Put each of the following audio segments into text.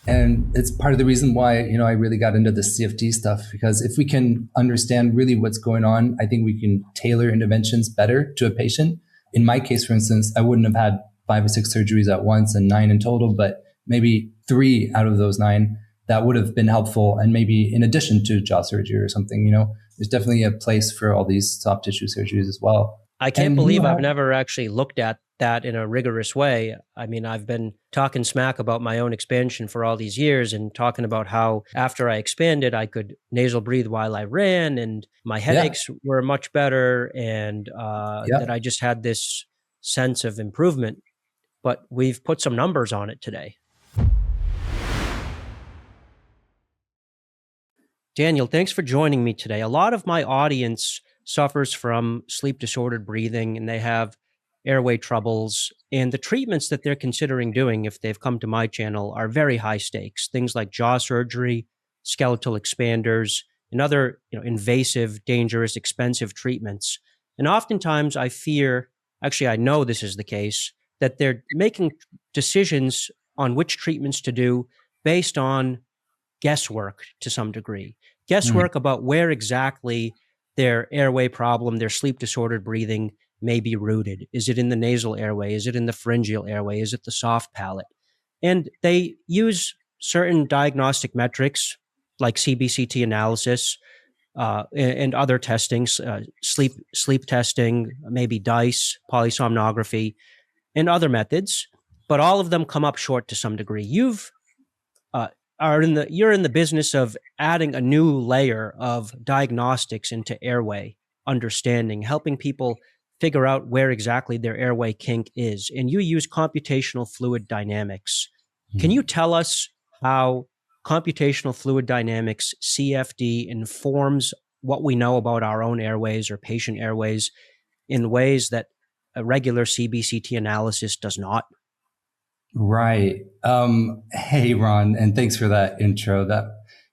And it's part of the reason why, I really got into the CFD stuff, because if we can understand really what's going on, I think we can tailor interventions better to a patient. In my case, for instance, I wouldn't have had 5 or 6 surgeries at once and 9 in total, but maybe 3 out of those 9 that would have been helpful. And maybe in addition to jaw surgery or something, there's definitely a place for all these soft tissue surgeries as well. I can't believe I've never actually looked at that in a rigorous way. I mean, I've been talking smack about my own expansion for all these years and talking about how after I expanded, I could nasal breathe while I ran and my headaches were much better and that I just had this sense of improvement. But we've put some numbers on it today. Daniel, thanks for joining me today. A lot of my audience suffers from sleep disordered breathing and they have airway troubles, and the treatments that they're considering doing if they've come to my channel are very high stakes. Things like jaw surgery, skeletal expanders, and other invasive, dangerous, expensive treatments. And oftentimes I fear, actually I know this is the case, that they're making decisions on which treatments to do based on guesswork to some degree. Guesswork about where exactly their airway problem, their sleep disordered breathing may be rooted. Is it in the nasal airway? Is it in the pharyngeal airway? Is it the soft palate? And they use certain diagnostic metrics like CBCT analysis and other testings, sleep testing, maybe DICE, polysomnography, and other methods, but all of them come up short to some degree. You're in the business of adding a new layer of diagnostics into airway understanding, helping people figure out where exactly their airway kink is. And you use computational fluid dynamics. Can you tell us how computational fluid dynamics, CFD, informs what we know about our own airways or patient airways in ways that a regular CBCT analysis does not? Right. Hey, Ron, and thanks for that intro.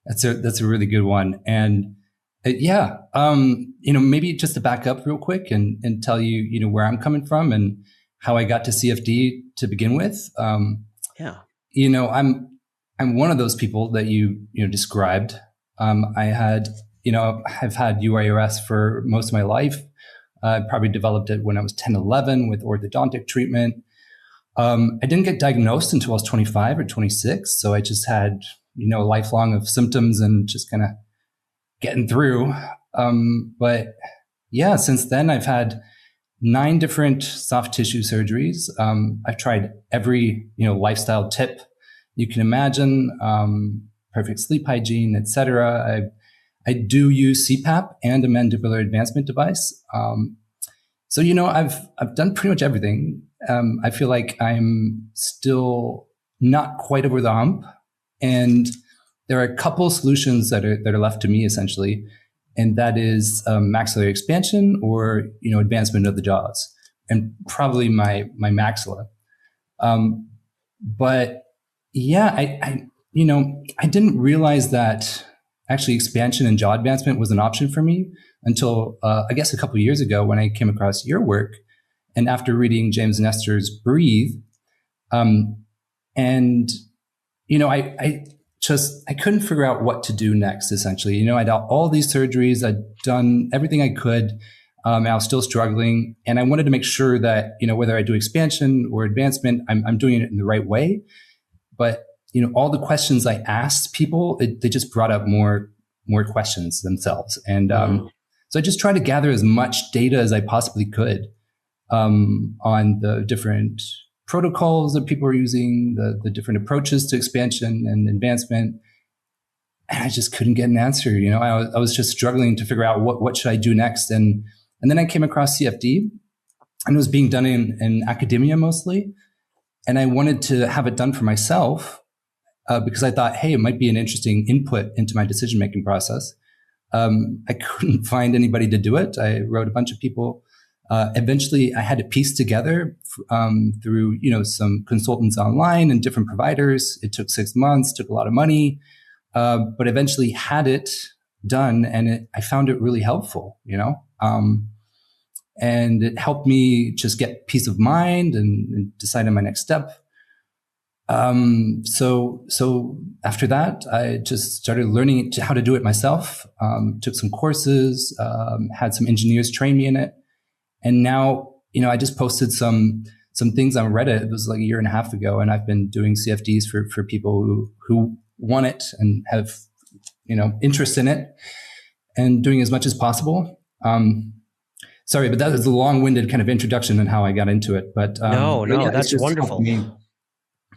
That's a really good one. And maybe just to back up real quick and tell you, where I'm coming from and how I got to CFD to begin with. I'm one of those people that you described. I've had UARS for most of my life. I probably developed it when I was 10, 11 with orthodontic treatment. I didn't get diagnosed until I was 25 or 26. So I just had, a lifelong of symptoms and just kind of getting through. But since then I've had 9 different soft tissue surgeries. I've tried every, lifestyle tip you can imagine, perfect sleep hygiene, etc. I do use CPAP and a mandibular advancement device. So, I've done pretty much everything. I feel like I'm still not quite over the hump. And there are a couple solutions that are left to me essentially. And that is maxillary expansion or, advancement of the jaws, and probably my maxilla. But I didn't realize that actually expansion and jaw advancement was an option for me until I guess a couple of years ago when I came across your work. And after reading James Nestor's Breathe, I couldn't figure out what to do next, essentially. I'd done all these surgeries, I'd done everything I could, and I was still struggling. And I wanted to make sure that, whether I do expansion or advancement, I'm doing it in the right way. But, all the questions I asked people, they just brought up more questions themselves. And so I just tried to gather as much data as I possibly could on the different protocols that people are using, the different approaches to expansion and advancement. And I just couldn't get an answer. I was just struggling to figure out what should I do next. And then I came across CFD, and it was being done in academia mostly. And I wanted to have it done for myself because I thought, hey, it might be an interesting input into my decision-making process. I couldn't find anybody to do it. I wrote a bunch of people. Eventually, I had to piece together through some consultants online and different providers. It took 6 months, took a lot of money, but eventually had it done, and I found it really helpful. And it helped me just get peace of mind and decide on my next step. So after that, I just started learning how to do it myself. Took some courses, had some engineers train me in it, and now I just posted some things on Reddit. It was like a year and a half ago, and I've been doing CFDs for people who want it and have interest in it, and doing as much as possible. Sorry, but that was a long-winded kind of introduction on how I got into it. But No, yeah, that's wonderful.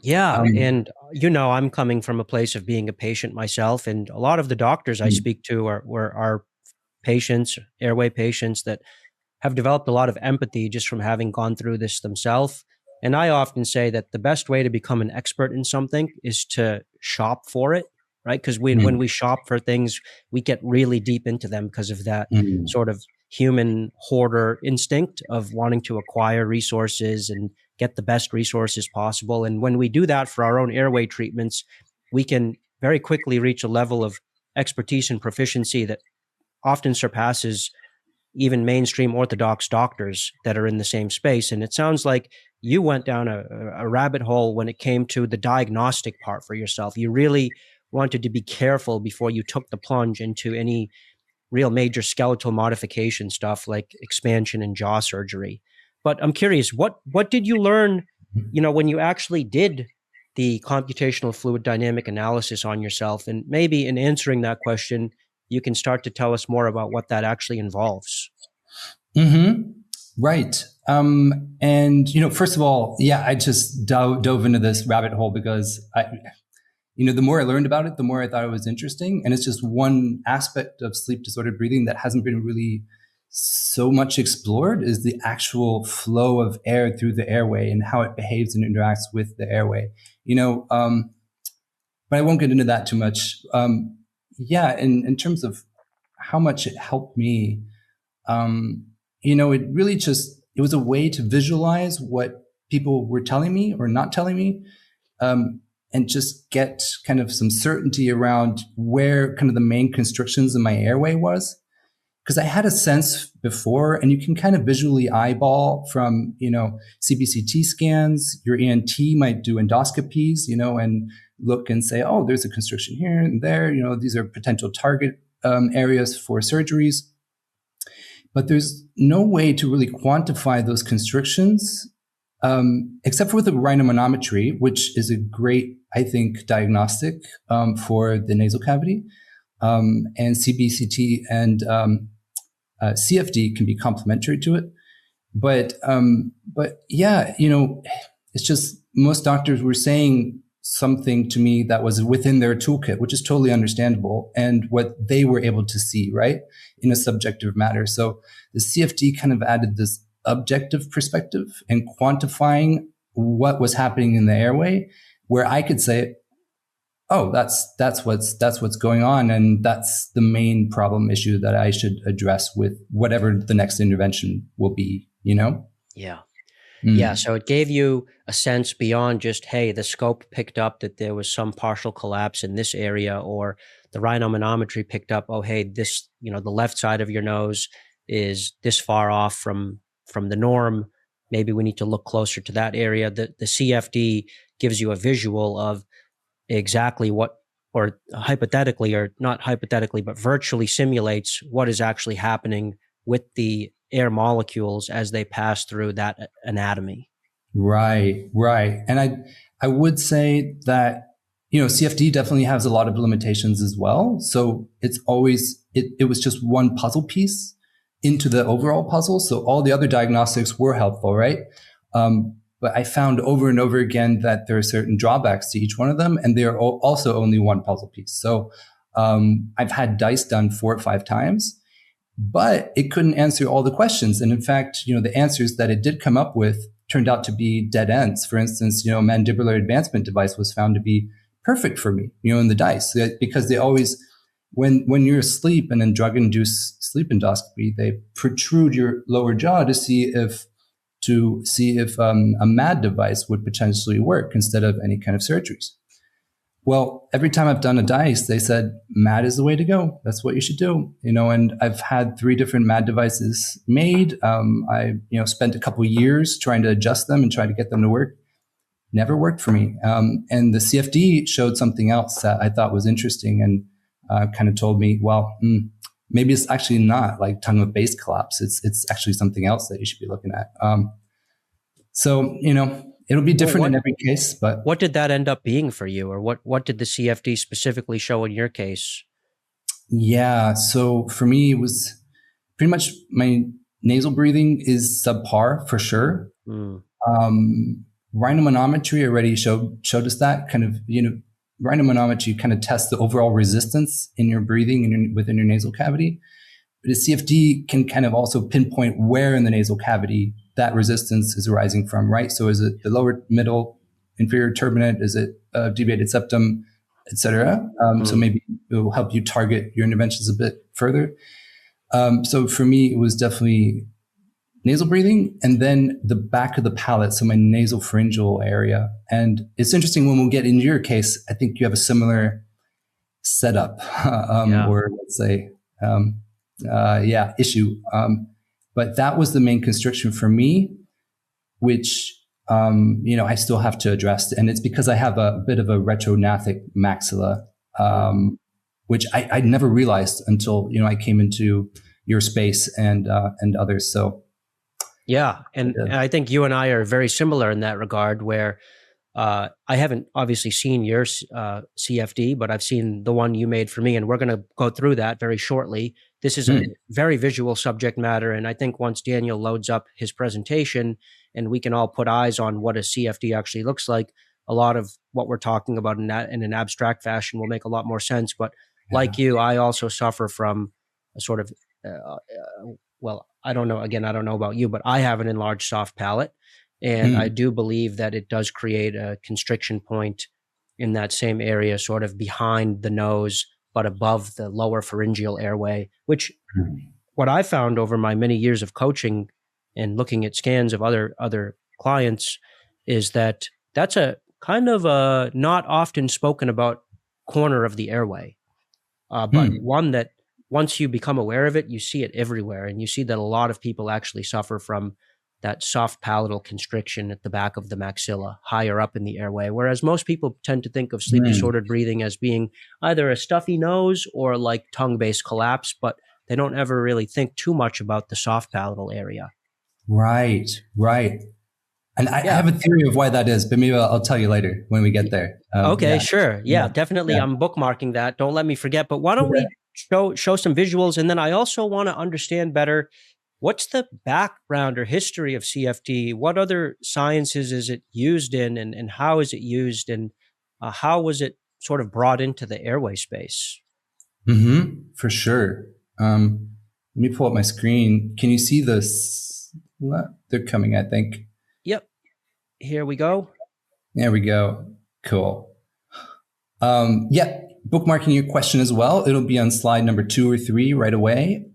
Yeah. And, I'm coming from a place of being a patient myself. And a lot of the doctors I speak to are patients, airway patients that have developed a lot of empathy just from having gone through this themselves. And I often say that the best way to become an expert in something is to shop for it, right? Because when we shop for things, we get really deep into them because of that sort of human hoarder instinct of wanting to acquire resources and get the best resources possible. And when we do that for our own airway treatments, we can very quickly reach a level of expertise and proficiency that often surpasses even mainstream orthodox doctors that are in the same space. And it sounds like you went down a rabbit hole when it came to the diagnostic part for yourself. You really wanted to be careful before you took the plunge into any real major skeletal modification stuff like expansion and jaw surgery. But I'm curious, what did you learn, when you actually did the computational fluid dynamic analysis on yourself? And maybe in answering that question, you can start to tell us more about what that actually involves. Right. And first of all, I just dove into this rabbit hole because the more I learned about it, the more I thought it was interesting. And it's just one aspect of sleep disordered breathing that hasn't been really so much explored, is the actual flow of air through the airway and how it behaves and interacts with the airway. But I won't get into that too much. In terms of how much it helped me, it really it was a way to visualize what people were telling me or not telling me, and just get kind of some certainty around where kind of the main constrictions in my airway was. Because I had a sense before, and you can kind of visually eyeball from, CBCT scans. Your ENT might do endoscopies, and look and say, oh, there's a constriction here and there. These are potential target areas for surgeries. But there's no way to really quantify those constrictions, except for with the rhinomanometry, which is a great, I think, diagnostic for the nasal cavity. And CBCT and CFD can be complementary to it. But it's just most doctors were saying something to me that was within their toolkit, which is totally understandable, and what they were able to see, right, in a subjective matter. So the CFD kind of added this objective perspective and quantifying what was happening in the airway, where I could say, oh, that's what's going on, and that's the main problem issue that I should address with whatever the next intervention will be, Yeah. Yeah. So it gave you a sense beyond just, hey, the scope picked up that there was some partial collapse in this area, or the rhinomanometry picked up, oh, hey, this, the left side of your nose is this far off from the norm. Maybe we need to look closer to that area. The CFD gives you a visual of exactly what, or hypothetically, or not hypothetically, but virtually simulates what is actually happening with the air molecules as they pass through that anatomy. Right. And I would say that, CFD definitely has a lot of limitations as well. So it's always, it was just one puzzle piece into the overall puzzle. So all the other diagnostics were helpful, right? But I found over and over again that there are certain drawbacks to each one of them, and they're also only one puzzle piece. So I've had DICE done 4 or 5 times, but it couldn't answer all the questions. And in fact, the answers that it did come up with turned out to be dead ends. For instance, mandibular advancement device was found to be perfect for me, in the DICE, because they always, when you're asleep and in drug-induced sleep endoscopy, they protrude your lower jaw to see if a MAD device would potentially work instead of any kind of surgeries. Well, every time I've done a DICE, they said, MAD is the way to go. That's what you should do. And I've had 3 different MAD devices made. I spent a couple years trying to adjust them and try to get them to work. never worked for me. And the CFD showed something else that I thought was interesting and kind of told me, well, maybe it's actually not like tongue of base collapse. It's actually something else that you should be looking at. So, it'll be different in every case, but what did that end up being for you, or what did the CFD specifically show in your case? Yeah. So for me, it was pretty much my nasal breathing is subpar for sure. Rhinomanometry already showed us that kind of, rhinomanometry kind of tests the overall resistance in your breathing within your nasal cavity. But a CFD can kind of also pinpoint where in the nasal cavity that resistance is arising from, right? So is it the lower, middle, inferior turbinate? Is it deviated septum, et cetera? So maybe it will help you target your interventions a bit further. So for me, it was definitely nasal breathing and then the back of the palate, so my nasal pharyngeal area. And it's interesting when we'll get into your case, I think you have a similar setup or let's say, issue. But that was the main constriction for me, which, I still have to address. And it's because I have a bit of a retrognathic maxilla, which I never realized until, I came into your space and others. So, yeah. And I think you and I are very similar in that regard, where I haven't obviously seen your CFD, but I've seen the one you made for me, and we're going to go through that very shortly. This is a very visual subject matter, and I think once Daniel loads up his presentation and we can all put eyes on what a CFD actually looks like, a lot of what we're talking about in an abstract fashion will make a lot more sense. But like you, I also suffer from a sort of, I don't know. Again, I don't know about you, but I have an enlarged soft palate. And I do believe that it does create a constriction point in that same area, sort of behind the nose, but above the lower pharyngeal airway, which what I found over my many years of coaching and looking at scans of other clients is that that's a kind of a not often spoken about corner of the airway, but one that once you become aware of it, you see it everywhere. And you see that a lot of people actually suffer from that soft palatal constriction at the back of the maxilla, higher up in the airway. Whereas most people tend to think of sleep disordered breathing as being either a stuffy nose or like tongue-based collapse, but they don't ever really think too much about the soft palatal area. Right. And I have a theory of why that is, but maybe I'll tell you later when we get there. Sure. Yeah, definitely. Yeah. I'm bookmarking that. Don't let me forget. But why don't we show some visuals? And then I also want to understand better, what's the background or history of CFD? What other sciences is it used in, and how is it used, and how was it sort of brought into the airway space? For sure. Let me pull up my screen. Can you see this? They're coming, I think. Yep. Here we go. There we go. Cool. Bookmarking your question as well. It'll be on slide number 2 or 3 right away.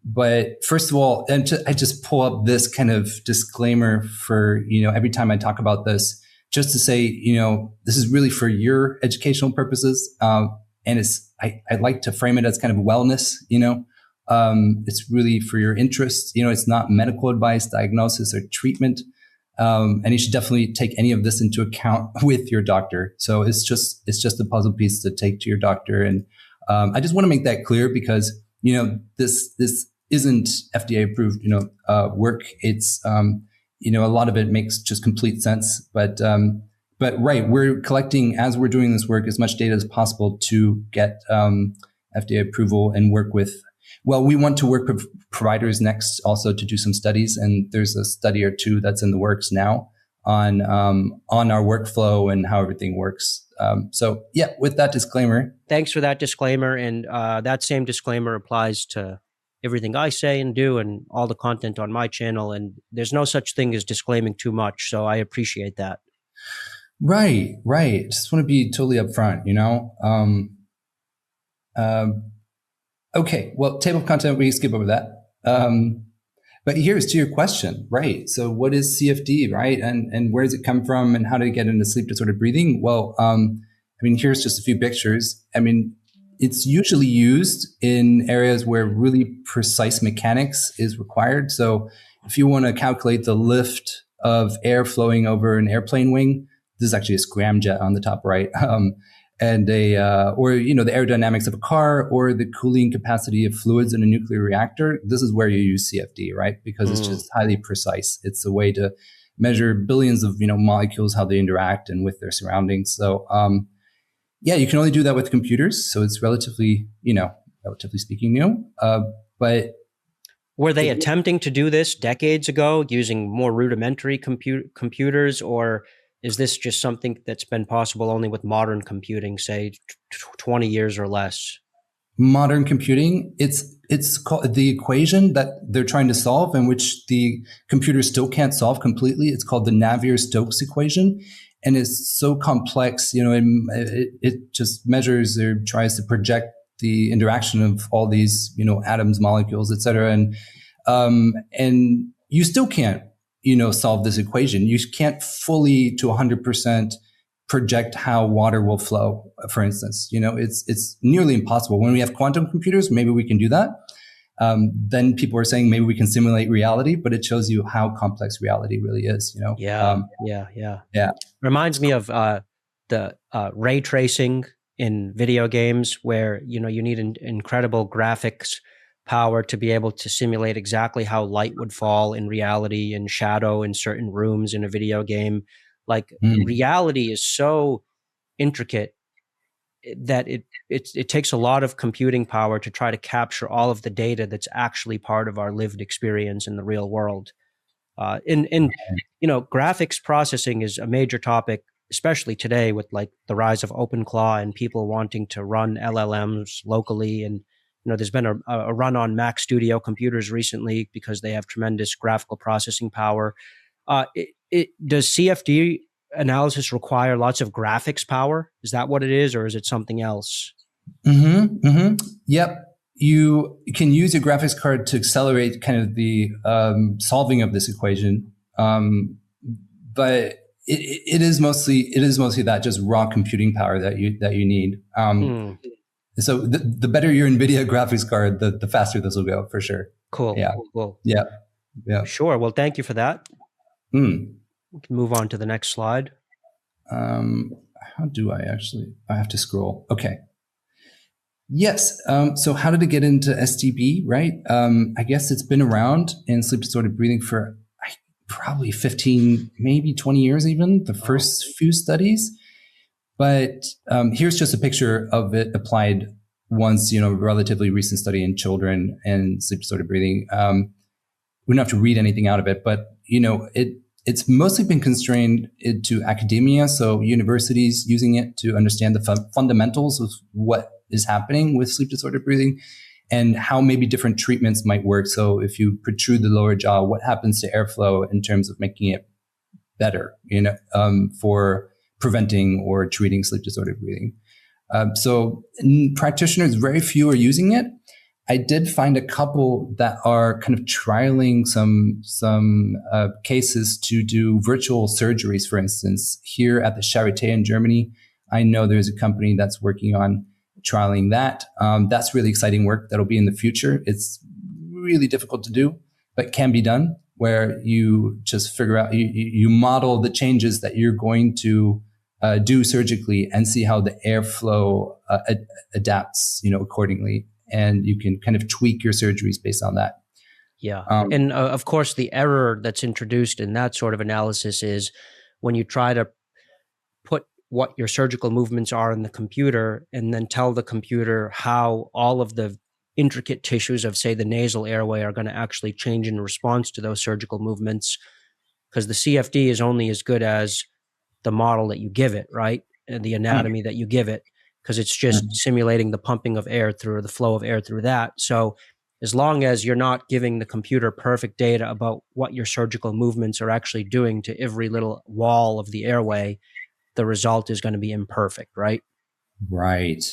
But first of all, I just pull up this kind of disclaimer for, every time I talk about this, just to say, this is really for your educational purposes. And I'd like to frame it as kind of wellness, it's really for your interests. It's not medical advice, diagnosis, or treatment. And you should definitely take any of this into account with your doctor. So it's just a puzzle piece to take to your doctor. And I just want to make that clear because, this isn't FDA approved, work. It's, a lot of it makes just complete sense. But right, we're collecting, as we're doing this work, as much data as possible to get FDA approval and work with, we want to work with providers next also to do some studies. And there's a study or 2 that's in the works now on our workflow and how everything works. With that disclaimer. Thanks for that disclaimer. And that same disclaimer applies to everything I say and do and all the content on my channel. And there's no such thing as disclaiming too much. So I appreciate that. Right. Just want to be totally upfront, Okay. Well, table of content, we skip over that. But here's to your question, right? So what is CFD, right? And where does it come from and how did it get into sleep disordered breathing? Well, here's just a few pictures. It's usually used in areas where really precise mechanics is required. So if you want to calculate the lift of air flowing over an airplane wing. This is actually a scramjet on the top right. And or the aerodynamics of a car, or the cooling capacity of fluids in a nuclear reactor. This is where you use CFD, right? Because it's just highly precise. It's a way to measure billions of molecules, how they interact and with their surroundings. So you can only do that with computers. So it's relatively speaking, new. But were they attempting to do this decades ago using more rudimentary computers, or is this just something that's been possible only with modern computing, say 20 years or less? Modern computing, it's called the equation that they're trying to solve, and which the computer still can't solve completely. It's called the Navier-Stokes equation, and it's so complex. It just measures or tries to project the interaction of all these atoms, molecules, etc. And you still can't solve this equation. You can't fully to 100% project how water will flow, for instance. It's nearly impossible. When we have quantum computers, maybe we can do that. Then people are saying maybe we can simulate reality, but it shows you how complex reality really is. Yeah. Reminds me of the ray tracing in video games, where you need incredible graphics power to be able to simulate exactly how light would fall in reality and shadow in certain rooms in a video game. Like reality is so intricate that it takes a lot of computing power to try to capture all of the data that's actually part of our lived experience in the real world. Graphics processing is a major topic, especially today with like the rise of OpenClaw and people wanting to run LLMs locally. And there's been a run on Mac Studio computers recently because they have tremendous graphical processing power. Does CFD analysis require lots of graphics power? Is that what it is, or is it something else? Yep. You can use your graphics card to accelerate kind of the solving of this equation, but it is mostly that, just raw computing power that you need. So the better your NVIDIA graphics card, the faster this will go, for sure. Cool. Yeah. Cool. Yeah. Sure. Well, thank you for that. We can move on to the next slide. How do I have to scroll. Okay. Yes. So how did it get into STB, right? I guess it's been around in sleep disordered breathing for probably 15, maybe 20 years even, the first few studies. But here's just a picture of it applied once, relatively recent study in children and sleep disordered breathing. We don't have to read anything out of it, but, it's mostly been constrained to academia. So universities using it to understand the fundamentals of what is happening with sleep disordered breathing and how maybe different treatments might work. So if you protrude the lower jaw, what happens to airflow in terms of making it better, for preventing or treating sleep disordered breathing. So practitioners, very few are using it. I did find a couple that are kind of trialing some cases to do virtual surgeries, for instance. Here at the Charité in Germany, I know there's a company that's working on trialing that. That's really exciting work that'll be in the future. It's really difficult to do, but can be done, where you just figure out, you model the changes that you're going to do surgically and see how the airflow adapts, accordingly. And you can kind of tweak your surgeries based on that. Yeah. And of course, the error that's introduced in that sort of analysis is when you try to put what your surgical movements are in the computer and then tell the computer how all of the intricate tissues of, say, the nasal airway are going to actually change in response to those surgical movements. Because the CFD is only as good as the model that you give it, right? And the anatomy that you give it, because it's just simulating the pumping of air through, or the flow of air through that. So as long as you're not giving the computer perfect data about what your surgical movements are actually doing to every little wall of the airway, the result is going to be imperfect, right? Right.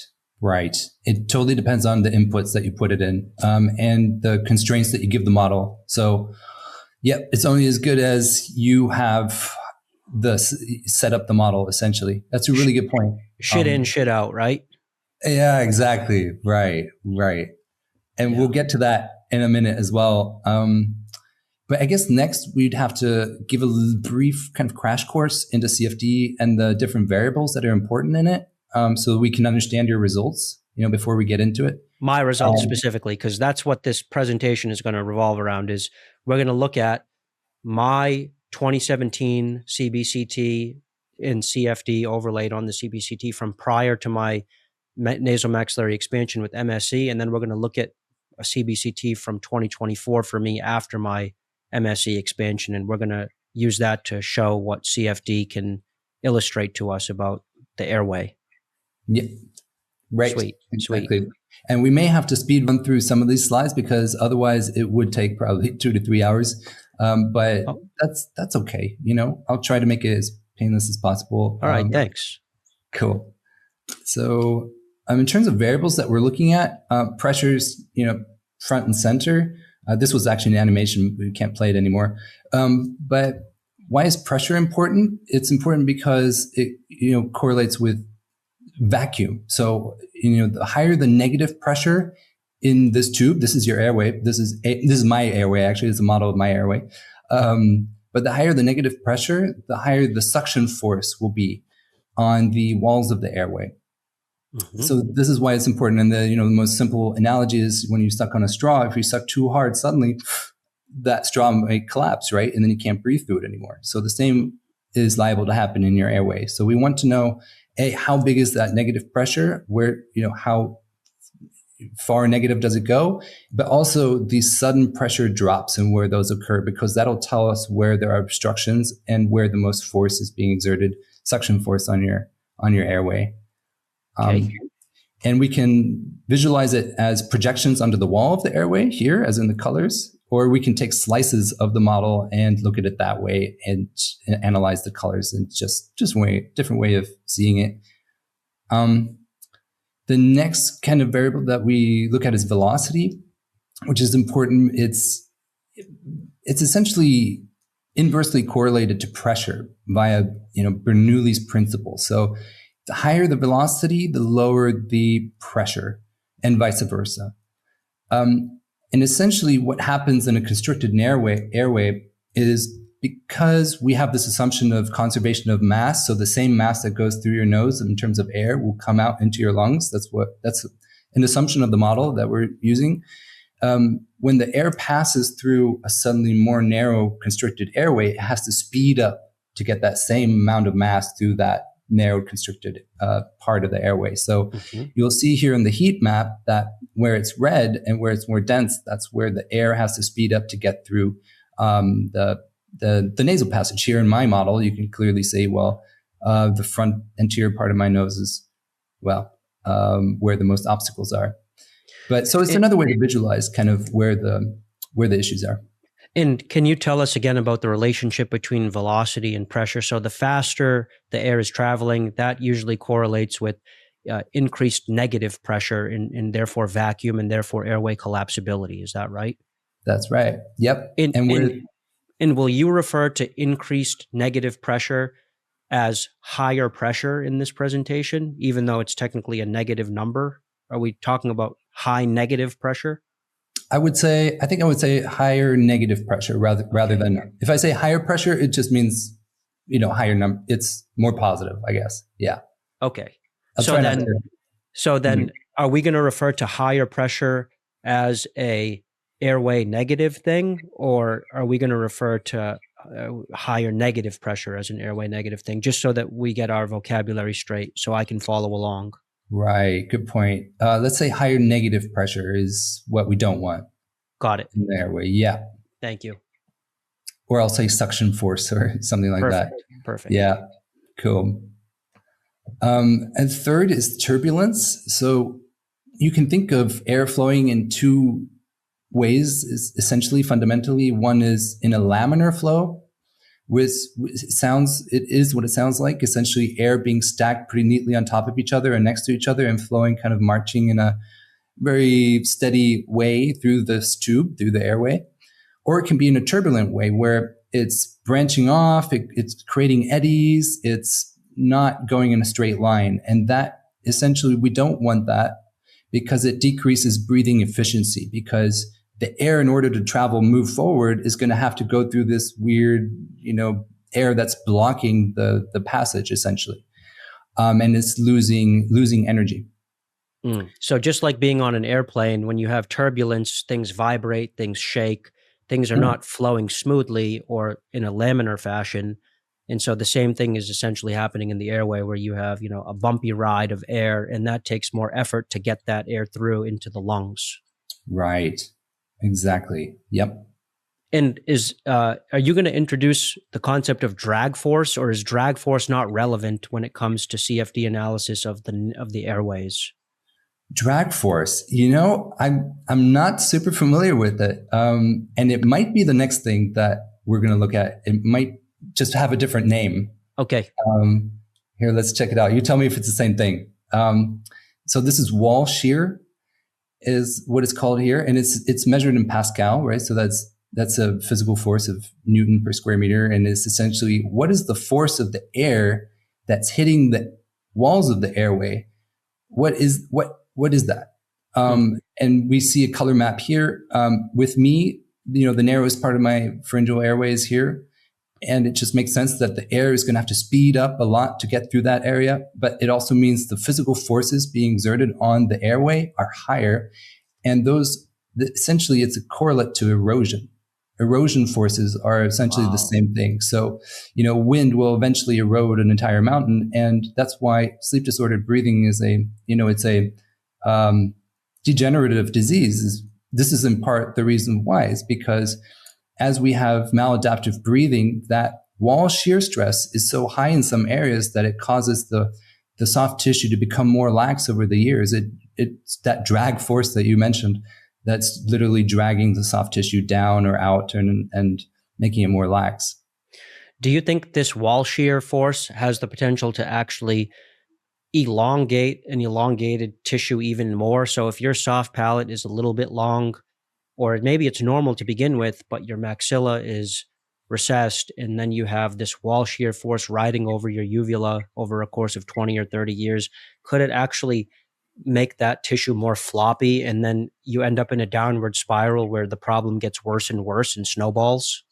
It totally depends on the inputs that you put it in, and the constraints that you give the model. So, it's only as good as you have set up the model, essentially. That's a really good point. Shit in, shit out, right? Yeah, exactly. Right. And we'll get to that in a minute as well. But I guess next we'd have to give a brief kind of crash course into CFD and the different variables that are important in it, so we can understand your results, before we get into it. My results specifically, because that's what this presentation is going to revolve around, is we're going to look at my 2017 CBCT and CFD overlaid on the CBCT from prior to my nasal maxillary expansion with MSE. And then we're going to look at a CBCT from 2024 for me after my MSE expansion. And we're going to use that to show what CFD can illustrate to us about the airway. Yeah. Right. Sweet. Exactly. Sweet. And we may have to speed run through some of these slides because otherwise it would take probably 2 to 3 hours. But that's okay. I'll try to make it as painless as possible. All right. Thanks. Cool. So in terms of variables that we're looking at, pressures, front and center. This was actually an animation. We can't play it anymore. But why is pressure important? It's important because it, correlates with vacuum. So, the higher the negative pressure in this tube, this is your airway. This is my airway. Actually, it's a model of my airway. But the higher the negative pressure, the higher the suction force will be on the walls of the airway. Mm-hmm. So this is why it's important. And the most simple analogy is when you suck on a straw. If you suck too hard, suddenly that straw may collapse, right? And then you can't breathe through it anymore. So the same is liable to happen in your airway. So we want to know, how big is that negative pressure? Where, how far negative does it go? But also the sudden pressure drops and where those occur, because that'll tell us where there are obstructions and where the most force is being exerted, suction force on your airway. Okay. And we can visualize it as projections onto the wall of the airway here, as in the colors, or we can take slices of the model and look at it that way and analyze the colors, and just different way of seeing it. The next kind of variable that we look at is velocity, which is important. It's essentially inversely correlated to pressure via Bernoulli's principle. So the higher the velocity, the lower the pressure, and vice versa. And essentially what happens in a constricted airway is, because we have this assumption of conservation of mass, so the same mass that goes through your nose in terms of air will come out into your lungs. That's an assumption of the model that we're using. When the air passes through a suddenly more narrow constricted airway, it has to speed up to get that same amount of mass through that narrow constricted part of the airway. So you'll see here in the heat map that where it's red and where it's more dense, that's where the air has to speed up to get through the nasal passage. Here in my model, you can clearly see, the front anterior part of my nose is, where the most obstacles are. But so it's another way to visualize kind of where the issues are. And can you tell us again about the relationship between velocity and pressure? So the faster the air is traveling, that usually correlates with increased negative pressure and therefore vacuum and therefore airway collapsibility. Is that right? That's right. Yep. And will you refer to increased negative pressure as higher pressure in this presentation, even though it's technically a negative number? Are we talking about high negative pressure? I think I would say higher negative pressure rather than, if I say higher pressure, it just means, higher number. It's more positive, I guess. Yeah. Okay. So then are we going to refer to higher pressure as a airway negative thing, or are we going to refer to higher negative pressure as an airway negative thing, just so that we get our vocabulary straight so I can follow along? Right. Good point. Let's say higher negative pressure is what we don't want. Got it. In the airway. Yeah. Thank you. Or I'll say suction force or something like that. Perfect. Yeah. Cool. And third is turbulence. So you can think of air flowing in two ways, essentially, fundamentally. One is in a laminar flow, which it is what it sounds like, essentially air being stacked pretty neatly on top of each other and next to each other and flowing, kind of marching in a very steady way through this tube, through the airway. Or it can be in a turbulent way where it's branching off, it's creating eddies, it's not going in a straight line. And that essentially, we don't want that because it decreases breathing efficiency, because the air, in order to move forward, is going to have to go through this weird, air that's blocking the passage essentially, and it's losing energy. So just like being on an airplane, when you have turbulence, things vibrate, things shake, things are not flowing smoothly or in a laminar fashion. And so the same thing is essentially happening in the airway, where you have, a bumpy ride of air, and that takes more effort to get that air through into the lungs. Right. Exactly. Yep. And are you going to introduce the concept of drag force, or is drag force not relevant when it comes to CFD analysis of the airways? Drag force, I'm not super familiar with it, and it might be the next thing that we're going to look at. It might just have a different name. Okay. Here, let's check it out. You tell me if it's the same thing. So this is wall shear, is what it's called here, and it's measured in Pascal, right? So that's a physical force of Newton per square meter, and it's essentially what is the force of the air that's hitting the walls of the airway. What is that? And we see a color map here. With me, the narrowest part of my pharyngeal airway is here. And it just makes sense that the air is going to have to speed up a lot to get through that area. But it also means the physical forces being exerted on the airway are higher. And essentially, it's a correlate to erosion. Erosion forces are essentially the same thing. So, wind will eventually erode an entire mountain. And that's why sleep disordered breathing is it's a degenerative disease. This is in part the reason why, is because as we have maladaptive breathing, that wall shear stress is so high in some areas that it causes the soft tissue to become more lax over the years. It's that drag force that you mentioned that's literally dragging the soft tissue down or out and making it more lax. Do you think this wall shear force has the potential to actually elongate an elongated tissue even more? So if your soft palate is a little bit long, or maybe it's normal to begin with, but your maxilla is recessed, and then you have this wall shear force riding over your uvula over a course of 20 or 30 years, could it actually make that tissue more floppy, and then you end up in a downward spiral where the problem gets worse and worse and snowballs?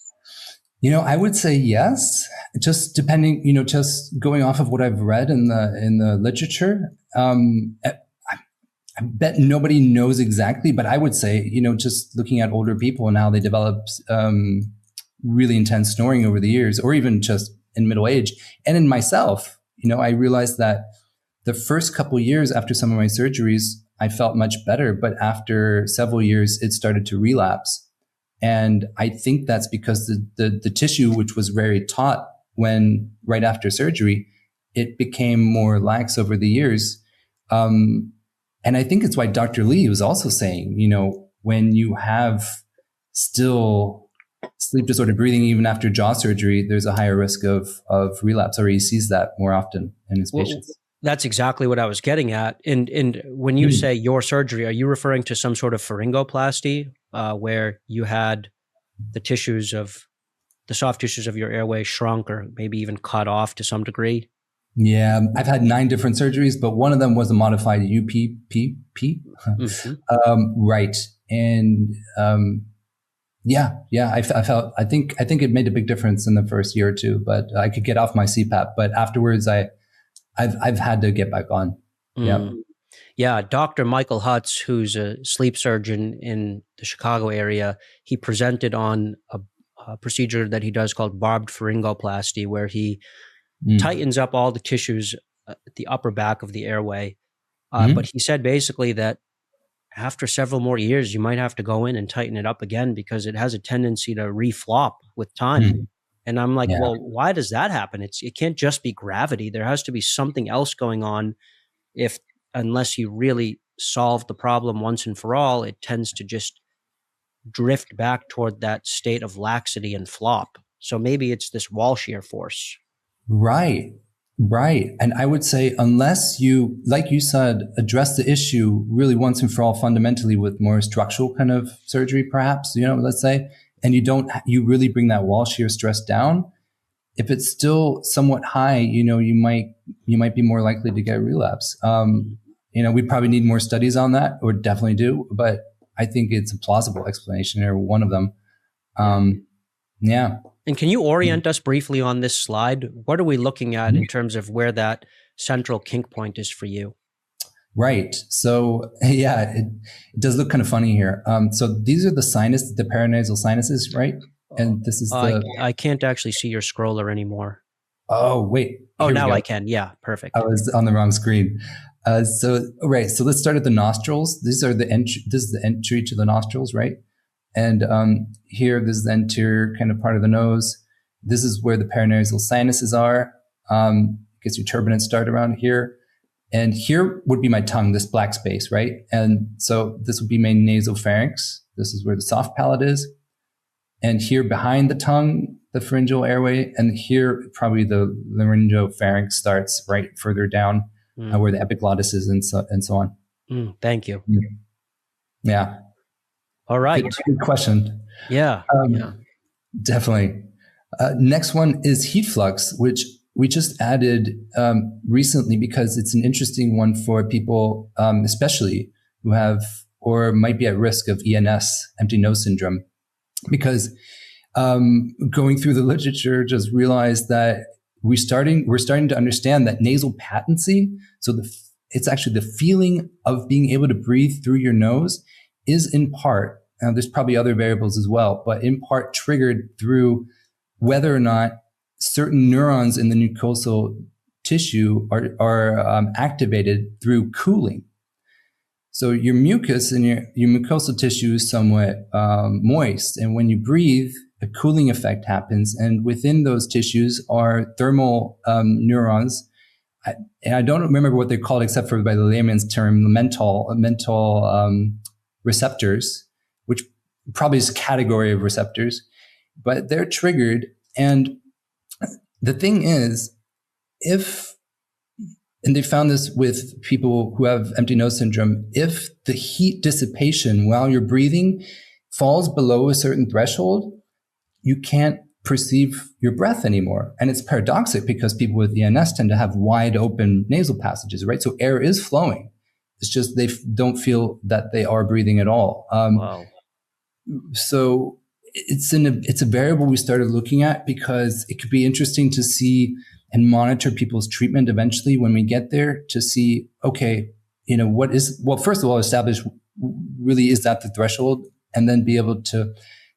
I would say yes, just depending, just going off of what I've read in the literature. I bet nobody knows exactly, but I would say, just looking at older people and how they developed really intense snoring over the years, or even just in middle age. And in myself, I realized that the first couple years after some of my surgeries, I felt much better. But after several years, it started to relapse. And I think that's because the tissue, which was very taut right after surgery, it became more lax over the years. And I think it's why Dr. Lee was also saying, when you have still sleep disordered breathing, even after jaw surgery, there's a higher risk of relapse, or he sees that more often in his patients. That's exactly what I was getting at. And when you say your surgery, are you referring to some sort of pharyngoplasty where you had the soft tissues of your airway shrunk or maybe even cut off to some degree? Yeah, I've had 9 different surgeries, but one of them was a modified UPPP. Right. And I think it made a big difference in the first year or two, but I could get off my CPAP. But afterwards, I've had to get back on. Yeah. Yeah. Dr. Michael Hutz, who's a sleep surgeon in the Chicago area, he presented on a procedure that he does called barbed pharyngoplasty, where he tightens up all the tissues at the upper back of the airway. But he said basically that after several more years, you might have to go in and tighten it up again because it has a tendency to reflop with time. And I'm like, well, why does that happen? It can't just be gravity. There has to be something else going on. Unless you really solve the problem once and for all, it tends to just drift back toward that state of laxity and flop. So maybe it's this wall shear force. Right. And I would say, unless you, like you said, address the issue really once and for all fundamentally with more structural kind of surgery, perhaps, let's say, and you really bring that wall shear stress down, if it's still somewhat high, you might be more likely to get relapse. We probably need more studies on that, or definitely do, but I think it's a plausible explanation, or one of them. Yeah. And can you orient us briefly on this slide? What are we looking at in terms of where that central kink point is for you? Right. So yeah, it does look kind of funny here. So these are the paranasal sinuses, right? And this is I can't actually see your scroller anymore. Oh, wait. Oh, now I can. Yeah, perfect. I was on the wrong screen. So let's start at the nostrils. This is the entry to the nostrils, right? And here, this is the anterior kind of part of the nose. This is where the paranasal sinuses are. Gets your turbulence start around here. And here would be my tongue, this black space, right? And so this would be my nasopharynx. This is where the soft palate is. And here behind the tongue, the pharyngeal airway. And here, probably the laryngopharynx starts right further down where the epiglottis is and so on. Thank you. Yeah. All right. Good question. Yeah. Definitely. Next one is heat flux, which we just added recently because it's an interesting one for people, especially who have or might be at risk of ENS, empty nose syndrome. Because going through the literature, just realized that we're starting to understand that nasal patency, so it's actually the feeling of being able to breathe through your nose, is in part, and there's probably other variables as well, but in part triggered through whether or not certain neurons in the mucosal tissue are activated through cooling. So your mucus and your mucosal tissue is somewhat moist, and when you breathe, a cooling effect happens, and within those tissues are thermal neurons. And I don't remember what they're called except for by the layman's term, mental receptors, which probably is a category of receptors, but they're triggered. And the thing is, and they found this with people who have empty nose syndrome, if the heat dissipation while you're breathing falls below a certain threshold, you can't perceive your breath anymore. And it's paradoxic because people with ENS tend to have wide open nasal passages, right? So air is flowing. It's just they don't feel that they are breathing at all. Wow. So it's a variable we started looking at because it could be interesting to see and monitor people's treatment eventually when we get there to see, okay, first of all, establish really is that the threshold, and then be able to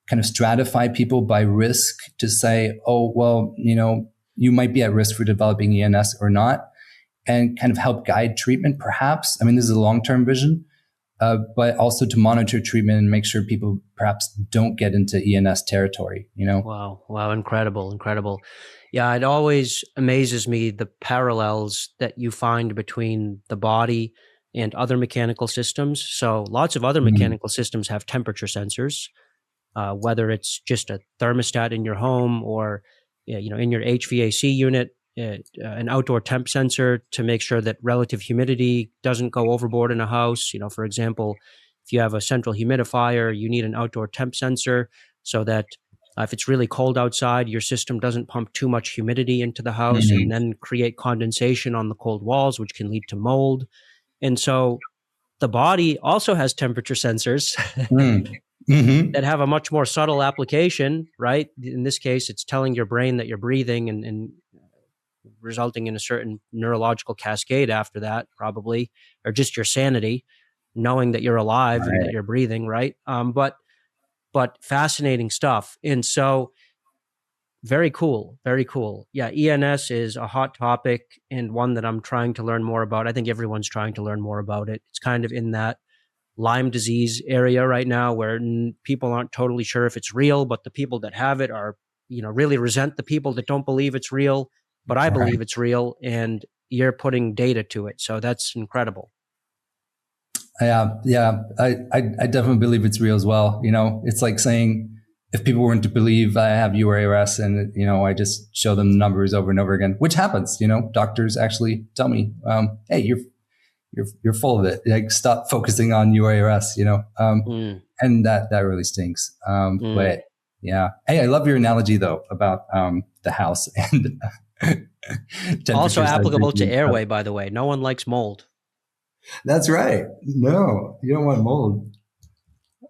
kind of stratify people by risk to say, oh, well, you might be at risk for developing ENS or not, and kind of help guide treatment perhaps. I mean, this is a long-term vision, but also to monitor treatment and make sure people perhaps don't get into ENS territory, Wow. Incredible. Yeah, it always amazes me the parallels that you find between the body and other mechanical systems. So lots of other mechanical systems have temperature sensors, whether it's just a thermostat in your home or in your HVAC unit, an outdoor temp sensor to make sure that relative humidity doesn't go overboard in a house. For example, if you have a central humidifier, you need an outdoor temp sensor so that if it's really cold outside, your system doesn't pump too much humidity into the house and then create condensation on the cold walls, which can lead to mold. And so the body also has temperature sensors that have a much more subtle application, right? In this case, it's telling your brain that you're breathing and resulting in a certain neurological cascade after that, probably, or just your sanity, knowing that you're alive and that you're breathing, right? But fascinating stuff. And so very cool. Yeah, ENS is a hot topic and one that I'm trying to learn more about. I think everyone's trying to learn more about it. It's kind of in that Lyme disease area right now where people aren't totally sure if it's real, but the people that have it are, really resent the people that don't believe it's real. But I believe it's real, and you're putting data to it. So that's incredible. Yeah. I definitely believe it's real as well. It's like saying if people weren't to believe I have UARS and, I just show them the numbers over and over again, which happens, doctors actually tell me, hey, you're full of it. Like, stop focusing on UARS, and that really stinks. But yeah. Hey, I love your analogy though about the house and also applicable to airway, by the way. No one likes mold. That's right. No, you don't want mold.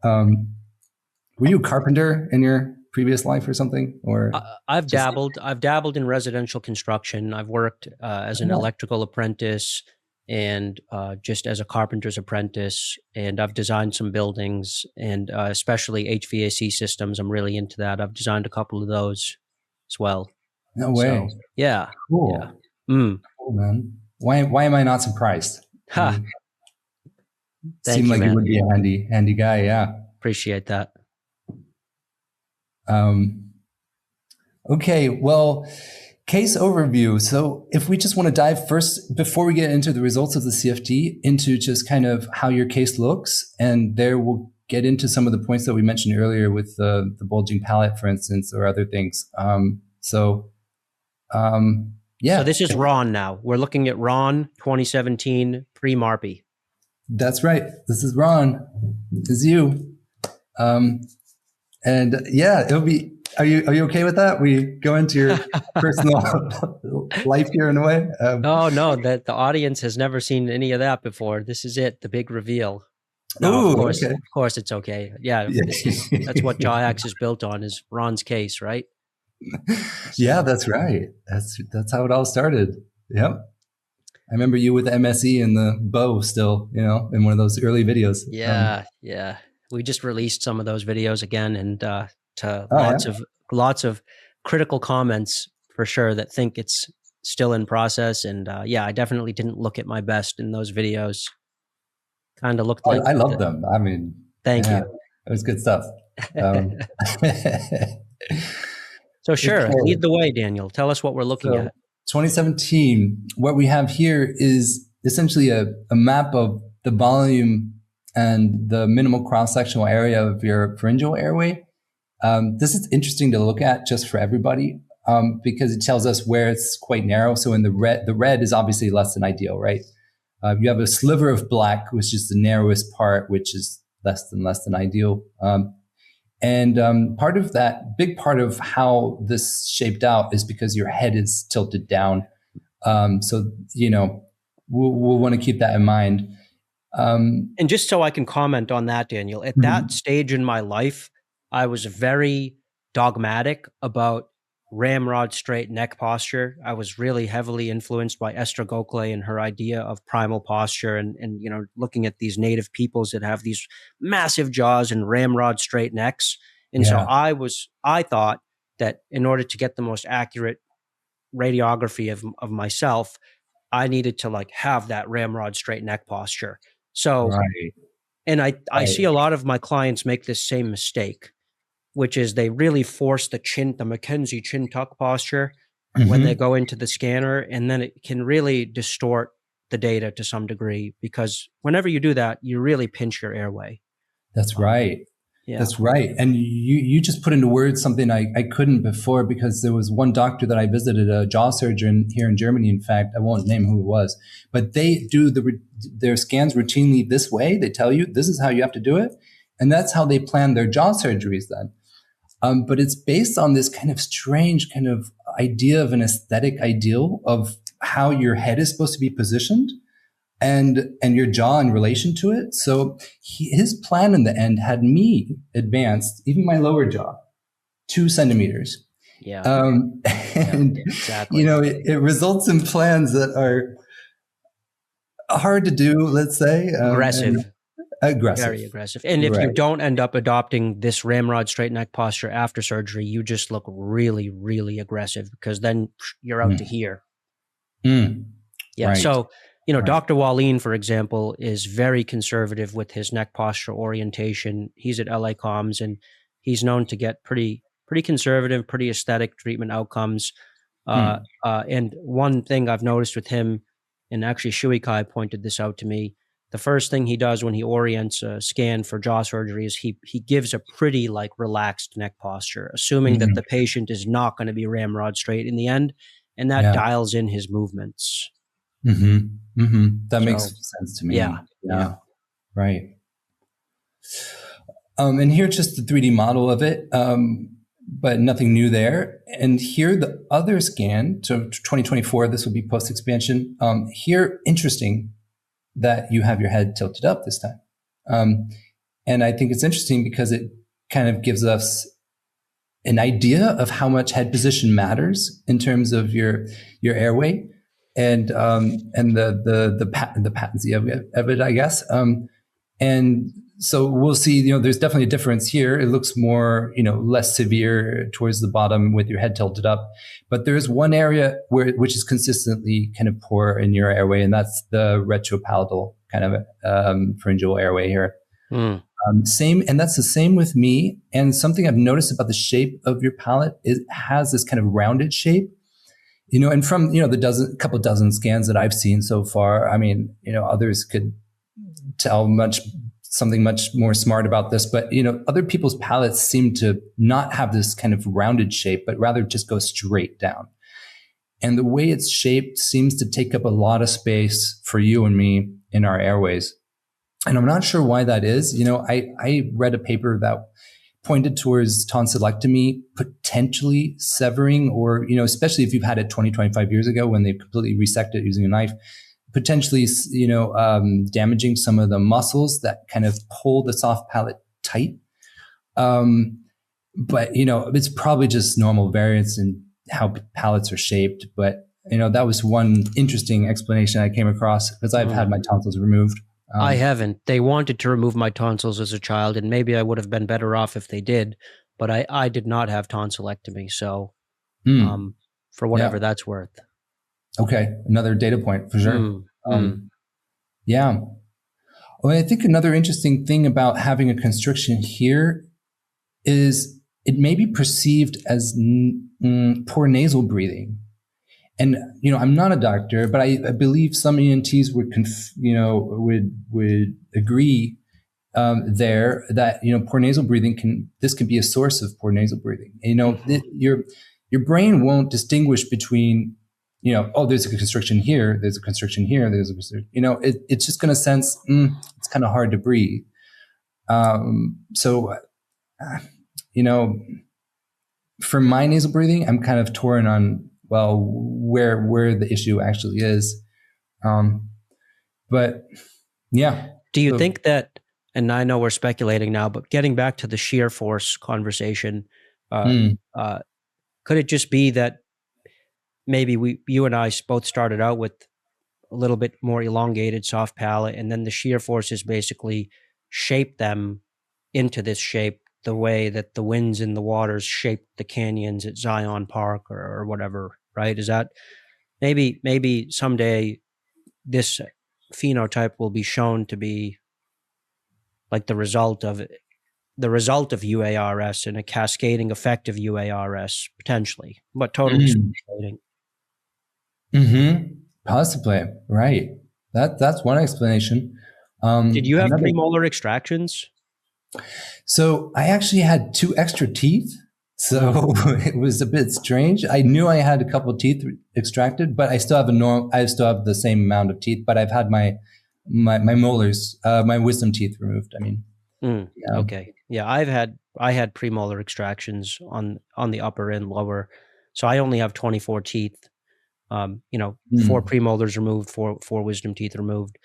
Were you a carpenter in your previous life or something? Or I've dabbled. I've dabbled in residential construction. I've worked as an electrical apprentice and just as a carpenter's apprentice. And I've designed some buildings and especially HVAC systems. I'm really into that. I've designed a couple of those as well. No way. So, yeah. Cool. Yeah. Mm. Cool, man. Why am I not surprised? Ha. Seemed like you would be a handy guy. Yeah. Appreciate that. Okay, well, case overview. So if we just want to dive first, before we get into the results of the CFD, into just kind of how your case looks, and there we'll get into some of the points that we mentioned earlier with the bulging palate, for instance, or other things. Yeah. So this is Ron now. We're looking at Ron 2017 pre-MARPE. That's right. This is Ron. This is you. And yeah, it'll be. Are you okay with that? We go into your personal life here in a way. No, that the audience has never seen any of that before. This is it, the big reveal. No, Ooh, of course, it's okay. Yeah, that's what JawHacks is built on, is Ron's case, right? Yeah, that's right. That's how it all started. Yep. I remember you with the MSE and the bow still, in one of those early videos. Yeah, yeah. We just released some of those videos again, and to lots of critical comments for sure that think it's still in process. And I definitely didn't look at my best in those videos. Kind of looked like I love them. I mean, thank you. It was good stuff. So sure, lead the way, Daniel. Tell us what we're looking at. 2017. What we have here is essentially a map of the volume and the minimal cross-sectional area of your pharyngeal airway. This is interesting to look at just for everybody because it tells us where it's quite narrow. So in the red is obviously less than ideal, right? You have a sliver of black, which is the narrowest part, which is less than ideal. Part of that, big part of how this shaped out is because your head is tilted down. So, we'll want to keep that in mind. And just so I can comment on that, Daniel, at that stage in my life, I was very dogmatic about ramrod straight neck posture. I was really heavily influenced by Esther Gokhale and her idea of primal posture and looking at these native peoples that have these massive jaws and ramrod straight necks. And so I thought that in order to get the most accurate radiography of myself, I needed to have that ramrod straight neck posture. So, and I see a lot of my clients make this same mistake, which is they really force the McKenzie chin tuck posture when they go into the scanner. And then it can really distort the data to some degree, because whenever you do that, you really pinch your airway. That's right. Yeah. That's right. And you just put into words something I couldn't before, because there was one doctor that I visited, a jaw surgeon here in Germany. In fact, I won't name who it was, but they do their scans routinely this way. They tell you this is how you have to do it. And that's how they plan their jaw surgeries then. But it's based on this kind of strange kind of idea of an aesthetic ideal of how your head is supposed to be positioned and your jaw in relation to it. So his plan in the end had me advanced, even my lower jaw, 2 centimeters. Yeah. Exactly. It results in plans that are hard to do, let's say. Aggressive. Very aggressive. And if you don't end up adopting this ramrod straight neck posture after surgery, you just look really, really aggressive, because then you're out to here. Yeah. Right. So, Dr. Wallin, for example, is very conservative with his neck posture orientation. He's at LA Comms, and he's known to get pretty conservative, pretty aesthetic treatment outcomes. And one thing I've noticed with him, and actually Shui Kai pointed this out to me, the first thing he does when he orients a scan for jaw surgery is he gives a pretty relaxed neck posture, assuming that the patient is not going to be ramrod straight in the end, and that dials in his movements. That makes sense to me. Yeah. Right. And here's just the 3D model of it, but nothing new there. And here, the other scan, so 2024, this will be post-expansion. Here, interesting that you have your head tilted up this time. And I think it's interesting because it kind of gives us an idea of how much head position matters in terms of your airway and the patency of it, I guess. And so we'll see, there's definitely a difference here. It looks more, less severe towards the bottom with your head tilted up. But there's one area which is consistently kind of poor in your airway, and that's the retropalatal kind of pharyngeal airway here. Same, and that's the same with me. And something I've noticed about the shape of your palate is it has this kind of rounded shape. And from the couple dozen scans that I've seen so far, I mean, others could tell something much more smart about this, but other people's palates seem to not have this kind of rounded shape, but rather just go straight down. And the way it's shaped seems to take up a lot of space for you and me in our airways. And I'm not sure why that is. I read a paper that pointed towards tonsillectomy potentially severing, or, especially if you've had it 20, 25 years ago when they completely resected it using a knife, potentially, damaging some of the muscles that kind of pull the soft palate tight. But, it's probably just normal variance in how palates are shaped. But, that was one interesting explanation I came across because I've had my tonsils removed. I haven't. They wanted to remove my tonsils as a child, and maybe I would have been better off if they did, but I did not have tonsillectomy. So for whatever that's worth. Okay. Another data point for sure. Yeah. Well, I think another interesting thing about having a constriction here is it may be perceived as poor nasal breathing. And, I'm not a doctor, but I believe some ENTs would agree there that, poor nasal breathing can be a source of poor nasal breathing. Your brain won't distinguish between, there's a constriction here, there's a constriction here, there's a constriction, it's just going to sense, it's kind of hard to breathe. For my nasal breathing, I'm kind of torn on, where the issue actually is. But yeah. Do you think that, and I know we're speculating now, but getting back to the shear force conversation, could it just be that maybe you and I both started out with a little bit more elongated soft palate, and then the shear forces basically shaped them into this shape the way that the winds in the waters shaped the canyons at Zion Park or whatever, right? Is that maybe someday this phenotype will be shown to be like the result of UARS and a cascading effect of UARS potentially, but totally speculating. Possibly, right. That's one explanation. Did you have premolar extractions? So I actually had 2 extra teeth. So it was a bit strange. I knew I had a couple of teeth extracted, but I still have the same amount of teeth, but I've had my molars, my wisdom teeth removed. I mean, okay. Yeah. I had premolar extractions on the upper and lower. So I only have 24 teeth, 4 premolars removed, four wisdom teeth removed.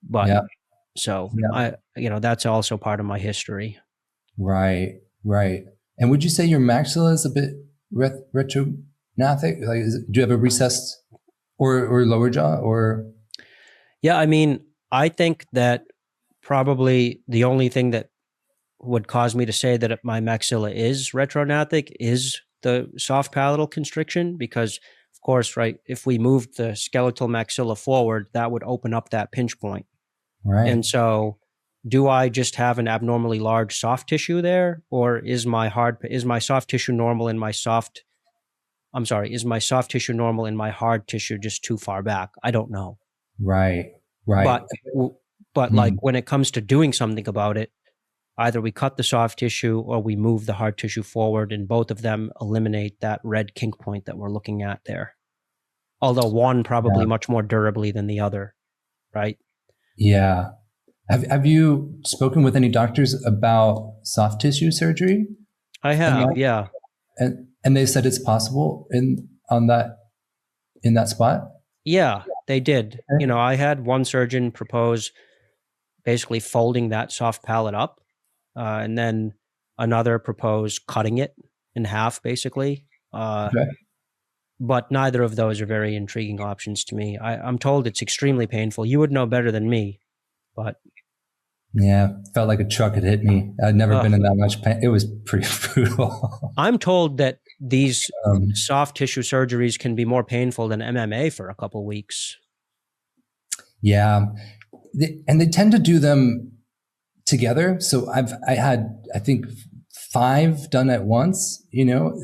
But that's also part of my history. Right. And would you say your maxilla is a bit retrognathic? Like, do you have a recessed or lower jaw or? Yeah, I mean, I think that probably the only thing that would cause me to say that my maxilla is retrognathic is the soft palatal constriction, because of course, right, if we moved the skeletal maxilla forward, that would open up that pinch point. Right. And so do I just have an abnormally large soft tissue there, or is my soft tissue normal in my soft tissue normal in my hard tissue just too far back? I don't know. Right. But like when it comes to doing something about it, either we cut the soft tissue or we move the hard tissue forward, and both of them eliminate that red kink point that we're looking at there. Although one probably much more durably than the other, right? Yeah. Have you spoken with any doctors about soft tissue surgery? I have, yeah. And they said it's possible in that spot? Yeah, they did. Okay. I had one surgeon propose basically folding that soft palate up and then another proposed cutting it in half, basically. Okay. But neither of those are very intriguing options to me. I'm told it's extremely painful. You would know better than me, but yeah, felt like a truck had hit me. I'd never been in that much pain. It was pretty brutal. I'm told that these soft tissue surgeries can be more painful than MMA for a couple of weeks. Yeah, and they tend to do them together. So I had, I think, 5 done at once. You know,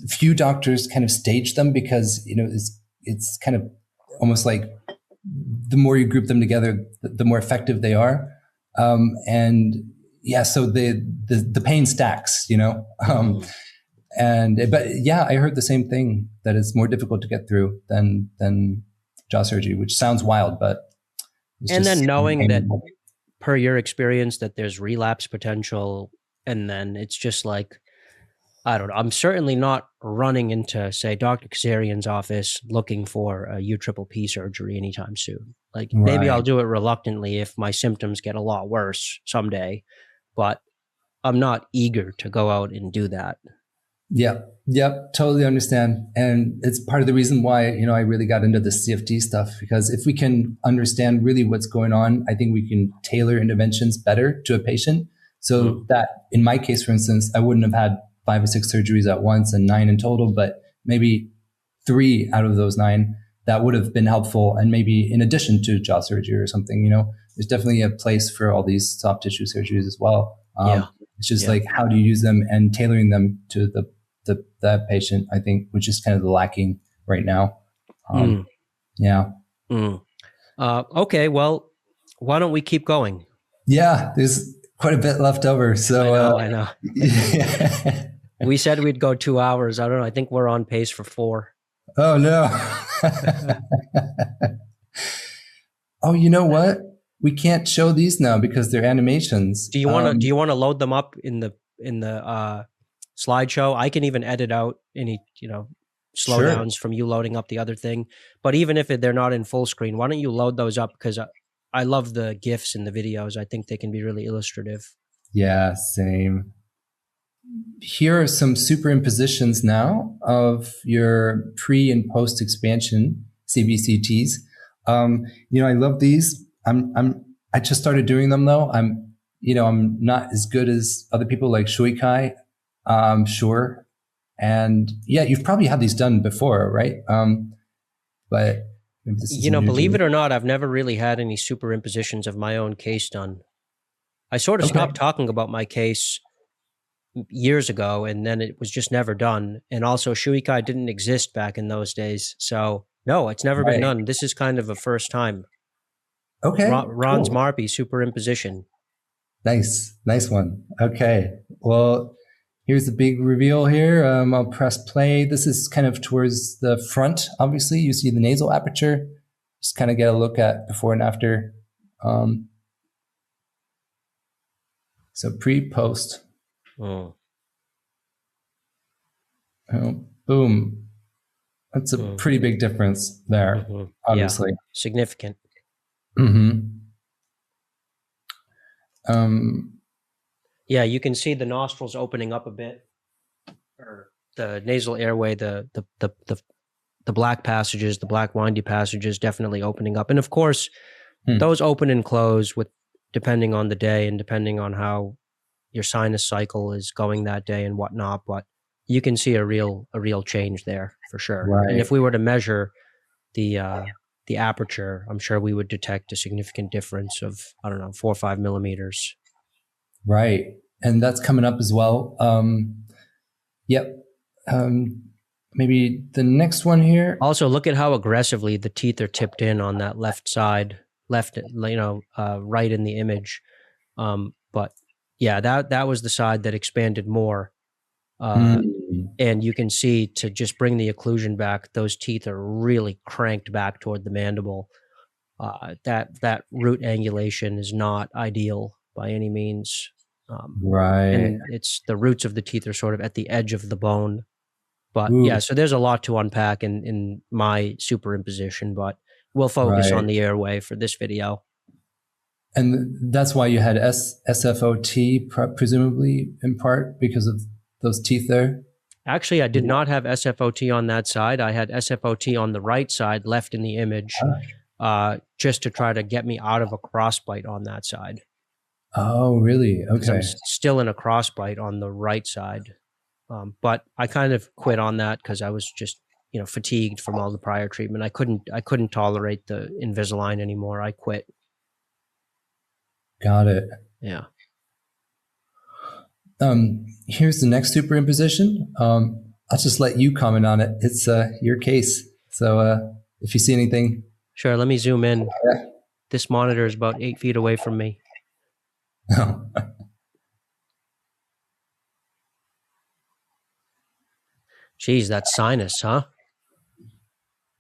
few doctors kind of stage them because, you know, it's kind of almost like the more you group them together, the more effective they are. And yeah, so the pain stacks, you know. But yeah, I heard the same thing, that it's more difficult to get through than jaw surgery, which sounds wild, but and then knowing that, per your experience, that there's relapse potential, and then it's just like, I don't know. I'm certainly not running into, say, Dr. Kazarian's office looking for a UPPP surgery anytime soon. Like, maybe I'll do it reluctantly if my symptoms get a lot worse someday, but I'm not eager to go out and do that. Yep, totally understand. And it's part of the reason why, you know, I really got into the CFD stuff, because if we can understand really what's going on, I think we can tailor interventions better to a patient. So that, in my case, for instance, I wouldn't have had 5 or 6 surgeries at once and 9 in total, but maybe 3 out of those 9 that would have been helpful, and maybe in addition to jaw surgery or something. You know, there's definitely a place for all these soft tissue surgeries as well. It's just like, how do you use them and tailoring them to that patient, I think, which is kind of the lacking right now. Okay, well, why don't we keep going? Yeah, there's quite a bit left over. So I know. We said we'd go 2 hours. I don't know. I think we're on pace for 4. Oh no. Oh, you know what? We can't show these now because they're animations. Do you want to load them up in the slideshow? I can even edit out any, you know, slowdowns from you loading up the other thing. But even if they're not in full screen, why don't you load those up? Because I love the GIFs in the videos. I think they can be really illustrative. Yeah, same. Here are some superimpositions now of your pre and post expansion CBCTs. You know, I love these. I just started doing them though. I'm not as good as other people like Shuikai, sure. And yeah, you've probably had these done before, right? But you know, believe it or not, I've never really had any superimpositions of my own case done. I sort of stopped talking about my case years ago, and then it was just never done. And also, Shuikai didn't exist back in those days. So no, it's never been done. This is kind of a first time. Okay. Ron's Marpy superimposition. Nice one. Okay. Well, here's the big reveal here. I'll press play. This is kind of towards the front. Obviously, you see the nasal aperture. Just kind of get a look at before and after. So pre-post. Oh, boom. That's a pretty big difference there, obviously. Yeah, significant. Yeah, you can see the nostrils opening up a bit, or the nasal airway, the black passages, the black windy passages definitely opening up. And of course, those open and close with depending on the day and depending on how your sinus cycle is going that day and whatnot. But you can see a real change there for sure. Right. And if we were to measure the aperture, I'm sure we would detect a significant difference of, I don't know, 4 or 5 millimeters. Right. And that's coming up as well. Yep. Maybe the next one here. Also, look at how aggressively the teeth are tipped in on that left side, right in the image. But yeah, that was the side that expanded more. And you can see, to just bring the occlusion back, those teeth are really cranked back toward the mandible. That root angulation is not ideal by any means. And it's the roots of the teeth are sort of at the edge of the bone. But yeah, so there's a lot to unpack in my superimposition, but we'll focus on the airway for this video. And that's why you had SFOT, presumably in part because of those teeth there? Actually, I did not have SFOT on that side. I had SFOT on the right side, left in the image, just to try to get me out of a crossbite on that side. Oh, really? Okay. I'm still in a crossbite on the right side. But I kind of quit on that because I was just, fatigued from all the prior treatment. I couldn't tolerate the Invisalign anymore. I quit. Got it. Yeah. Here's the next superimposition. I'll just let you comment on it. It's your case. So if you see anything. Sure, let me zoom in. Yeah. This monitor is about 8 feet away from me. Oh. Geez, that sinus, huh?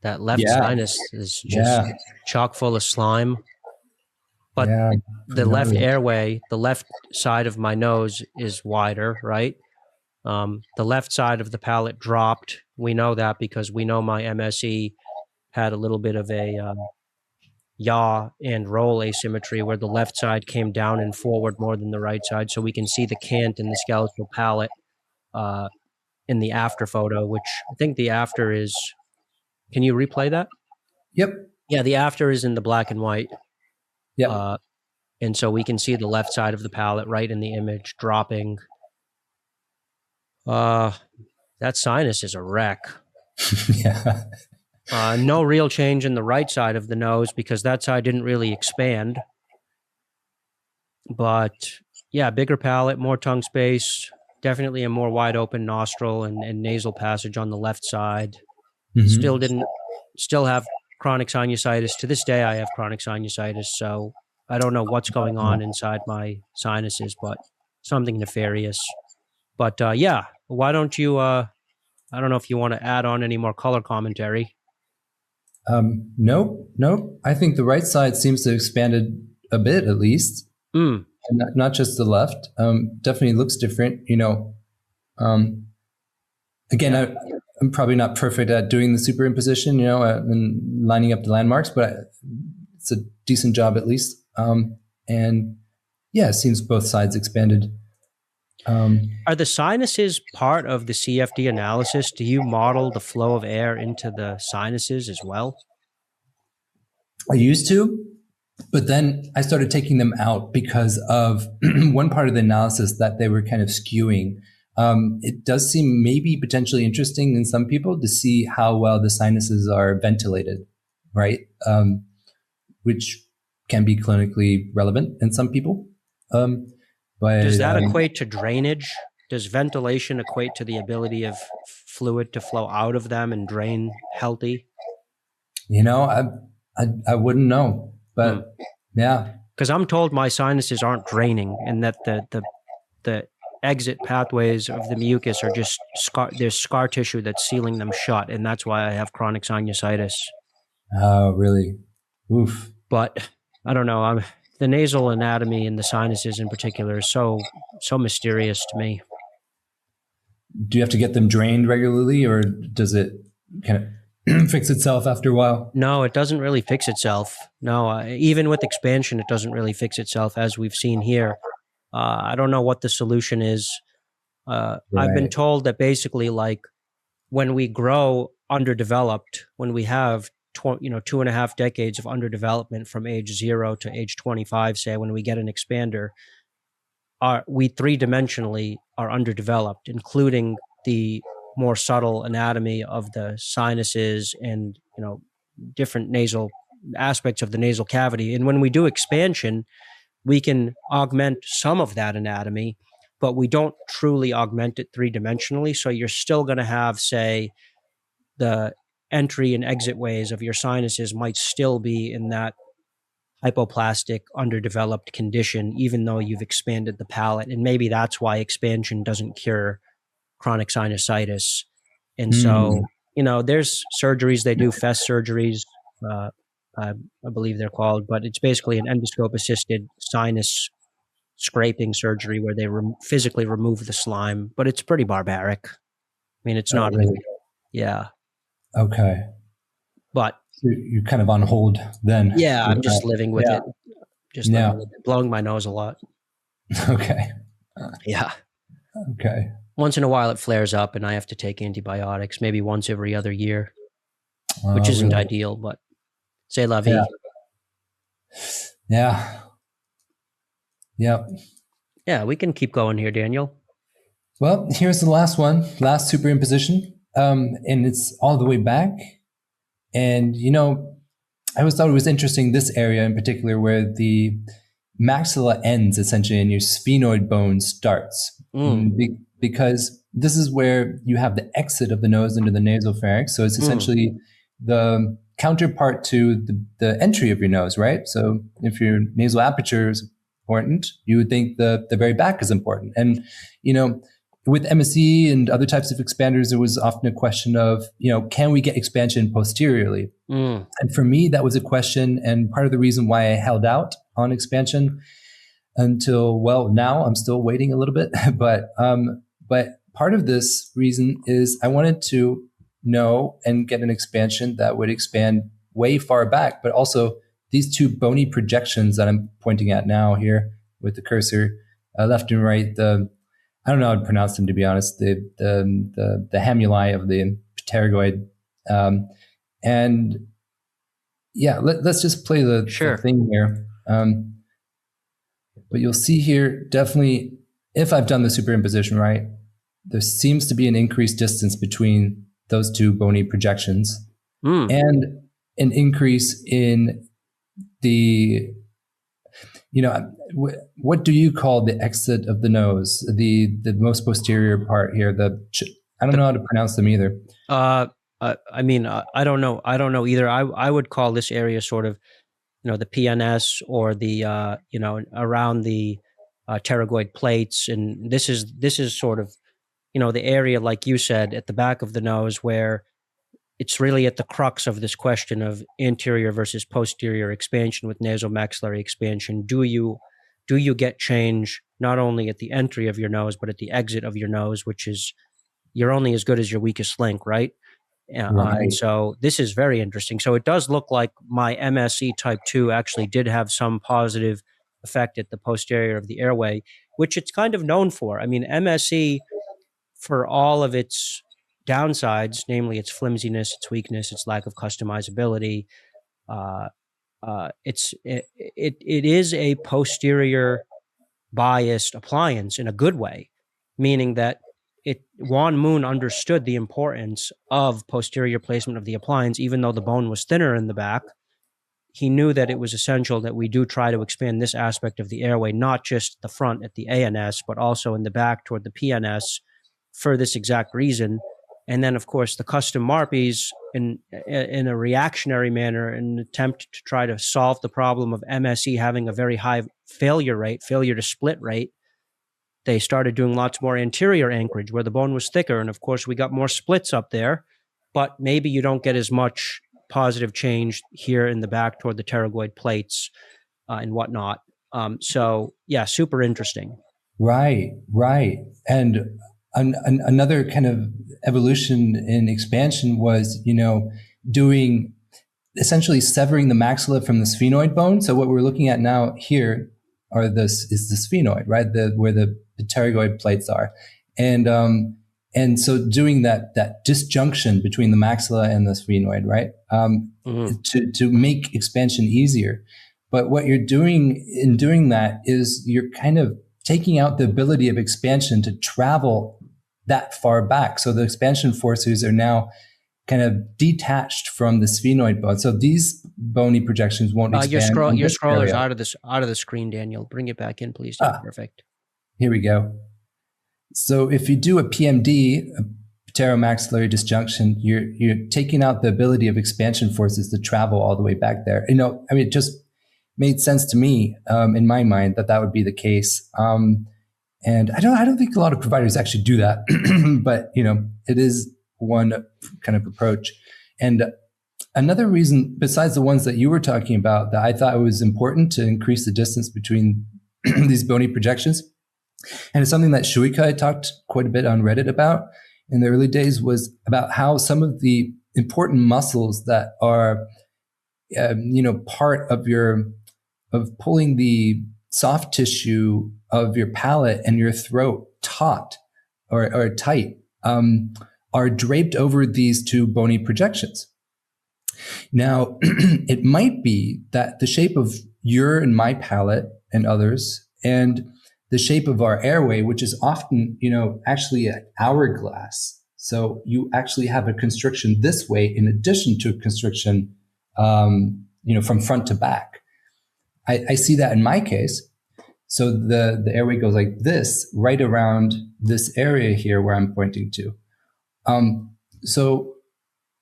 That left sinus is just chock full of slime. But the left airway, the left side of my nose is wider, right? The left side of the palate dropped. We know that because we know my MSE had a little bit of a yaw and roll asymmetry where the left side came down and forward more than the right side. So we can see the cant in the skeletal palate in the after photo, which I think the after is, can you replay that? Yep. Yeah, the after is in the black and white. Yep. And so we can see the left side of the palate right in the image dropping. That sinus is a wreck. Yeah. No real change in the right side of the nose because that side didn't really expand. But yeah, bigger palate, more tongue space, definitely a more wide open nostril and nasal passage on the left side. Mm-hmm. Still have chronic sinusitis. To this day, I have chronic sinusitis. So I don't know what's going on inside my sinuses, but something nefarious. But yeah, why don't you, I don't know if you want to add on any more color commentary. Nope. I think the right side seems to have expanded a bit, at least. And not just the left. Definitely looks different, Again, I'm probably not perfect at doing the superimposition, and lining up the landmarks, but it's a decent job at least. And yeah, it seems both sides expanded. Are the sinuses part of the CFD analysis? Do you model the flow of air into the sinuses as well? I used to, but then I started taking them out because of one part of the analysis that they were kind of skewing. It does seem maybe potentially interesting in some people to see how well the sinuses are ventilated, right? Which can be clinically relevant in some people. But does that equate to drainage? Does ventilation equate to the ability of fluid to flow out of them and drain healthy? I wouldn't know, but yeah. Because I'm told my sinuses aren't draining and that the exit pathways of the mucus are just there's scar tissue that's sealing them shut, and that's why I have chronic sinusitis. Oh, really? Oof. But I don't know. The nasal anatomy and the sinuses in particular is so mysterious to me. Do you have to get them drained regularly, or does it kind of fix itself after a while? No, it doesn't really fix itself. No, even with expansion, it doesn't really fix itself, as we've seen here. I don't know what the solution is. Right. I've been told that basically, like, when we grow underdeveloped, when we have 2.5 decades of underdevelopment from age 0 to age 25, say, when we get an expander, we three-dimensionally are underdeveloped, including the more subtle anatomy of the sinuses and, different nasal aspects of the nasal cavity. And when we do expansion, we can augment some of that anatomy, but we don't truly augment it three-dimensionally. So you're still going to have, say, the entry and exit ways of your sinuses might still be in that hypoplastic, underdeveloped condition, even though you've expanded the palate. And maybe that's why expansion doesn't cure chronic sinusitis. And so, there's surgeries, they do FES surgeries, I believe they're called, but it's basically an endoscope-assisted sinus scraping surgery where they physically remove the slime, but it's pretty barbaric. I mean, it's not really. Yeah. Okay. But you're kind of on hold then. Yeah, I'm just living with it. just like blowing my nose a lot. Okay. Yeah. Okay. Once in a while it flares up and I have to take antibiotics, maybe once every other year, which isn't really ideal, but c'est la vie. Yeah. Yep. Yeah, we can keep going here, Daniel. Well, here's the last one, last superimposition. And it's all the way back. And, I always thought it was interesting, this area in particular, where the maxilla ends essentially and your sphenoid bone starts. Because this is where you have the exit of the nose into the nasopharynx. So it's essentially the counterpart to the entry of your nose, right? So if your nasal aperture is important, you would think the very back is important. And, with MSE and other types of expanders, there was often a question of, can we get expansion posteriorly? And for me, that was a question, and part of the reason why I held out on expansion until, well, now I'm still waiting a little bit. But part of this reason is I wanted to know and get an expansion that would expand way far back, but also these two bony projections that I'm pointing at now here with the cursor, left and right, I don't know how to pronounce them, to be honest, the hamuli of the pterygoid. And yeah, let's just play the thing here. But you'll see here, definitely, if I've done the superimposition right, there seems to be an increased distance between those two bony projections and an increase in the, what do you call the exit of the nose, the most posterior part here? I don't know how to pronounce them either. I don't know. I don't know either. I would call this area sort of, the PNS or the, around the pterygoid plates. And this is sort of, the area, like you said, at the back of the nose, where it's really at the crux of this question of anterior versus posterior expansion with nasomaxillary expansion. Do you get change not only at the entry of your nose, but at the exit of your nose, which is, you're only as good as your weakest link, right? Right. And so this is very interesting. So it does look like my MSE type 2 actually did have some positive effect at the posterior of the airway, which it's kind of known for. I mean, MSE, for all of its downsides, namely its flimsiness, its weakness, its lack of customizability, it is a posterior biased appliance in a good way, meaning that Juan Moon understood the importance of posterior placement of the appliance, even though the bone was thinner in the back. He knew that it was essential that we do try to expand this aspect of the airway, not just the front at the ANS, but also in the back toward the PNS, for this exact reason. And then, of course, the custom MARPs in a reactionary manner, in an attempt to try to solve the problem of MSE having a very high failure to split rate, they started doing lots more anterior anchorage where the bone was thicker. And of course, we got more splits up there, but maybe you don't get as much positive change here in the back toward the pterygoid plates and whatnot. So yeah, super interesting. Right. And another kind of evolution in expansion was, doing essentially severing the maxilla from the sphenoid bone. So what we're looking at now here is the sphenoid, right? Where the pterygoid plates are. And so doing that disjunction between the maxilla and the sphenoid, right? To make expansion easier. But what you're doing in doing that is you're kind of taking out the ability of expansion to travel that far back. So the expansion forces are now kind of detached from the sphenoid bone. So these bony projections won't expand. Your scroller's out of the screen, Daniel. Bring it back in, please. Perfect. Here we go. So if you do a PMD, a pteromaxillary disjunction, you're taking out the ability of expansion forces to travel all the way back there. It just made sense to me in my mind that would be the case. And I don't think a lot of providers actually do that, but it is one kind of approach. And another reason, besides the ones that you were talking about, that I thought it was important to increase the distance between these bony projections, and it's something that Shuika talked quite a bit on Reddit about in the early days, was about how some of the important muscles that are, part of your pulling the soft tissue of your palate and your throat taut or tight, are draped over these two bony projections. Now, it might be that the shape of your and my palate and others, and the shape of our airway, which is often, actually an hourglass. So you actually have a constriction this way in addition to a constriction, from front to back. I see that in my case. So the airway goes like this, right around this area here where I'm pointing to. So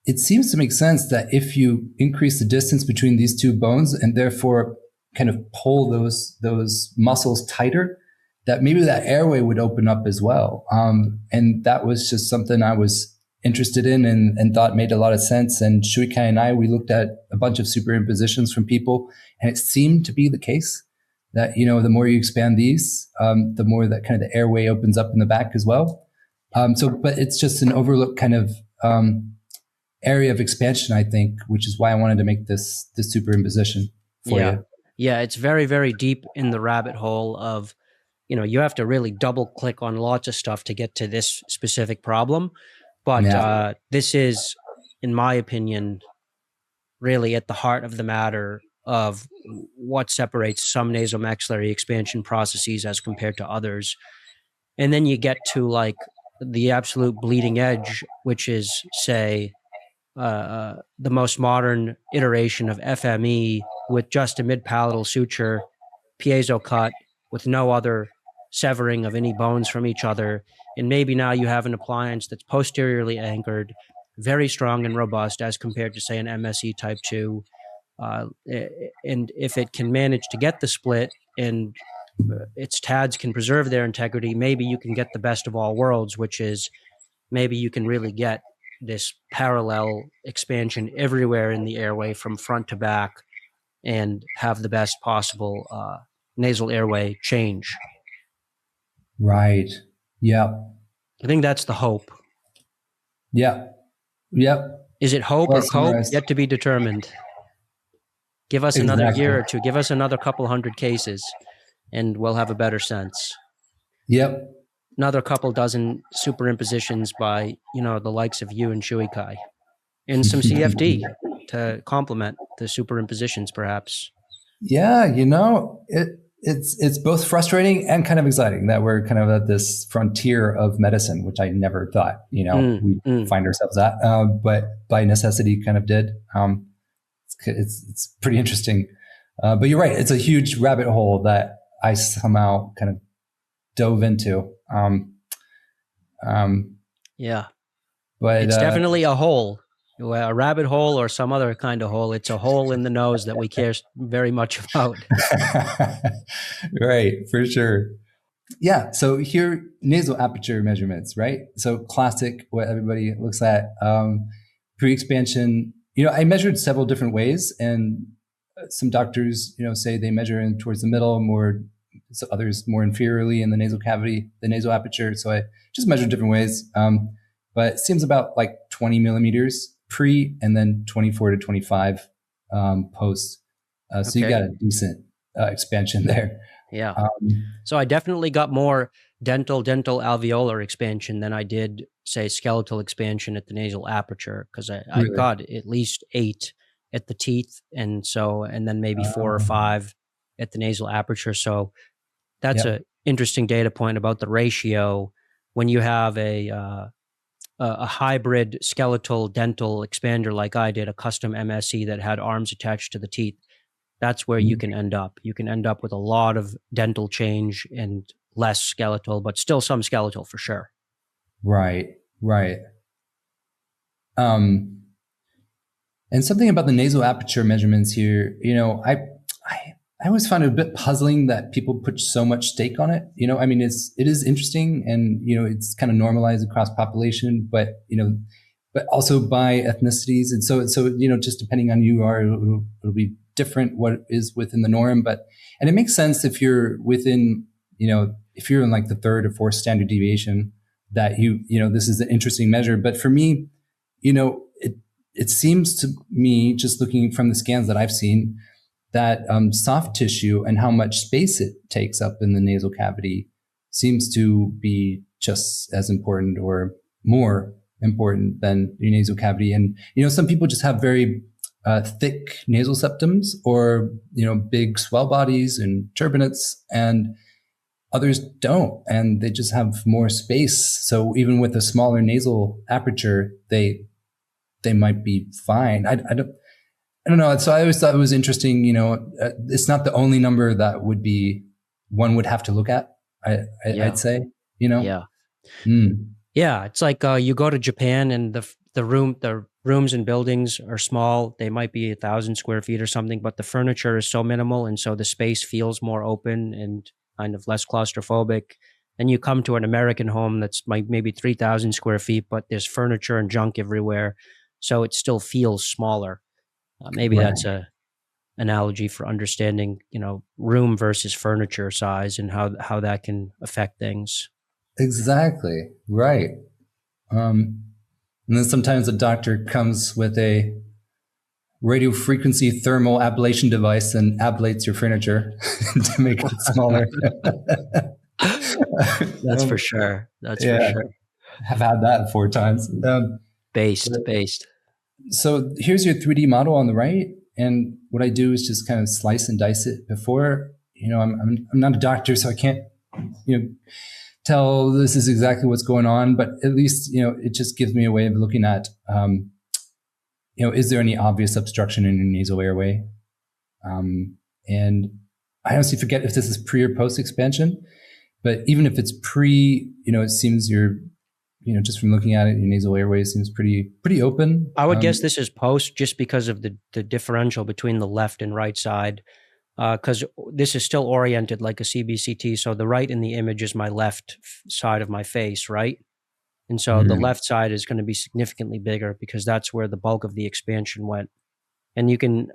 it seems to make sense that if you increase the distance between these two bones and therefore kind of pull those muscles tighter, that maybe that airway would open up as well. And that was just something I was interested in and thought made a lot of sense. And Shuikai and I, we looked at a bunch of superimpositions from people, and it seemed to be the case that, the more you expand these, the more that kind of the airway opens up in the back as well. But it's just an overlooked kind of area of expansion, I think, which is why I wanted to make this superimposition for you. Yeah, it's very, very deep in the rabbit hole of, you have to really double click on lots of stuff to get to this specific problem. But this is, in my opinion, really at the heart of the matter of what separates some nasomaxillary expansion processes as compared to others. And then you get to like the absolute bleeding edge, which is, say, the most modern iteration of FME with just a mid-palatal suture, piezo cut, with no other severing of any bones from each other. And maybe now you have an appliance that's posteriorly anchored, very strong and robust as compared to, say, an MSE type 2. And if it can manage to get the split and its TADs can preserve their integrity, maybe you can get the best of all worlds, which is maybe you can really get this parallel expansion everywhere in the airway from front to back and have the best possible nasal airway change. Right. Yeah. I think that's the hope. Yeah. Yep. Is it hope or cope? Yet to be determined. Give us another year or two. Give us another couple hundred cases, and we'll have a better sense. Yep. Another couple dozen superimpositions by, the likes of you and Shuikai, and some CFD to complement the superimpositions, perhaps. Yeah, it's both frustrating and kind of exciting that we're kind of at this frontier of medicine, which I never thought, we'd find ourselves at, but by necessity kind of did. It's pretty interesting. But you're right. It's a huge rabbit hole that I somehow kind of dove into. But it's definitely a hole, a rabbit hole or some other kind of hole. It's a hole in the nose that we care very much about. Right, for sure. Yeah. So here, nasal aperture measurements, right? So classic, what everybody looks at, pre-expansion. I measured several different ways, and some doctors, say they measure in towards the middle more, so others more inferiorly in the nasal cavity, the nasal aperture. So I just measured different ways. But it seems about like 20 millimeters pre, and then 24 to 25 post. So you got a decent expansion there. Yeah. So I definitely got more dental alveolar expansion than I did, say, skeletal expansion at the nasal aperture, because I got at least 8 at the teeth, and then maybe 4 or 5 at the nasal aperture. So that's an interesting data point about the ratio when you have a hybrid skeletal dental expander like I did, a custom MSE that had arms attached to the teeth. That's where you can end up. You can end up with a lot of dental change and less skeletal, but still some skeletal for sure. Right. And something about the nasal aperture measurements here, I always found it a bit puzzling that people put so much stake on it. It is interesting, and, it's kind of normalized across population, but also by ethnicities. And so, just depending on who you are, it'll be different what is within the norm. And it makes sense if you're within, if you're in like the 3rd or 4th standard deviation, that this is an interesting measure. But for me, it seems to me, just looking from the scans that I've seen, that soft tissue and how much space it takes up in the nasal cavity seems to be just as important or more important than your nasal cavity. And, some people just have very thick nasal septums or, big swell bodies and turbinates, and others don't, and they just have more space. So even with a smaller nasal aperture, they might be fine. I don't know. So I always thought it was interesting. It's not the only number that one would have to look at. I'd say. Yeah. Yeah, it's like you go to Japan and the rooms and buildings are small. They might be 1,000 square feet or something, but the furniture is so minimal, and so the space feels more open and kind of less claustrophobic. And you come to an American home that's maybe 3,000 square feet, but there's furniture and junk everywhere, so it still feels smaller. Maybe that's a analogy for understanding, room versus furniture size and how that can affect things. Exactly. Right. And then sometimes a doctor comes with a radio frequency thermal ablation device and ablates your furniture to make it smaller. That's for sure. That's for sure. I've had that 4 times. Based. So here's your 3D model on the right. And what I do is just kind of slice and dice it before, I'm not a doctor, so I can't, tell this is exactly what's going on, but at least, it just gives me a way of looking at, is there any obvious obstruction in your nasal airway? And I honestly forget if this is pre or post expansion, but even if it's pre, it seems just from looking at it, your nasal airway seems pretty open. I would guess this is post just because of the differential between the left and right side. Because this is still oriented like a CBCT. So the right in the image is my left side of my face, right? And so the left side is going to be significantly bigger because that's where the bulk of the expansion went. And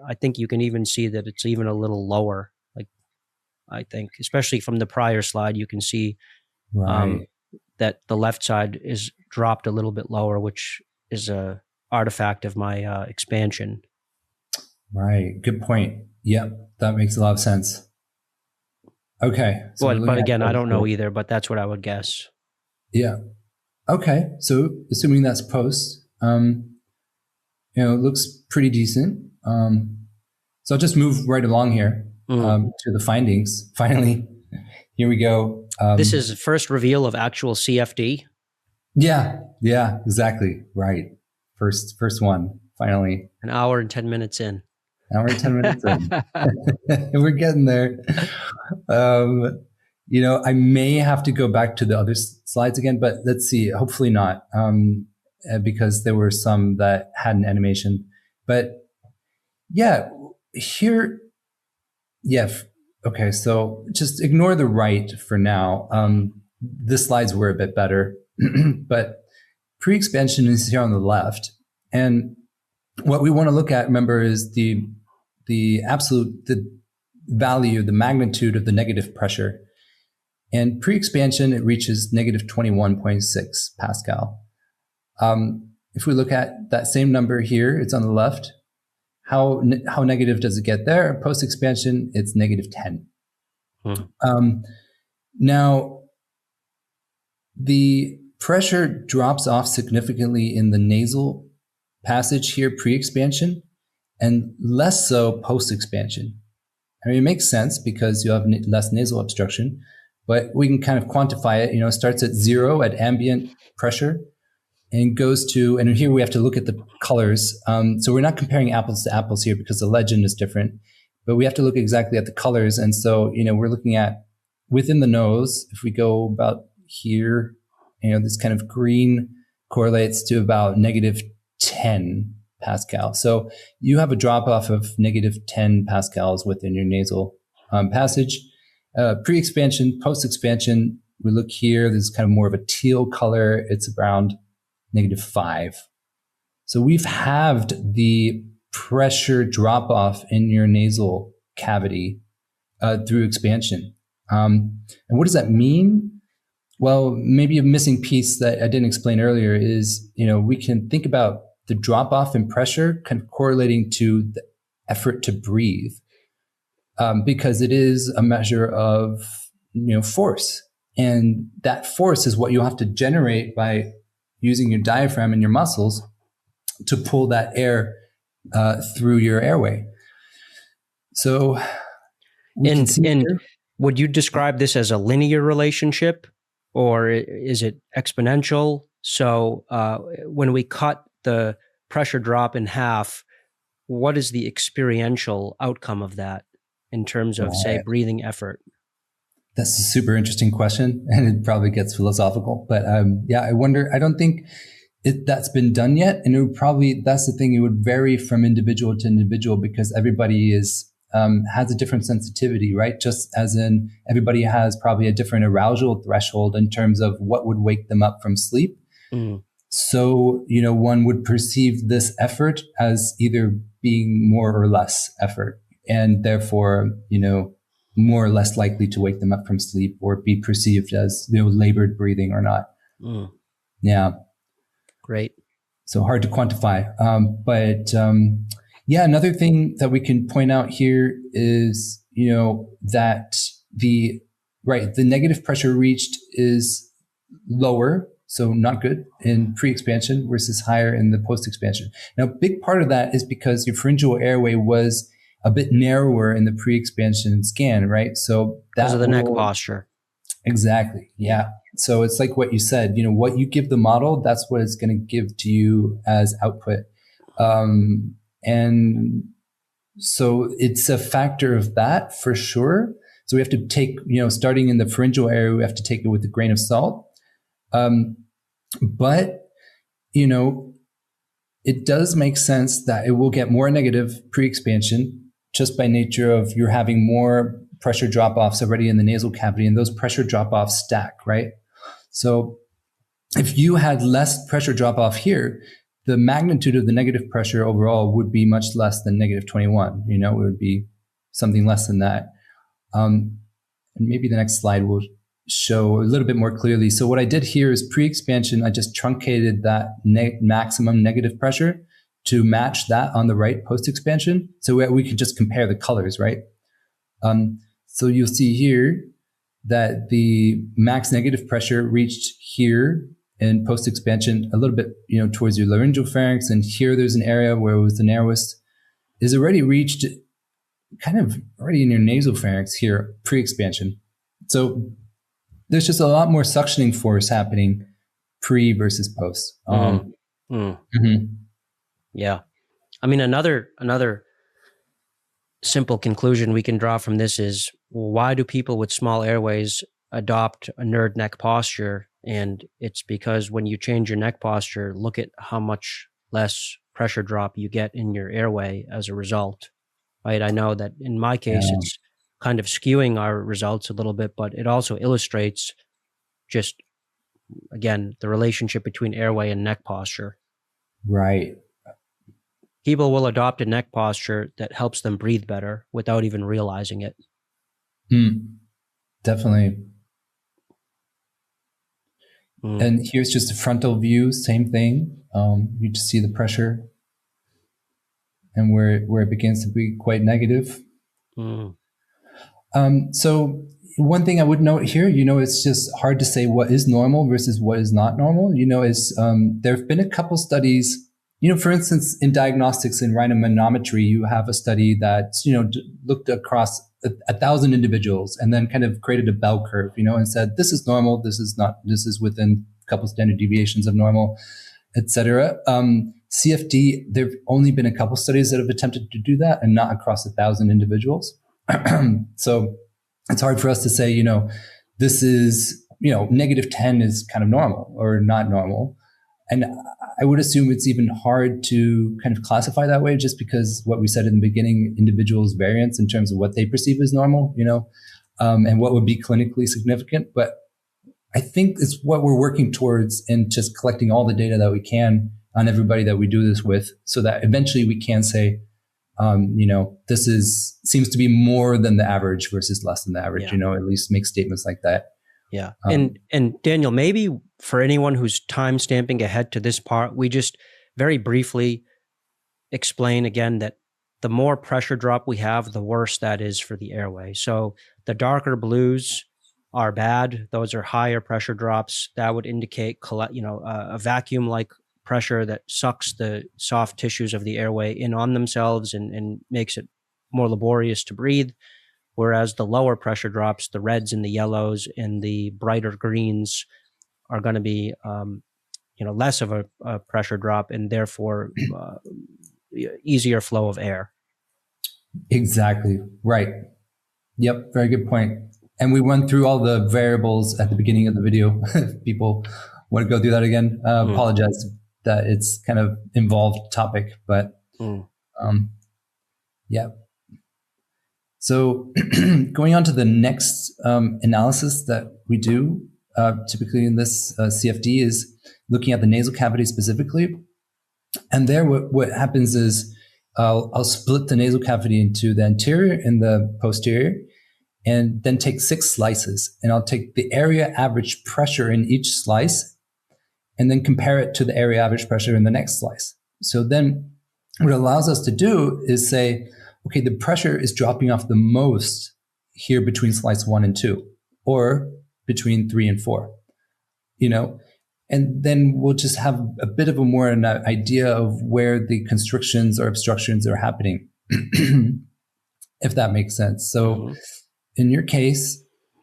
I think you can even see that it's even a little lower. Like, I think, especially from the prior slide, you can see that the left side is dropped a little bit lower, which is a artifact of my expansion. Right. Good point. Yep. That makes a lot of sense. Okay. So but again, I don't know either, but that's what I would guess. Yeah. Okay. So assuming that's post, it looks pretty decent. So I'll just move right along here to the findings. Finally, here we go. This is the first reveal of actual CFD. Yeah. Exactly. Right. First one. Finally. An hour and 10 minutes in. Hour and 10 minutes in. We're getting there. I may have to go back to the other slides again, but let's see. Hopefully not, because there were some that had an animation. But yeah, here, okay, so just ignore the right for now. The slides were a bit better, but pre-expansion is here on the left. And what we want to look at, remember, is the value, the magnitude of the negative pressure. And pre-expansion, it reaches negative 21.6 Pascal. If we look at that same number here, it's on the left. How negative does it get there? Post-expansion, it's negative 10. Now, the pressure drops off significantly in the nasal passage here pre-expansion, and less so post-expansion. I mean, it makes sense because you have less nasal obstruction, but we can kind of quantify it. It starts at 0 at ambient pressure and goes to, and here we have to look at the colors. So we're not comparing apples to apples here because the legend is different, but we have to look exactly at the colors. And so, we're looking at within the nose, if we go about here, this kind of green correlates to about negative 10 Pascal. So you have a drop off of negative 10 Pascals within your nasal passage. Pre-expansion, post-expansion, we look here, there's kind of more of a teal color. It's around negative 5. So we've halved the pressure drop off in your nasal cavity through expansion. And what does that mean? Well, maybe a missing piece that I didn't explain earlier is, we can think about the drop off in pressure kind of correlating to the effort to breathe. because it is a measure of, force. And that force is what you'll have to generate by using your diaphragm and your muscles to pull that air through your airway. So and would you describe this as a linear relationship, or is it exponential? So when we cut the pressure drop in half, what is the experiential outcome of that in terms of, say, breathing effort? That's a super interesting question, and it probably gets philosophical. But I wonder, I don't think that's been done yet. And that's the thing, it would vary from individual to individual because everybody has a different sensitivity, right? Just as in everybody has probably a different arousal threshold in terms of what would wake them up from sleep. Mm. So, one would perceive this effort as either being more or less effort, and therefore, more or less likely to wake them up from sleep or be perceived as, labored breathing or not. Mm. Yeah. Great. So hard to quantify. Another thing that we can point out here is, that the negative pressure reached is lower, so not good in pre-expansion versus higher in the post-expansion. Now, a big part of that is because your pharyngeal airway was a bit narrower in the pre-expansion scan, right? So because of the neck posture. Exactly. Yeah. So it's like what you said, what you give the model, that's what it's going to give to you as output. And so it's a factor of that for sure. So we have to take, starting in the pharyngeal area, we have to take it with a grain of salt. But it does make sense that it will get more negative pre-expansion just by nature of you're having more pressure drop-offs already in the nasal cavity, and those pressure drop-offs stack, right? So if you had less pressure drop-off here, the magnitude of the negative pressure overall would be much less than negative 21. It would be something less than that. And maybe the next slide will show a little bit more clearly. So what I did here is pre-expansion, I just truncated that maximum negative pressure to match that on the right post-expansion. So we can just compare the colors, right? So you'll see here that the max negative pressure reached here in post-expansion a little bit, towards your laryngeal pharynx. And here there's an area where it was the narrowest, is already reached kind of already in your nasal pharynx here, pre-expansion. So there's just a lot more suctioning force happening pre versus post. Yeah. I mean, another simple conclusion we can draw from this is, why do people with small airways adopt a nerd neck posture? And it's because when you change your neck posture, look at how much less pressure drop you get in your airway as a result, right? I know that in my case, it's kind of skewing our results a little bit, but it also illustrates just, again, the relationship between airway and neck posture. Right. People will adopt a neck posture that helps them breathe better without even realizing it. Definitely. And here's just a frontal view, same thing. You just see the pressure and where it begins to be quite negative. So one thing I would note here, it's just hard to say what is normal versus what is not normal. There have been a couple studies, for instance, in diagnostics in rhinomanometry, you have a study that, looked across 1,000 individuals and then kind of created a bell curve, and said, this is normal, this is not, this is within a couple standard deviations of normal, etc. CFD, there've only been a couple studies that have attempted to do that and not across 1,000 individuals. So it's hard for us to say, this is, negative 10 is kind of normal or not normal. And I would assume it's even hard to kind of classify that way, just because what we said in the beginning, individuals' variance in terms of what they perceive as normal, and what would be clinically significant. But I think it's what we're working towards in just collecting all the data that we can on everybody that we do this with, so that eventually we can say, this seems to be more than the average versus less than the average, at least make statements like that. Yeah. And Daniel, maybe for anyone who's time stamping ahead to this part, we just very briefly explain again that the more pressure drop we have, the worse that is for the airway. So the darker blues are bad. Those are higher pressure drops. That would indicate, a vacuum-like pressure that sucks the soft tissues of the airway in on themselves and makes it more laborious to breathe. Whereas the lower pressure drops, the reds and the yellows and the brighter greens, are going to be, less of a pressure drop and therefore easier flow of air. Exactly. Right. Yep. Very good point. And we went through all the variables at the beginning of the video. If people want to go through that again, apologize that it's kind of involved topic, but yeah. So going on to the next analysis that we do typically in this CFD is looking at the nasal cavity specifically. And there what happens is I'll split the nasal cavity into the anterior and the posterior, and then take 6 slices. And I'll take the area average pressure in each slice and then compare it to the area average pressure in the next slice. So then what it allows us to do is say, okay, the pressure is dropping off the most here between slice 1 and 2, or between 3 and 4, and then we'll just have a bit of a more an idea of where the constrictions or obstructions are happening, if that makes sense. So in your case,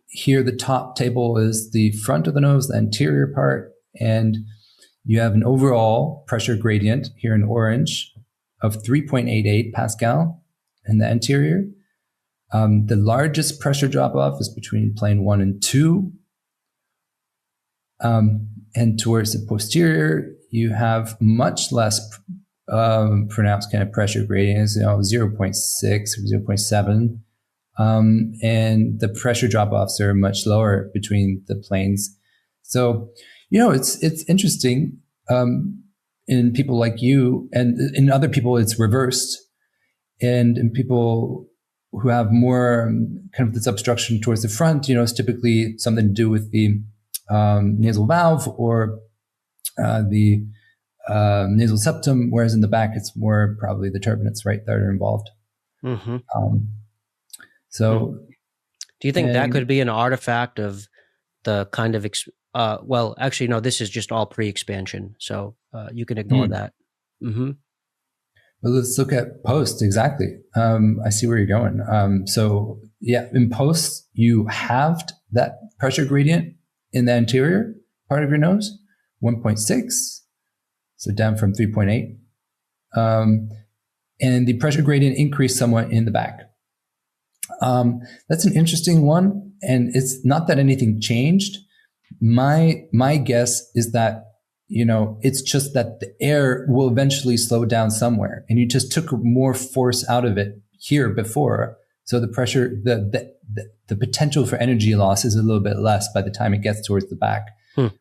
here the top table is the front of the nose, the anterior part, and you have an overall pressure gradient here in orange of 3.88 Pascal in the anterior. The largest pressure drop-off is between plane 1 and 2. And towards the posterior, you have much less pronounced kind of pressure gradients, 0.6 or 0.7. And the pressure drop-offs are much lower between the planes. So, it's interesting in people like you, and in other people it's reversed. And in people who have more kind of this obstruction towards the front, it's typically something to do with the nasal valve or the nasal septum, whereas in the back it's more probably the turbinates, right, that are involved. So, do you think that could be an artifact of the kind of well, actually, no, this is just all pre-expansion, so you can ignore that. Well, let's look at post. Exactly. I see where you're going. So yeah, in post, you halved that pressure gradient in the anterior part of your nose, 1.6, so down from 3.8. And the pressure gradient increased somewhat in the back. That's an interesting one, and it's not that anything changed. My guess is that, it's just that the air will eventually slow down somewhere, and you just took more force out of it here before. So the pressure, the potential for energy loss is a little bit less by the time it gets towards the back.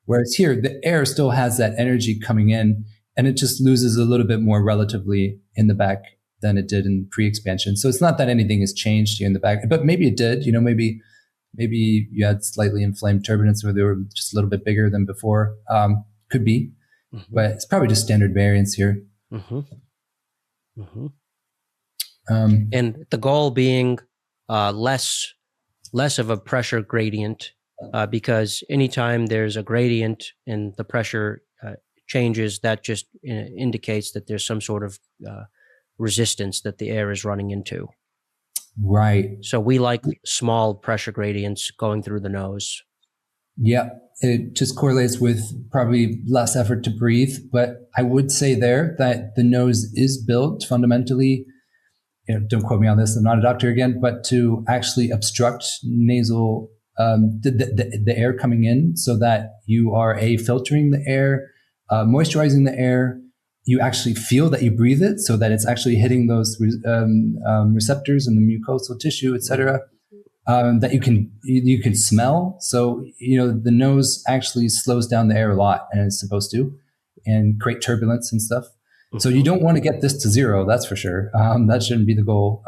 Whereas here, the air still has that energy coming in, and it just loses a little bit more relatively in the back than it did in pre-expansion. So it's not that anything has changed here in the back, but maybe it did. Maybe you had slightly inflamed turbinates where they were just a little bit bigger than before. Could be, but it's probably just standard variance here. And the goal being less of a pressure gradient, because anytime there's a gradient and the pressure changes, that just indicates that there's some sort of resistance that the air is running into. Right. So we like small pressure gradients going through the nose. Yeah, it just correlates with probably less effort to breathe. But I would say there that the nose is built fundamentally, don't quote me on this, I'm not a doctor again, but to actually obstruct nasal, the air coming in, so that you are filtering the air, moisturizing the air. You actually feel that you breathe it, so that it's actually hitting those receptors in the mucosal tissue, et cetera, that you can smell. So, the nose actually slows down the air a lot, and it's supposed to, and create turbulence and stuff. So you don't want to get this to 0, that's for sure. That shouldn't be the goal.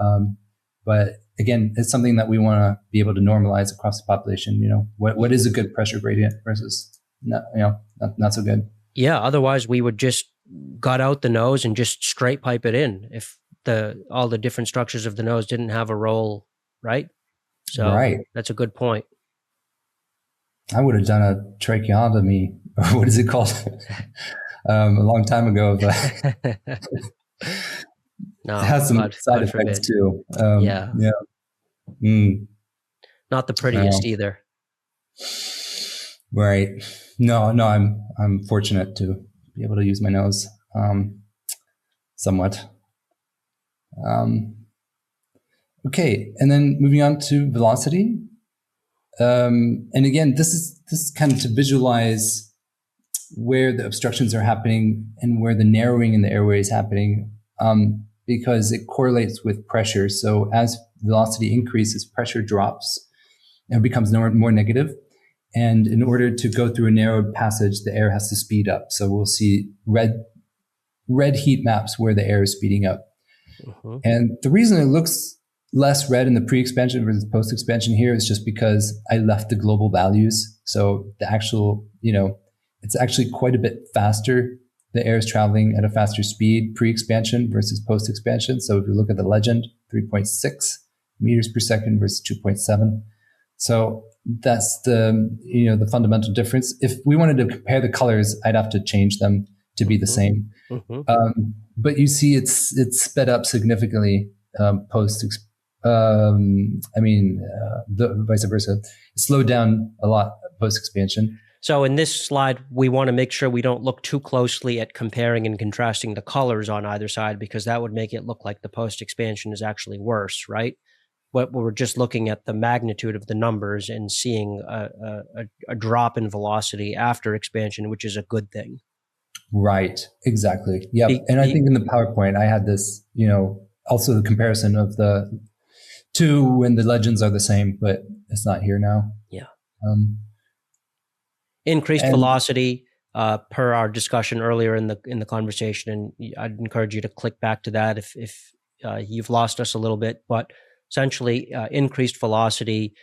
But again, it's something that we want to be able to normalize across the population. What is a good pressure gradient versus not so good. Yeah, otherwise we would just gut out the nose and just straight pipe it in. If all the different structures of the nose didn't have a role, right? So Right. that's a good point. I would have done a tracheotomy, or what is it called, a long time ago. But No, it has some God side effects forbid. too. Yeah. Yeah. Mm. Not the prettiest either. Right. No, I'm fortunate to be able to use my nose, somewhat. Okay. And then moving on to velocity. And again, this is kind of to visualize where the obstructions are happening and where the narrowing in the airway is happening, because it correlates with pressure. So as velocity increases, pressure drops and becomes more negative. And in order to go through a narrowed passage, the air has to speed up. So we'll see red heat maps where the air is speeding up. Mm-hmm. And the reason it looks less red in the pre-expansion versus post-expansion here is just because I left the global values. So the actual, it's actually quite a bit faster. The air is traveling at a faster speed pre-expansion versus post-expansion. So if you look at the legend, 3.6 meters per second versus 2.7. So that's the fundamental difference. If we wanted to compare the colors, I'd have to change them to be the same. Mm-hmm. But you see it's sped up significantly the vice versa. It slowed down a lot post-expansion. So in this slide, we want to make sure we don't look too closely at comparing and contrasting the colors on either side, because that would make it look like the post-expansion is actually worse, right? But we're just looking at the magnitude of the numbers and seeing a drop in velocity after expansion, which is a good thing. Right, exactly. Yeah. And I think in the PowerPoint, I had this, also the comparison of the two when the legends are the same, but it's not here now. Yeah. Increased velocity, per our discussion earlier in the conversation, and I'd encourage you to click back to that if you've lost us a little bit. But essentially, increased velocity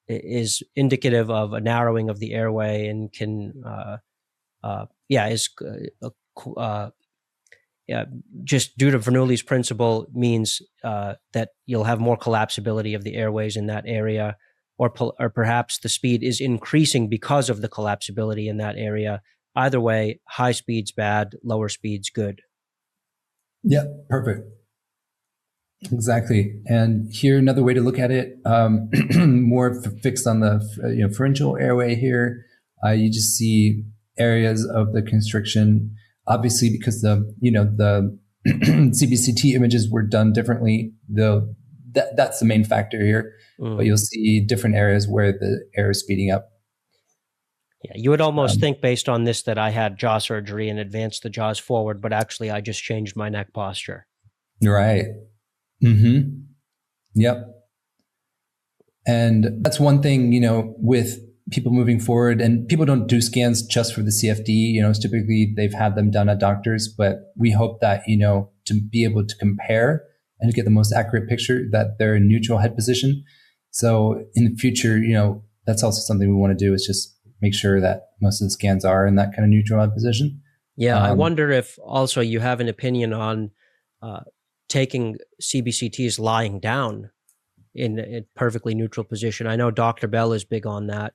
is indicative of a narrowing of the airway and can, just due to Bernoulli's principle means that you'll have more collapsibility of the airways in that area, or perhaps the speed is increasing because of the collapsibility in that area. Either way, high speed's bad, lower speed's good. Yeah, perfect. Exactly. And here, another way to look at it, more fixed on the pharyngeal airway here, you just see areas of the constriction. Obviously, because the CBCT images were done differently, that's the main factor here. But you'll see different areas where the air is speeding up. Yeah, you would almost think based on this that I had jaw surgery and advanced the jaws forward, but actually I just changed my neck posture. Right. Mm-hmm. Yep. And that's one thing, with people moving forward, and people don't do scans just for the CFD, typically they've had them done at doctors, but we hope that, to be able to compare and to get the most accurate picture, that they're in neutral head position. So in the future, that's also something we want to do, is just make sure that most of the scans are in that kind of neutral head position. Yeah. I wonder if also you have an opinion on taking CBCTs lying down in a perfectly neutral position. I know Dr. Bell is big on that.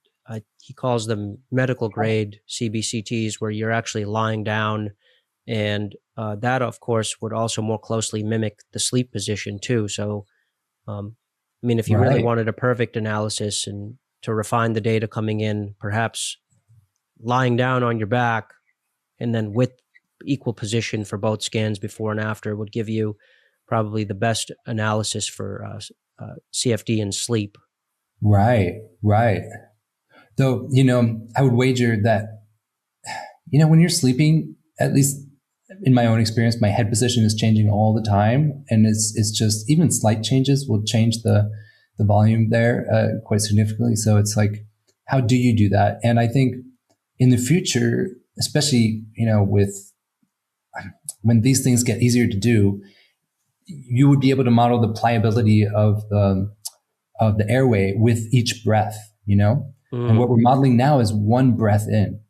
He calls them medical grade CBCTs, where you're actually lying down, and that, of course, would also more closely mimic the sleep position too. So, if you really wanted a perfect analysis and to refine the data coming in, perhaps lying down on your back and then with equal position for both scans before and after would give you probably the best analysis for CFD and sleep. Right. Though, I would wager that, when you're sleeping, at least in my own experience, my head position is changing all the time. And it's just, even slight changes will change the volume there quite significantly. So it's like, how do you do that? And I think in the future, especially, when these things get easier to do, you would be able to model the pliability of the airway with each breath, And what we're modeling now is one breath in.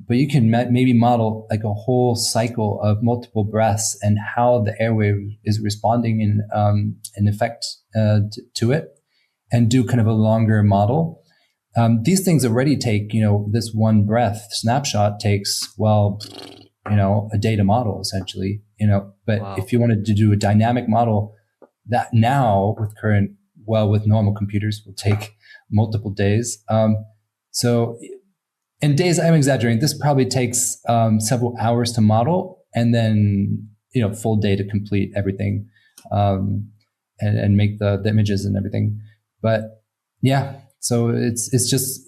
but you can maybe model like a whole cycle of multiple breaths and how the airway is responding in effect to it, and do kind of a longer model. These things already take, this one breath snapshot takes, a day to model essentially, but Wow. if you wanted to do a dynamic model that now with normal computers will take multiple days. So in days, I'm exaggerating, this probably takes several hours to model, and then, full day to complete everything, and make the images and everything. But yeah, so it's just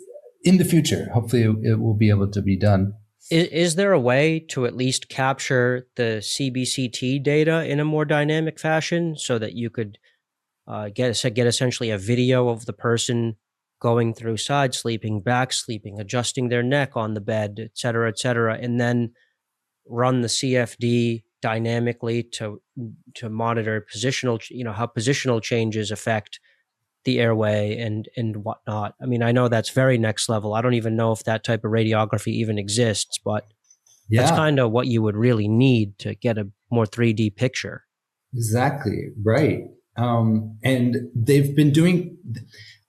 in the future, hopefully it will be able to be done. Is there a way to at least capture the CBCT data in a more dynamic fashion so that you could get essentially a video of the person going through side sleeping, back sleeping, adjusting their neck on the bed, et cetera, and then run the CFD dynamically to monitor positional, how positional changes affect the airway and whatnot? I mean, I know that's very next level. I don't even know if that type of radiography even exists, but that's kind of what you would really need to get a more 3D picture. Exactly, right. And they've been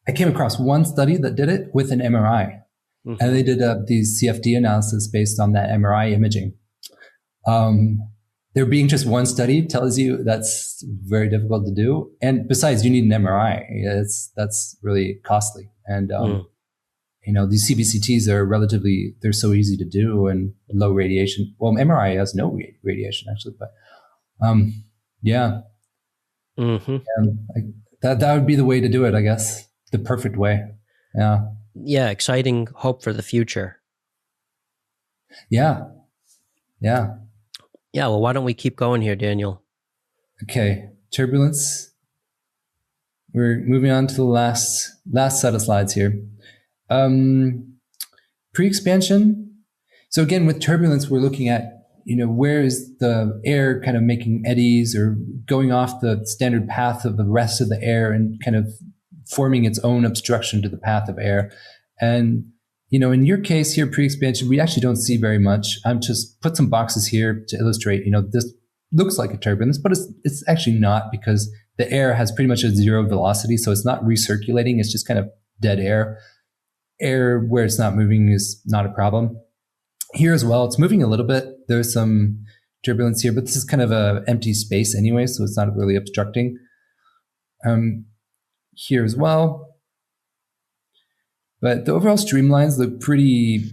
I came across one study that did it with an MRI, and they did these CFD analysis based on that MRI imaging. There being just one study tells you that's very difficult to do. And besides, you need an MRI. That's really costly. And, these CBCTs are they're so easy to do and low radiation. Well, MRI has no radiation actually, but, yeah. That would be the way to do it, I guess. The perfect way. Yeah. Yeah. Exciting hope for the future. Yeah. Yeah. Yeah, well, why don't we keep going here, Daniel? Okay, turbulence. We're moving on to the last set of slides here. Pre-expansion. So again, with turbulence, we're looking at, where is the air kind of making eddies or going off the standard path of the rest of the air and kind of forming its own obstruction to the path of air. And in your case here, pre-expansion, we actually don't see very much. I'm just put some boxes here to illustrate, this looks like a turbulence, but it's actually not, because the air has pretty much a zero velocity. So it's not recirculating. It's just kind of dead air. Air where it's not moving is not a problem. Here as well, it's moving a little bit. There's some turbulence here, but this is kind of an empty space anyway, so it's not really obstructing. Here as well. But the overall streamlines look pretty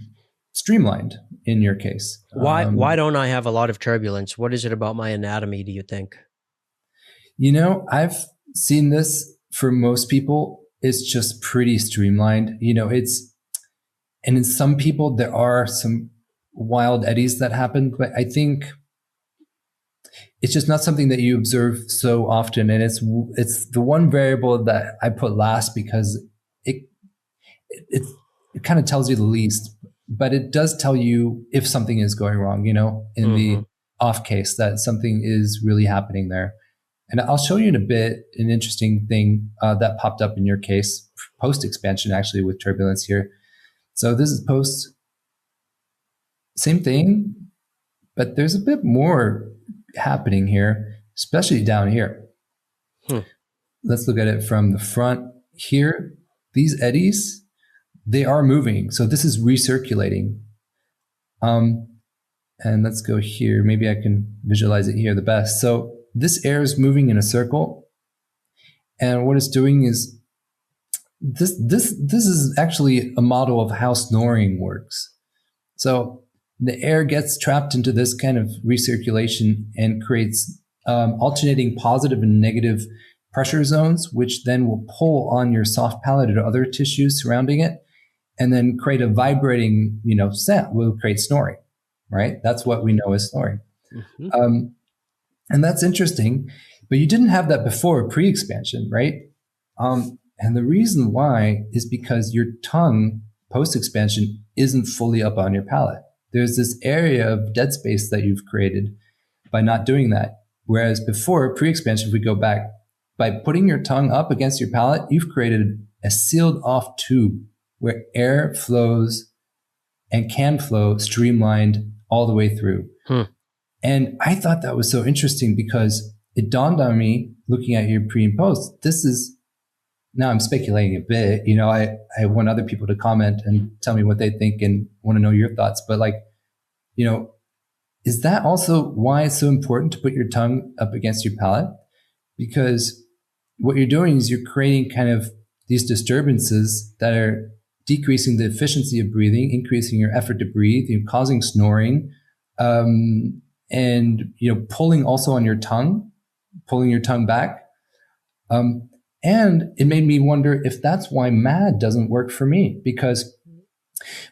streamlined in your case. Why don't I have a lot of turbulence? What is it about my anatomy, do you think? I've seen this for most people. It's just pretty streamlined. And in some people, there are some wild eddies that happen, but I think it's just not something that you observe so often. And it's the one variable that I put last because it kind of tells you the least, but it does tell you if something is going wrong, in the off case that something is really happening there. And I'll show you in a bit an interesting thing that popped up in your case, post-expansion actually with turbulence here. So this is post, same thing, but there's a bit more happening here, especially down here. Let's look at it from the front here. These eddies, they are moving. So this is recirculating. And let's go here. Maybe I can visualize it here the best. So this air is moving in a circle. And what it's doing is this is actually a model of how snoring works. So the air gets trapped into this kind of recirculation and creates alternating positive and negative pressure zones, which then will pull on your soft palate or other tissues surrounding it, and then create a vibrating, sound. Will create snoring, right? That's what we know as snoring. And that's interesting, but you didn't have that before pre-expansion, right? And the reason why is because your tongue post-expansion isn't fully up on your palate. There's this area of dead space that you've created by not doing that. Whereas before pre-expansion, if we go back, by putting your tongue up against your palate, you've created a sealed off tube where air flows and can flow streamlined all the way through. And I thought that was so interesting because it dawned on me looking at your pre and post. This is, now I'm speculating a bit, I want other people to comment and tell me what they think and want to know your thoughts. But is that also why it's so important to put your tongue up against your palate? Because what you're doing is you're creating kind of these disturbances that are decreasing the efficiency of breathing, increasing your effort to breathe, causing snoring, and pulling also on your tongue, pulling your tongue back. And it made me wonder if that's why MAD doesn't work for me, because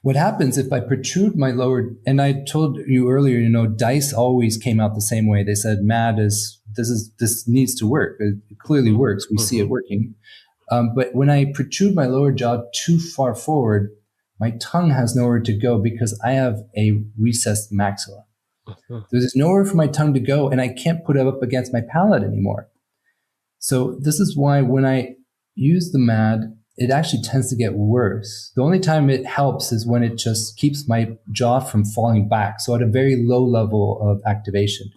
what happens if I protrude my lower, and I told you earlier, DICE always came out the same way. They said MAD this needs to work. It clearly works. We see it working. But when I protrude my lower jaw too far forward, my tongue has nowhere to go because I have a recessed maxilla. There's nowhere for my tongue to go, and I can't put it up against my palate anymore. So this is why when I use the MAD, it actually tends to get worse. The only time it helps is when it just keeps my jaw from falling back. So at a very low level of activation.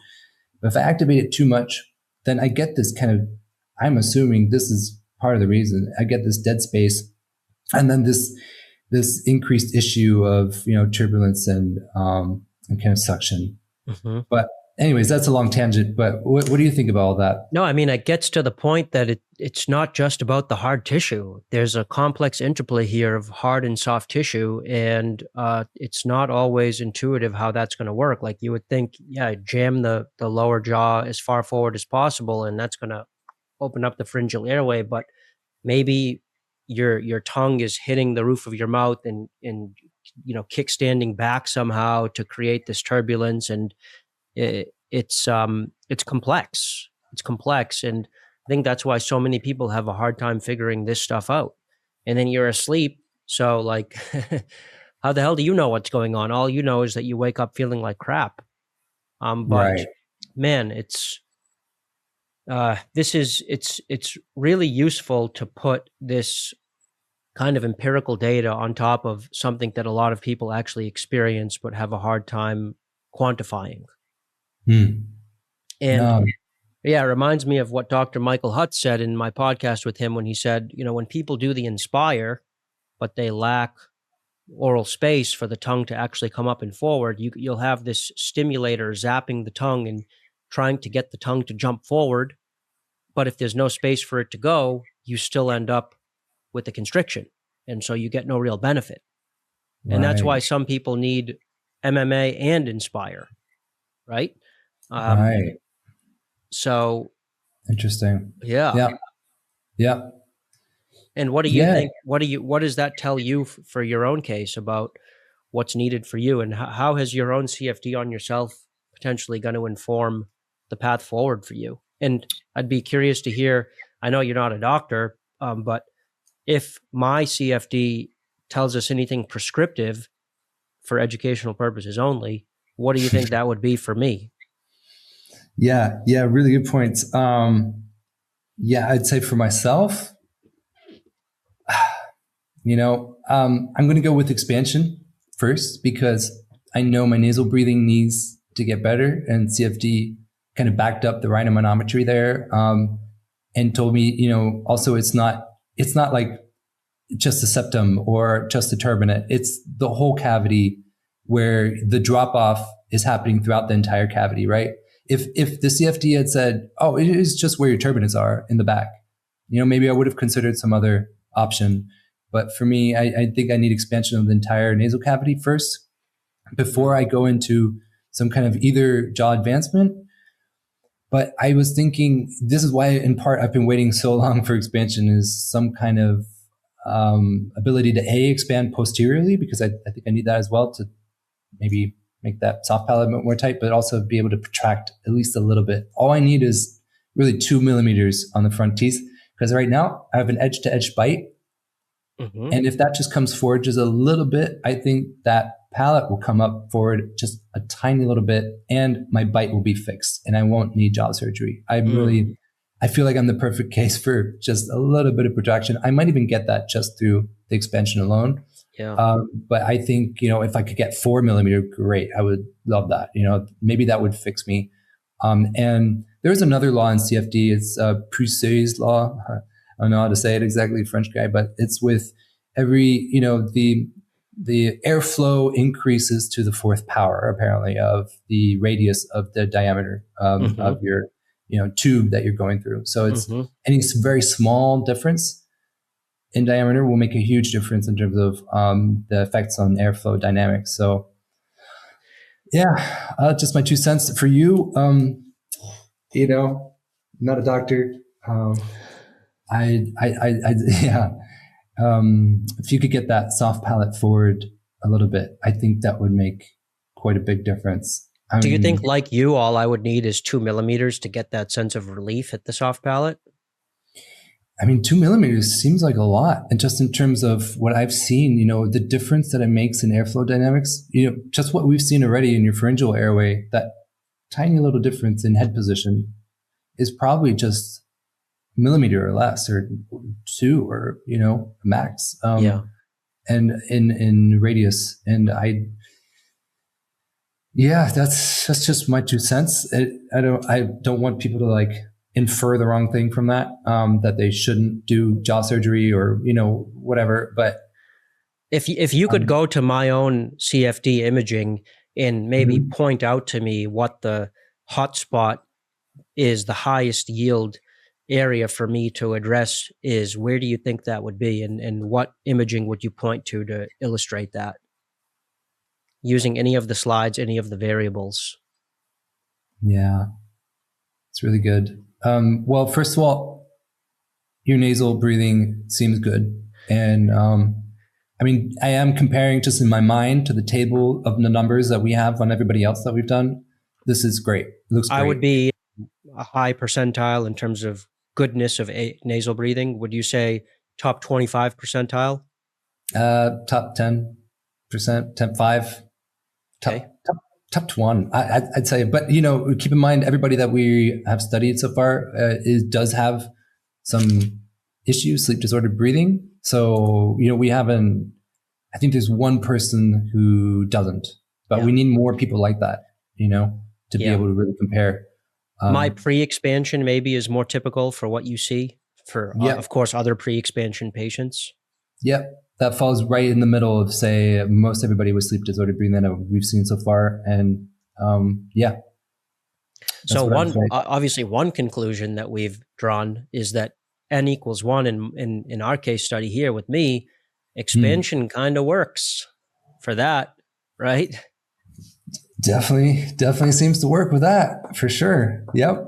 But if I activate it too much, then I get this kind of, I'm assuming this is part of the reason, I get this dead space. And then this increased issue of, turbulence and kind of suction. But anyways, that's a long tangent, but what do you think about all that? No, I mean, it gets to the point that it's not just about the hard tissue. There's a complex interplay here of hard and soft tissue, and it's not always intuitive how that's going to work. Like you would think, jam the lower jaw as far forward as possible, and that's going to open up the pharyngeal airway, but maybe your tongue is hitting the roof of your mouth and kickstanding back somehow to create this turbulence, and it's complex. It's complex, and I think that's why so many people have a hard time figuring this stuff out. And then you're asleep, so like, how the hell do you know what's going on? All you know is that you wake up feeling like crap. But right. Man, it's really useful to put this kind of empirical data on top of something that a lot of people actually experience but have a hard time quantifying. And it reminds me of what Dr. Michael Hutt said in my podcast with him when he said, when people do the Inspire, but they lack oral space for the tongue to actually come up and forward, you'll have this stimulator zapping the tongue and trying to get the tongue to jump forward. But if there's no space for it to go, you still end up with the constriction. And so you get no real benefit. Right. And that's why some people need MMA and Inspire, right? Right. So interesting. Yeah. And what do you think? What does that tell you for your own case about what's needed for you, and how has your own CFD on yourself potentially going to inform the path forward for you? And I'd be curious to hear, I know you're not a doctor, but if my CFD tells us anything prescriptive for educational purposes only, what do you think that would be for me? Yeah, really good points. I'd say for myself, I'm going to go with expansion first because I know my nasal breathing needs to get better, and CFD kind of backed up the rhinomanometry there, and told me, also it's not like just the septum or just the turbinate. It's the whole cavity where the drop off is happening throughout the entire cavity, right? If the CFD had said, oh, it is just where your turbinates are in the back, maybe I would have considered some other option. But for me, I think I need expansion of the entire nasal cavity first before I go into some kind of either jaw advancement. But I was thinking, this is why in part I've been waiting so long for expansion, is some kind of ability to expand posteriorly, because I think I need that as well to maybe make that soft palate more tight, but also be able to protract at least a little bit. All I need is really 2 millimeters on the front teeth, because right now I have an edge to edge bite. Mm-hmm. And if that just comes forward just a little bit, I think that palate will come up forward just a tiny little bit, and my bite will be fixed, and I won't need jaw surgery. I feel like I'm the perfect case for just a little bit of protraction. I might even get that just through the expansion alone. Yeah. But I think, if I could get 4 millimeter, great. I would love that. Maybe that would fix me. And there's another law in CFD. It's Puiseux's law. I don't know how to say it exactly, French guy, but it's with every, the airflow increases to the fourth power, apparently, of the radius of the diameter of your, tube that you're going through. So it's any very small difference in diameter will make a huge difference in terms of the effects on airflow dynamics. So, yeah, just my 2 cents for you. Not a doctor. Yeah. If you could get that soft palate forward a little bit, I think that would make quite a big difference. Do you think, like you, all I would need is 2 millimeters to get that sense of relief at the soft palate? 2 millimeters seems like a lot. And just in terms of what I've seen, the difference that it makes in airflow dynamics, just what we've seen already in your pharyngeal airway, that tiny little difference in head position is probably just a millimeter or less, or 2, or, max. And in radius. And that's just my 2 cents. I don't want people to infer the wrong thing from that, that they shouldn't do jaw surgery or, whatever. But if you could go to my own CFD imaging and maybe point out to me what the hotspot is, the highest yield area for me to address is, where do you think that would be? And what imaging would you point to illustrate that? Using any of the slides, any of the variables. Yeah, it's really good. Well, first of all, your nasal breathing seems good. And I am comparing just in my mind to the table of the numbers that we have on everybody else that we've done. This is great. It looks great. I would be a high percentile in terms of goodness of nasal breathing. Would you say top 25 percentile? Top 10%, top 5, top 1. I'd say. But keep in mind, everybody that we have studied so far does have some issues, sleep disordered breathing. So we haven't. I think there's one person who doesn't, but we need more people like that. To be able to really compare. My pre-expansion maybe is more typical for what you see for, of course, other pre-expansion patients. Yep. That falls right in the middle of, say, most everybody with sleep disordered breathing that we've seen so far. And so obviously one conclusion that we've drawn is that N equals 1 in our case study here with me, expansion kind of works for that, right? Definitely seems to work with that for sure. Yep.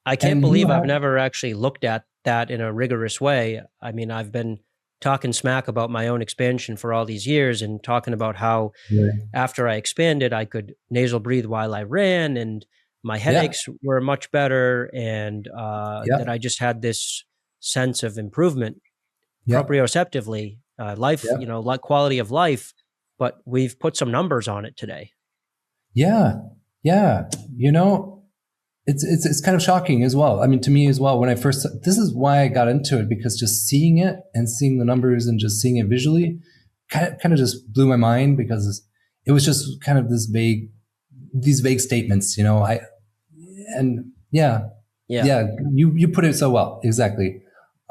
I can't believe I've never actually looked at that in a rigorous way. I've been talking smack about my own expansion for all these years and talking about how after I expanded, I could nasal breathe while I ran and my headaches were much better. And that I just had this sense of improvement proprioceptively, life, like quality of life. But we've put some numbers on it today. Yeah. It's kind of shocking as well. To me as well, when this is why I got into it, because just seeing it and seeing the numbers and just seeing it visually kind of just blew my mind, because it was just kind of these vague statements, you put it so well. Exactly.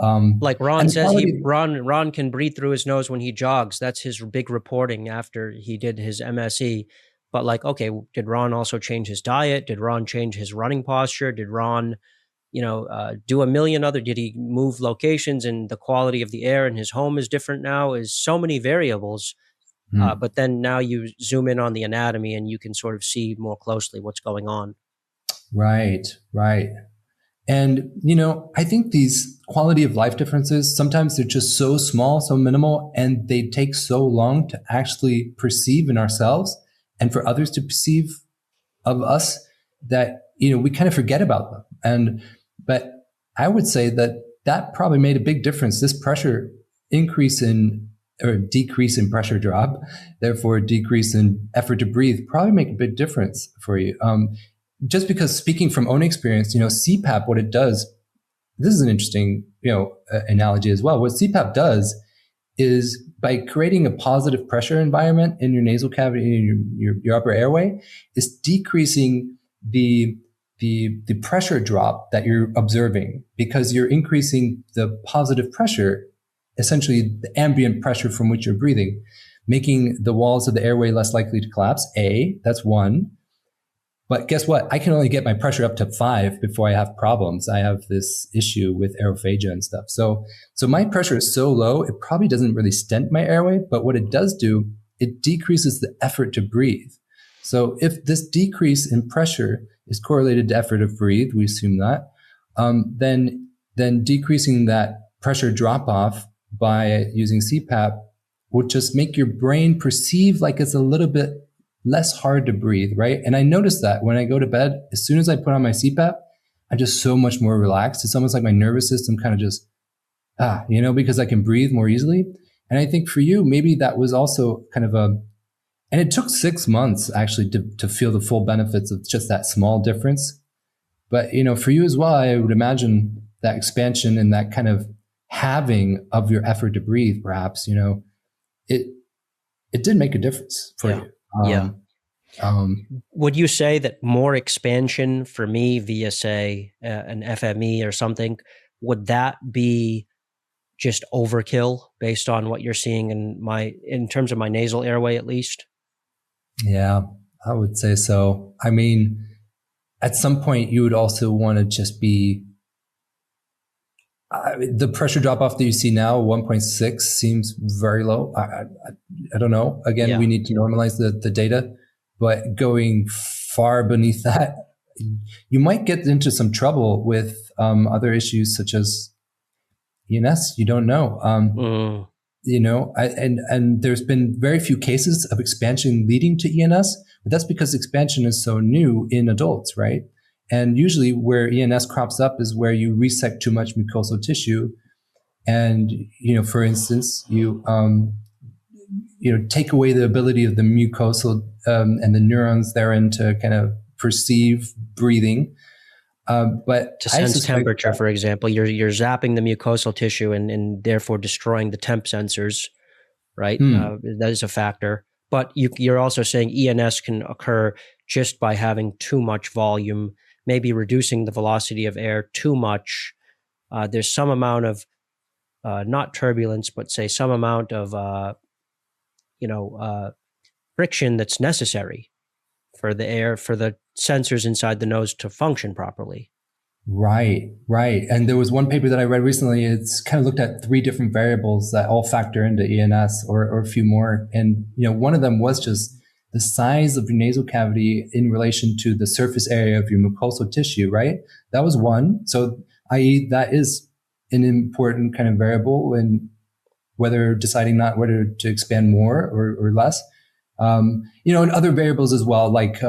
Like Ron says, Ron can breathe through his nose when he jogs. That's his big reporting after he did his MSE. But okay, did Ron also change his diet? Did Ron change his running posture? Did Ron, do a million other? Did he move locations and the quality of the air in his home is different now? Is so many variables. But then now you zoom in on the anatomy and you can sort of see more closely what's going on. Right. And, I think these quality of life differences, sometimes they're just so small, so minimal, and they take so long to actually perceive in ourselves and for others to perceive of us that, we kind of forget about them. But I would say that probably made a big difference. This pressure decrease in pressure drop, therefore decrease in effort to breathe, probably make a big difference for you. Just because, speaking from own experience, CPAP, what it does, this is an interesting, analogy as well. What CPAP does is by creating a positive pressure environment in your nasal cavity, in your upper airway, is decreasing the pressure drop that you're observing, because you're increasing the positive pressure, essentially the ambient pressure from which you're breathing, making the walls of the airway less likely to collapse. That's one. But guess what? I can only get my pressure up to 5 before I have problems. I have this issue with aerophagia and stuff. So my pressure is so low, it probably doesn't really stent my airway, but what it does do, it decreases the effort to breathe. So if this decrease in pressure is correlated to effort to breathe, we assume that, then decreasing that pressure drop off by using CPAP will just make your brain perceive like it's a little bit less hard to breathe, right? And I notice that when I go to bed, as soon as I put on my CPAP, I'm just so much more relaxed. It's almost like my nervous system kind of just, because I can breathe more easily. And I think for you, maybe that was also kind of and it took 6 months actually to feel the full benefits of just that small difference. But, for you as well, I would imagine that expansion and that kind of halving of your effort to breathe, perhaps, it did make a difference for you. Would you say that more expansion for me via, say, an FME or something, would that be just overkill based on what you're seeing in terms of my nasal airway, at least? Yeah, I would say so. I mean, at some point you would also want to just be, the pressure drop off that you see now, 1.6, seems very low. I don't know. Again, we need to normalize the data, but going far beneath that, you might get into some trouble with other issues such as ENS. You don't know. And there's been very few cases of expansion leading to ENS, but that's because expansion is so new in adults, right? And usually where ENS crops up is where you resect too much mucosal tissue. And, for instance, you take away the ability of the mucosal and the neurons therein to kind of perceive breathing. But to sense temperature, for example, you're zapping the mucosal tissue and therefore destroying the temp sensors, right? That is a factor. But you're also saying ENS can occur just by having too much volume, maybe reducing the velocity of air too much. There's some amount of, not turbulence, but say some amount of, friction that's necessary for the air, for the sensors inside the nose to function properly. Right. And there was one paper that I read recently. It's kind of looked at 3 different variables that all factor into ENS or a few more. And, one of them was just the size of your nasal cavity in relation to the surface area of your mucosal tissue, right? That was one. So, i.e., that is an important kind of variable in whether deciding not whether to expand more or less. And other variables as well, like,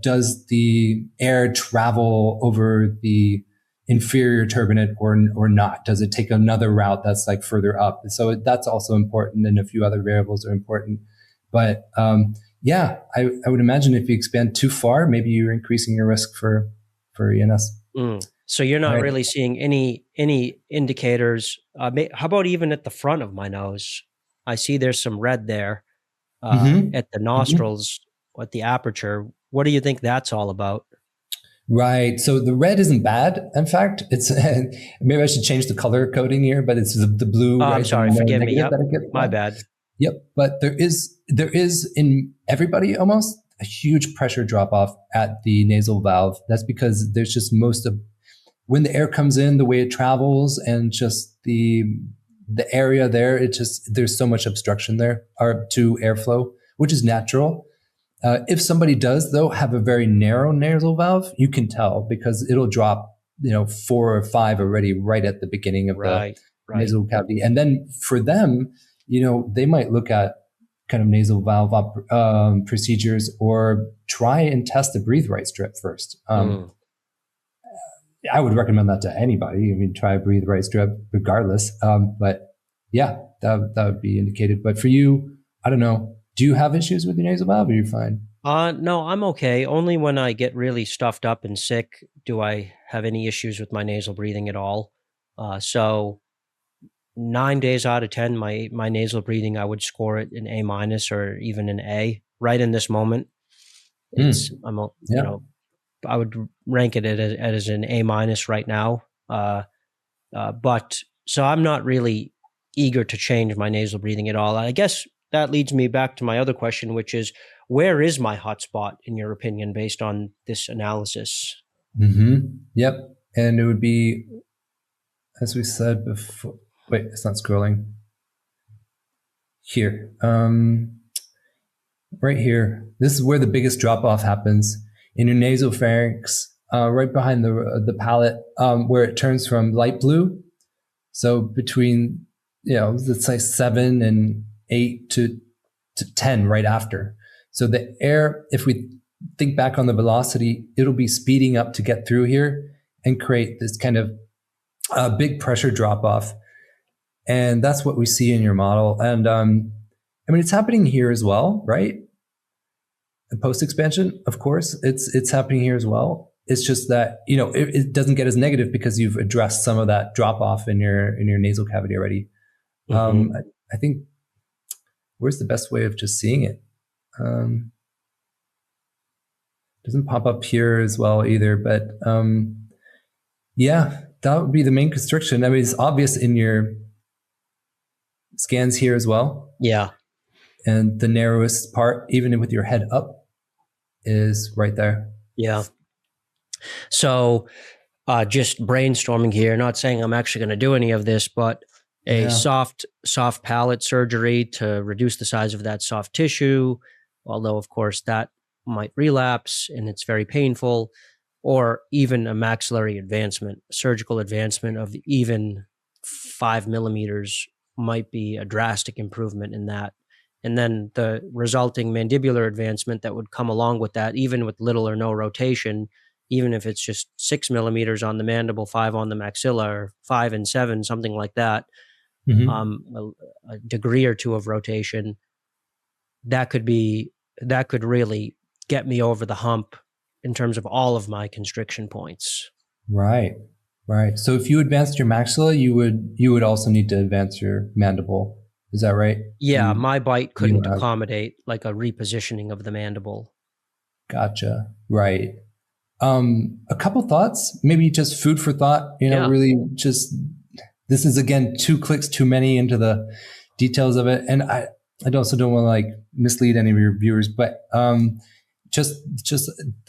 does the air travel over the inferior turbinate or not? Does it take another route that's like further up? So that's also important, and a few other variables are important. But I would imagine if you expand too far, maybe you're increasing your risk for ENS. So you're not really seeing any indicators. How about even at the front of my nose? I see there's some red there. At the nostrils, at the aperture. What do you think that's all about? Right. So the red isn't bad. In fact, it's maybe I should change the color coding here, but it's the blue. I'm sorry. Forgive me. Yep. My bad. Yep. But there is in everybody almost a huge pressure drop off at the nasal valve. That's because there's just when the air comes in, the way it travels, and just the area there, there's so much obstruction there to airflow, which is natural. If somebody does, though, have a very narrow nasal valve, you can tell because it'll drop, 4 or 5 already right at the beginning of the nasal cavity. And then for them, they might look at kind of nasal valve procedures or try and test the breathe right strip first. I would recommend that to anybody. I mean, try a breathe right strip regardless. But yeah, that would be indicated. But for you, I don't know. Do you have issues with your nasal valve, or are you fine? No, I'm okay. Only when I get really stuffed up and sick do I have any issues with my nasal breathing at all. So 9 days out of 10, my nasal breathing, I would score it an A minus or even an A right in this moment. It's, I would rank it as an A minus right now. But so I'm not really eager to change my nasal breathing at all. I guess that leads me back to my other question, which is, where is my hotspot in your opinion, based on this analysis? Yep. And it would be, as we said before, wait, it's not scrolling. Here. Right here. This is where the biggest drop off happens in your nasopharynx, right behind the palate, where it turns from light blue. So between, let's say 7 and 8 to 10 right after. So the air, if we think back on the velocity, it'll be speeding up to get through here and create this kind of big pressure drop off. And that's what we see in your model. And it's happening here as well, right? The post expansion, of course, it's happening here as well. It's just that, it doesn't get as negative because you've addressed some of that drop off in your nasal cavity already. I think, where's the best way of just seeing it? Doesn't pop up here as well either, but that would be the main constriction. It's obvious in your scans here as well. Yeah. And the narrowest part, even with your head up, is right there. Yeah. So just brainstorming here, not saying I'm actually going to do any of this, but a soft palate surgery to reduce the size of that soft tissue, although of course that might relapse and it's very painful, or even a maxillary advancement, surgical advancement of even 5 millimeters might be a drastic improvement in that. And then the resulting mandibular advancement that would come along with that, even with little or no rotation, even if it's just 6 millimeters on the mandible, 5 on the maxilla, or 5 and 7, something like that, a degree or 2 of rotation, that could really get me over the hump in terms of all of my constriction points. Right. So if you advanced your maxilla, you would also need to advance your mandible. Is that right? Yeah, my bite couldn't accommodate like a repositioning of the mandible. Gotcha. Right. A couple thoughts, maybe just food for thought, really just, this is again, 2 clicks too many into the details of it. And I also don't want to mislead any of your viewers, but just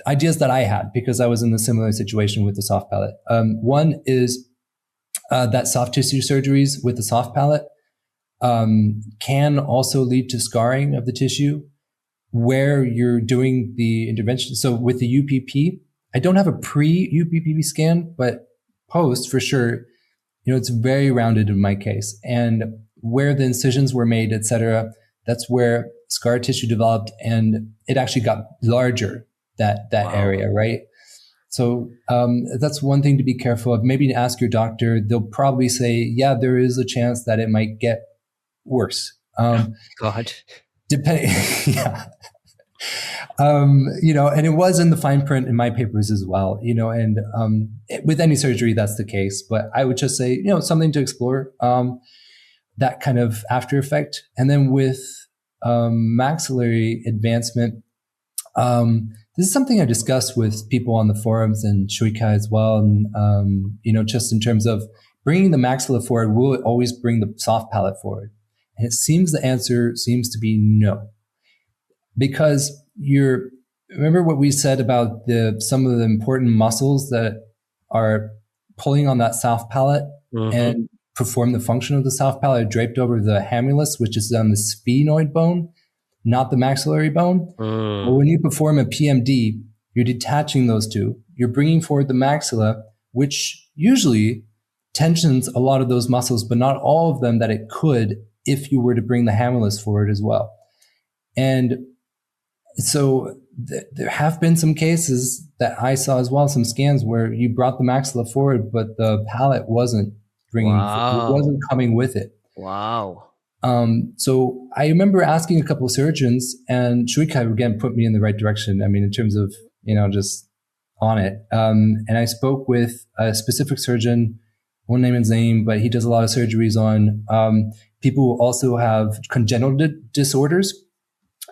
ideas that I had because I was in a similar situation with the soft palate. One is that soft tissue surgeries with the soft palate can also lead to scarring of the tissue where you're doing the intervention. So with the UPP, I don't have a pre-UPP scan, but post for sure, it's very rounded in my case. And where the incisions were made, et cetera, that's where scar tissue developed and it actually got larger, that area, right? So that's one thing to be careful of. Maybe to ask your doctor, they'll probably say, yeah, there is a chance that it might get worse. God. Depending, yeah. And it was in the fine print in my papers as well, and with any surgery, that's the case. But I would just say, something to explore, that kind of after effect. And then with maxillary advancement, this is something I discussed with people on the forums and Shuikai as well. And, just in terms of bringing the maxilla forward, will it always bring the soft palate forward? And it seems the answer seems to be no. Because remember what we said about some of the important muscles that are pulling on that soft palate and perform the function of the soft palate draped over the hamulus, which is on the sphenoid bone, not the maxillary bone. Well, when you perform a PMD, you're detaching those two. You're bringing forward the maxilla, which usually tensions a lot of those muscles, but not all of them that it could if you were to bring the hamulus forward as well. And so there have been some cases that I saw as well, some scans where you brought the maxilla forward, but the palate wasn't it wasn't coming with it. Wow. So I remember asking a couple of surgeons, and Shuikai again put me in the right direction. In terms of, just on it. And I spoke with a specific surgeon won't name his name, but he does a lot of surgeries on people who also have congenital disorders.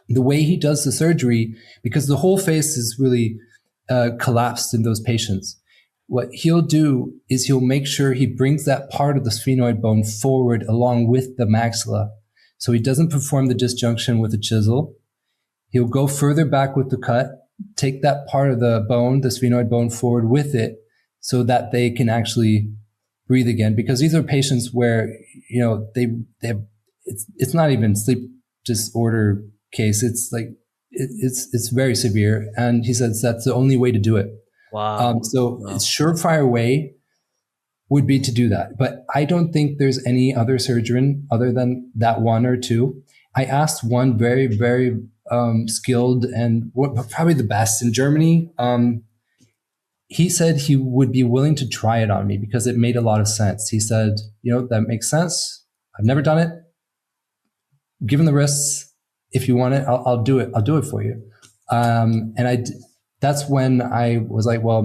The way he does the surgery, because the whole face is really collapsed in those patients, what he'll do is he'll make sure he brings that part of the sphenoid bone forward along with the maxilla. So he doesn't perform the disjunction with a chisel. He'll go further back with the cut, take that part of the bone, the sphenoid bone, forward with it so that they can actually breathe again. Because these are patients where, they have, it's not even sleep disorder case. It's like, it's very severe. And he says that's the only way to do it. Wow. So it's surefire way would be to do that. But I don't think there's any other surgeon other than that one or two. I asked one very, very skilled and probably the best in Germany. He said he would be willing to try it on me because it made a lot of sense. He said, that makes sense. I've never done it. Given the risks, if you want it, I'll do it. I'll do it for you. That's when I was like, well,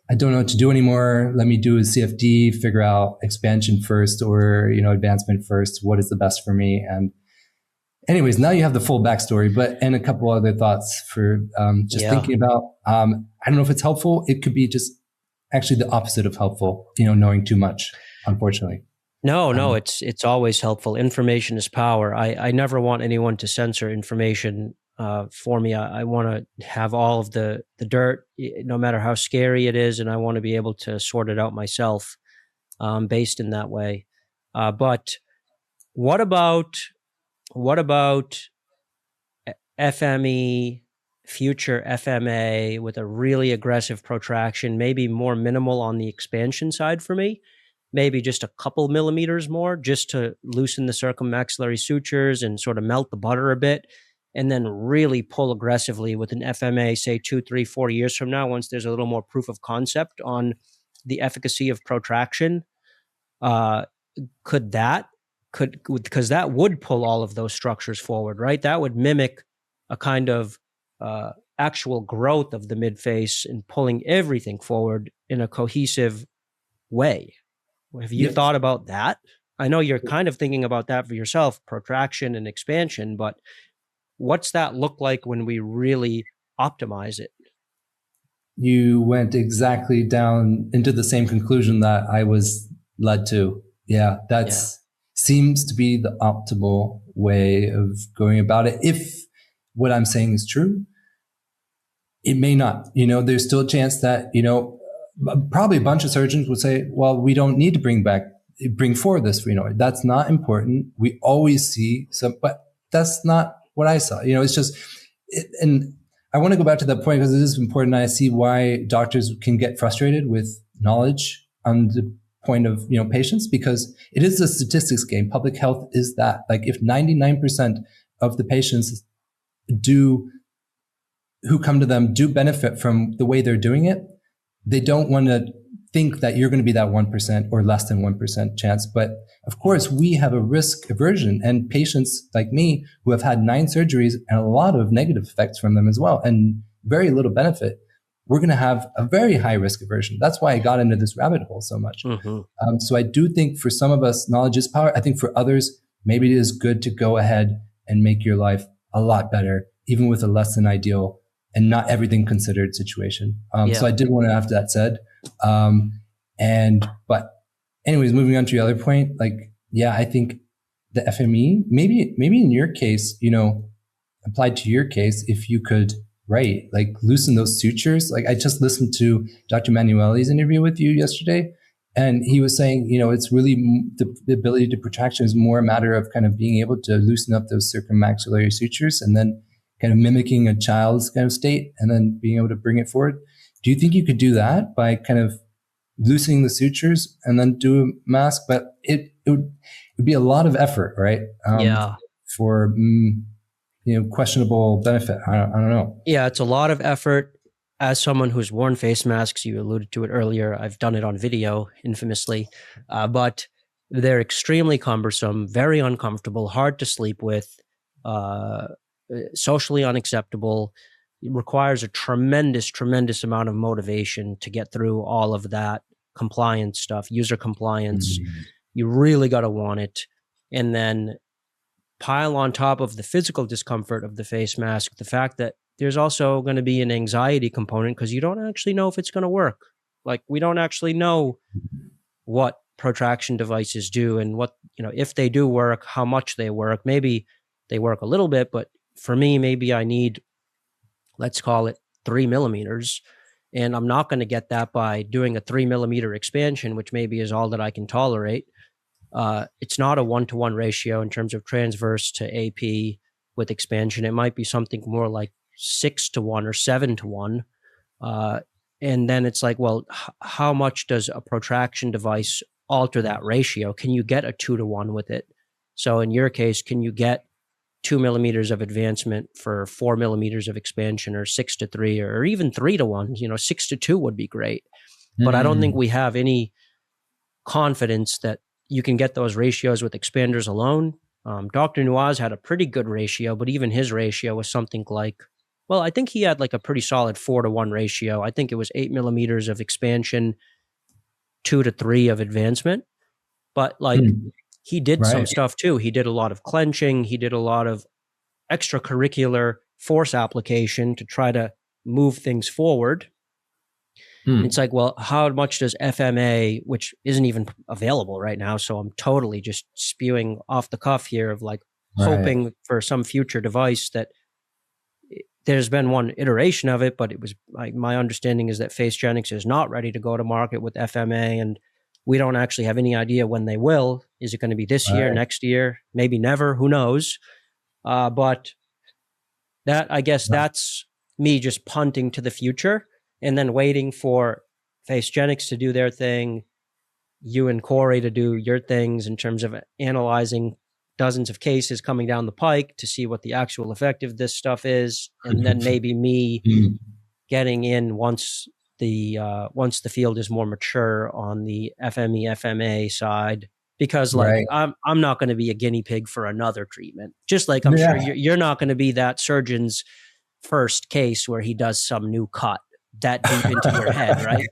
I don't know what to do anymore. Let me do a CFD, figure out expansion first or, advancement first. What is the best for me? And anyways, now you have the full backstory, and a couple other thoughts for thinking about, I don't know if it's helpful. It could be just actually the opposite of helpful, knowing too much, unfortunately. No, it's always helpful. Information is power. I never want anyone to censor information for me. I want to have all of the dirt, no matter how scary it is, and I want to be able to sort it out myself based in that way. But what about FME, future FMA with a really aggressive protraction, maybe more minimal on the expansion side for me? Maybe just a couple millimeters more just to loosen the circummaxillary sutures and sort of melt the butter a bit, and then really pull aggressively with an FMA, say 2, 3, 4 years from now, once there's a little more proof of concept on the efficacy of protraction. Because that would pull all of those structures forward, right? That would mimic a kind of actual growth of the midface and pulling everything forward in a cohesive way. Have you thought about that? I know you're kind of thinking about that for yourself, protraction and expansion, but what's that look like when we really optimize it? You went exactly down into the same conclusion that I was led to. Yeah, seems to be the optimal way of going about it. If what I'm saying is true, it may not. There's still a chance that, probably a bunch of surgeons would say, well, we don't need to bring forward this sphenoid. That's not important. We always see some, but that's not what I saw. It's just, and I want to go back to that point because it is important. I see why doctors can get frustrated with knowledge on the point of, patients, because it is a statistics game. Public health is that. Like if 99% of the patients who come to them do benefit from the way they're doing it, they don't want to think that you're going to be that 1% or less than 1% chance. But of course, we have a risk aversion, and patients like me who have had 9 surgeries and a lot of negative effects from them as well, and very little benefit, we're going to have a very high risk aversion. That's why I got into this rabbit hole so much. Mm-hmm. So I do think for some of us, knowledge is power. I think for others, maybe it is good to go ahead and make your life a lot better, even with a less than ideal and not everything considered situation. So I did want to have that said. But anyways, moving on to your other point, I think the FME, maybe in your case, applied to your case, if you could, loosen those sutures. I just listened to Dr. Manueli's interview with you yesterday, and he was saying, it's really the ability to protraction is more a matter of kind of being able to loosen up those circummaxillary sutures and then kind of mimicking a child's kind of state and then being able to bring it forward. Do you think you could do that by kind of loosening the sutures and then do a mask? But it would be a lot of effort, right? For questionable benefit. I don't know. Yeah, it's a lot of effort. As someone who's worn face masks, you alluded to it earlier. I've done it on video, infamously, but they're extremely cumbersome, very uncomfortable, hard to sleep with, socially unacceptable. It requires a tremendous amount of motivation to get through all of that compliance stuff, user compliance. You really got to want it. And then pile on top of the physical discomfort of the face mask, the fact that there's also going to be an anxiety component because you don't actually know if it's going to work. Like, we don't actually know what protraction devices do and what, if they do work, how much they work. Maybe they work a little bit, but for me, maybe I need, let's call it 3 millimeters. And I'm not going to get that by doing a 3 millimeter expansion, which maybe is all that I can tolerate. It's not a 1-to-1 ratio in terms of transverse to AP with expansion. It might be something more like 6-to-1 or 7-to-1. And then it's like, well, how much does a protraction device alter that ratio? Can you get a 2-to-1 with it? So in your case, can you get 2 millimeters of advancement for 4 millimeters of expansion, or 6-to-3, or even 3-to-1? 6-to-2 would be great. But I don't think we have any confidence that you can get those ratios with expanders alone. Dr. Nuaz had a pretty good ratio, but even his ratio was something like, well, I think he had like a pretty solid 4-to-1 ratio. I think it was 8 millimeters of expansion, 2-to-3 of advancement. But like, he did some stuff too. He did a lot of clenching. He did a lot of extracurricular force application to try to move things forward. It's like, well, how much does FMA, which isn't even available right now, so I'm totally just spewing off the cuff here of like hoping for some future device that there's been one iteration of it, but it was like, my understanding is that Facegenics is not ready to go to market with FMA, and we don't actually have any idea when they will. Is it going to be this year, next year, maybe never? Who knows? But that, I guess that's me just punting to the future and then waiting for Facegenics to do their thing, you and Corey to do your things in terms of analyzing dozens of cases coming down the pike to see what the actual effect of this stuff is. And then maybe me getting in once the field is more mature on the FME FMA side, because like I'm not going to be a guinea pig for another treatment. Just like I'm sure you're not going to be that surgeon's first case where he does some new cut that deep into your head, right?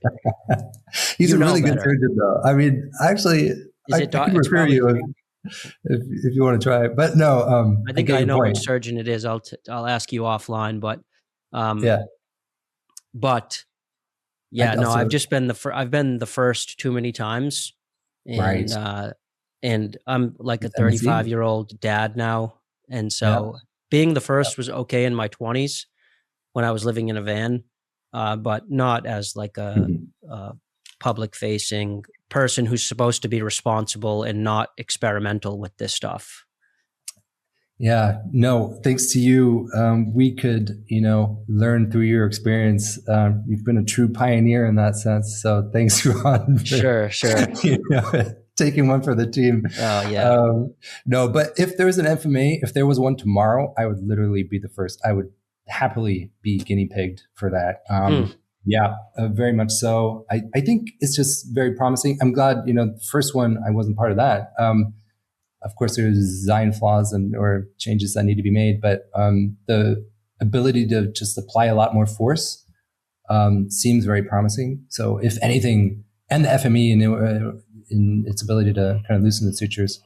He's a really good surgeon, though. I mean, actually, I can refer you if you want to try it. But no, I think I know which surgeon it is. I'll ask you offline. But I've just been I've been the first too many times, and and I'm like a 35-year-old dad now, and so being the first was okay in my 20s when I was living in a van. But not as like a public-facing person who's supposed to be responsible and not experimental with this stuff. Yeah, no, thanks to you, we could, learn through your experience. You've been a true pioneer in that sense. So thanks, Ron. For, Sure. Taking one for the team. Oh, yeah. No, but if there was an FMA, if there was one tomorrow, I would literally be the first. I would happily be guinea pigged for that. Yeah, very much so. I think it's just very promising. I'm glad, the first one, I wasn't part of that. Of course, there's design flaws or changes that need to be made, but the ability to just apply a lot more force seems very promising. So if anything, and the FME in its ability to kind of loosen the sutures,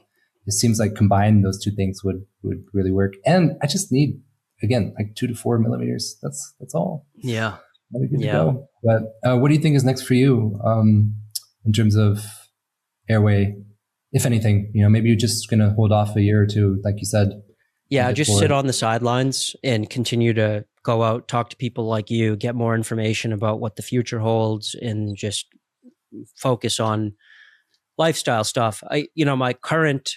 it seems like combine those two things would really work. And I just need, again, like 2 to 4 millimeters. That's all. Yeah. Good to go. But what do you think is next for you in terms of Airway? If anything, maybe you're just going to hold off a year or two, like you said. Yeah, just sit on the sidelines and continue to go out, talk to people like you, get more information about what the future holds, and just focus on lifestyle stuff. My current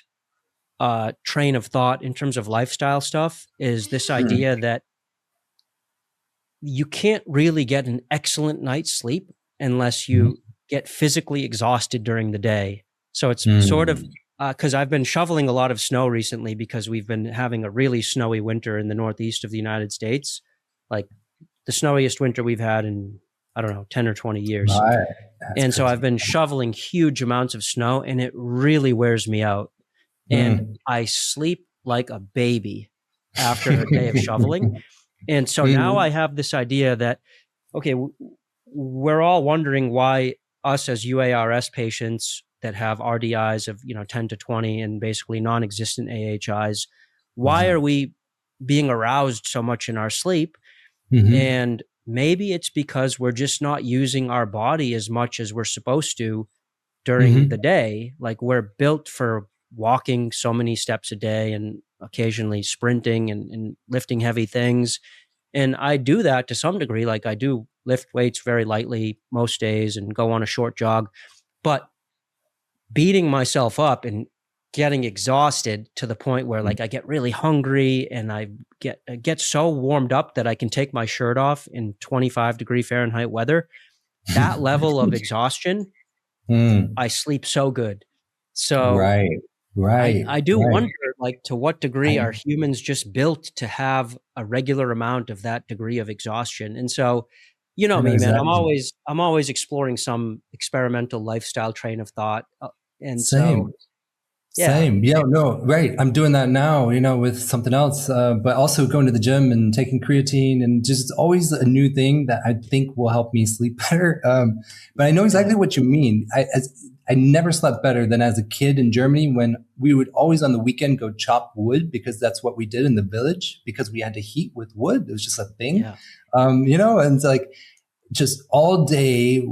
train of thought in terms of lifestyle stuff is this idea that you can't really get an excellent night's sleep unless you get physically exhausted during the day. So it's sort of, because I've been shoveling a lot of snow recently because we've been having a really snowy winter in the northeast of the United States, like the snowiest winter we've had in, 10 or 20 years. And so I've been shoveling huge amounts of snow, and it really wears me out. And I sleep like a baby after a day of shoveling. And so now I have this idea that, okay, we're all wondering why us as UARS patients that have RDIs of 10 to 20 and basically non-existent AHIs, why are we being aroused so much in our sleep? And maybe it's because we're just not using our body as much as we're supposed to during the day. Like, we're built for walking so many steps a day and occasionally sprinting and lifting heavy things. And I do that to some degree. Like, I do lift weights very lightly most days and go on a short jog, but beating myself up and getting exhausted to the point where like I get really hungry and I get so warmed up that I can take my shirt off in 25-degree Fahrenheit weather. That level of exhaustion, I sleep so good. So I do wonder, like, to what degree are humans just built to have a regular amount of that degree of exhaustion? And so, me, man, exactly. I'm always exploring some experimental lifestyle train of thought. And Same. Yeah, no, right. I'm doing that now, with something else, but also going to the gym and taking creatine, and just always a new thing that I think will help me sleep better. But I know exactly what you mean. I never slept better than as a kid in Germany, when we would always on the weekend go chop wood, because that's what we did in the village, because we had to heat with wood. It was just a thing, and it's like just all day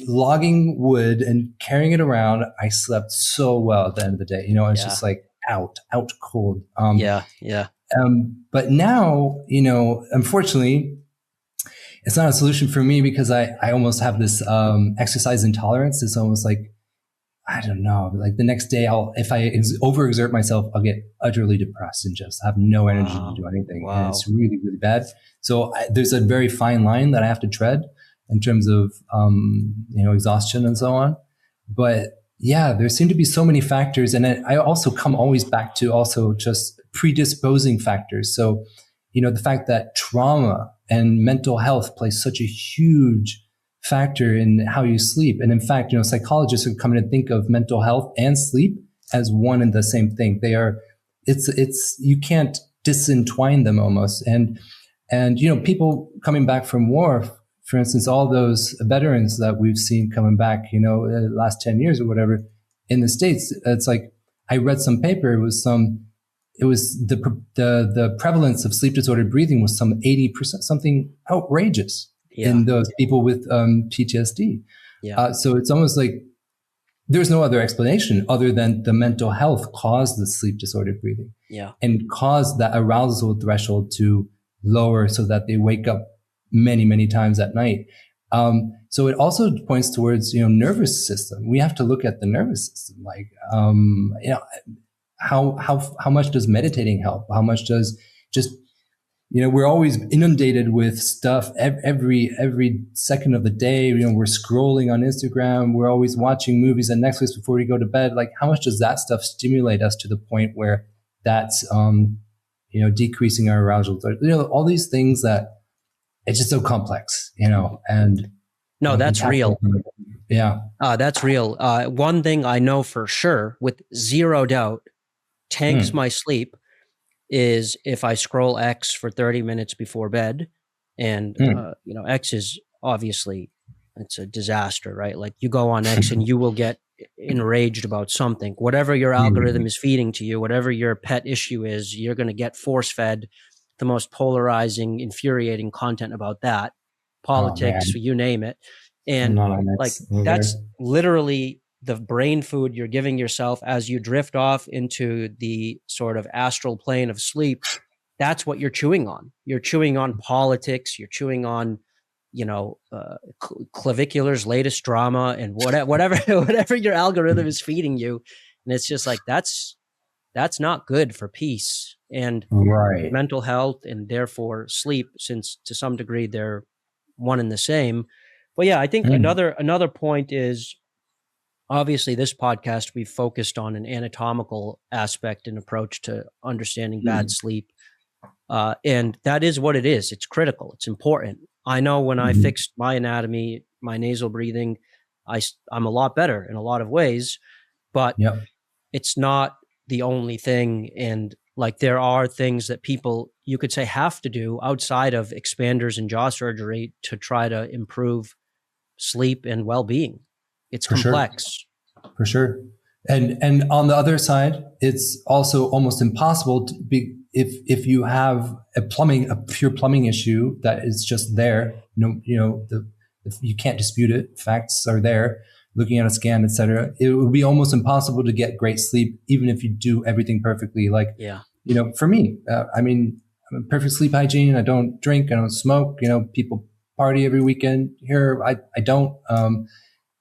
logging wood and carrying it around. I slept so well at the end of the day. It's just like out cold. But now, unfortunately, it's not a solution for me, because I almost have this exercise intolerance. It's almost like, I don't know, like the next day if I overexert myself, I'll get utterly depressed and just have no energy to do anything. And it's really, really bad. So there's a very fine line that I have to tread in terms of, exhaustion and so on. But yeah, there seem to be so many factors. And I also come always back to also just predisposing factors. So, the fact that trauma and mental health play such a huge factor in how you sleep. And in fact, psychologists are coming to think of mental health and sleep as one and the same thing. They are, you can't disentwine them almost. And people coming back from war, for instance, all those veterans that we've seen coming back, the last 10 years or whatever in the States, it's like, I read some paper, it was the prevalence of sleep disordered breathing was some 80%, something outrageous in those people with PTSD. So it's almost like there's no other explanation other than the mental health caused the sleep disordered breathing and caused that arousal threshold to lower so that they wake up many, many times at night. So it also points towards, nervous system. We have to look at the nervous system. Like, how much does meditating help? How much does just, we're always inundated with stuff every second of the day. We're scrolling on Instagram. We're always watching movies on Netflix before we go to bed. Like, how much does that stuff stimulate us to the point where that's, decreasing our arousal? All these things that it's just so complex, and. No, that's real. Yeah. That's real. One thing I know for sure, with zero doubt, tanks my sleep is if I scroll X for 30 minutes before bed. And, X is obviously, it's a disaster, right? Like, you go on X and you will get enraged about something. Whatever your algorithm is feeding to you, whatever your pet issue is, you're going to get force-fed the most polarizing, infuriating content about that. Politics, you name it. And that's literally the brain food you're giving yourself as you drift off into the sort of astral plane of sleep. That's what you're chewing on. You're chewing on politics. You're chewing on, clavicular's latest drama and whatever your algorithm is feeding you. And it's just like, that's not good for peace and mental health, and therefore sleep, since to some degree they're one and the same. But yeah, I think another point is, obviously this podcast, we've focused on an anatomical aspect and approach to understanding bad sleep. And that is what it is. It's critical. It's important. I know when I fixed my anatomy, my nasal breathing, I'm a lot better in a lot of ways, but it's not the only thing. And like, there are things that people, you could say, have to do outside of expanders and jaw surgery to try to improve sleep and well-being. It's For sure. complex. For sure. And on the other side, it's also almost impossible to be if you have a pure plumbing issue that is just there. If you can't dispute it. Facts are there. Looking at a scan, etc. It would be almost impossible to get great sleep, even if you do everything perfectly. Like, for me, I'm in perfect sleep hygiene. I don't drink. I don't smoke. People party every weekend. Here, I don't.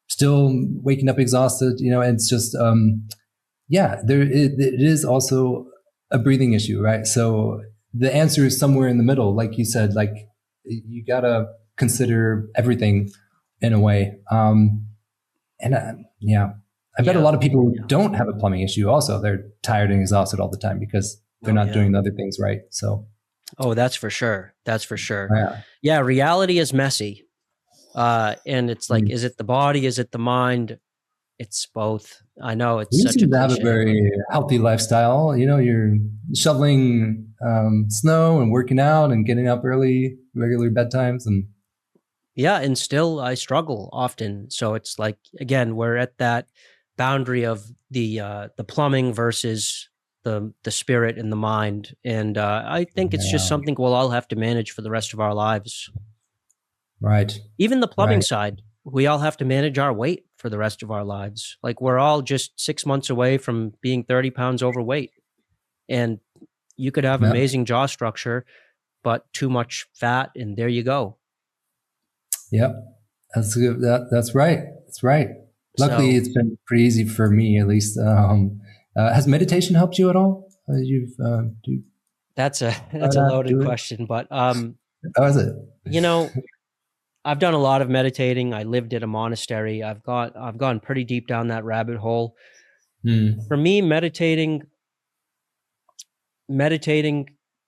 Still waking up exhausted. And it's just, it is also a breathing issue, right? So the answer is somewhere in the middle, like you said. Like, you gotta consider everything in a way. I bet a lot of people who don't have a plumbing issue also, they're tired and exhausted all the time because they're not doing the other things right. So, that's for sure. That's for sure. Yeah, reality is messy. And it's like, is it the body? Is it the mind? It's both. I know it's you such seem a to have a very healthy lifestyle. You're shoveling snow and working out and getting up early, regular bedtimes, and and still I struggle often. So it's like, again, we're at that boundary of the plumbing versus the spirit and the mind, and I think it's just something we'll all have to manage for the rest of our lives. Right. Even the plumbing side, we all have to manage our weight for the rest of our lives. Like, we're all just 6 months away from being 30 pounds overweight, and you could have amazing jaw structure, but too much fat, and there you go. Yep. That's good. That's right. That's right. Luckily, it's been pretty easy for me, at least. Has meditation helped you at all? That's a loaded question, but how is it? I've done a lot of meditating. I lived at a monastery. I've gone pretty deep down that rabbit hole. For me, meditating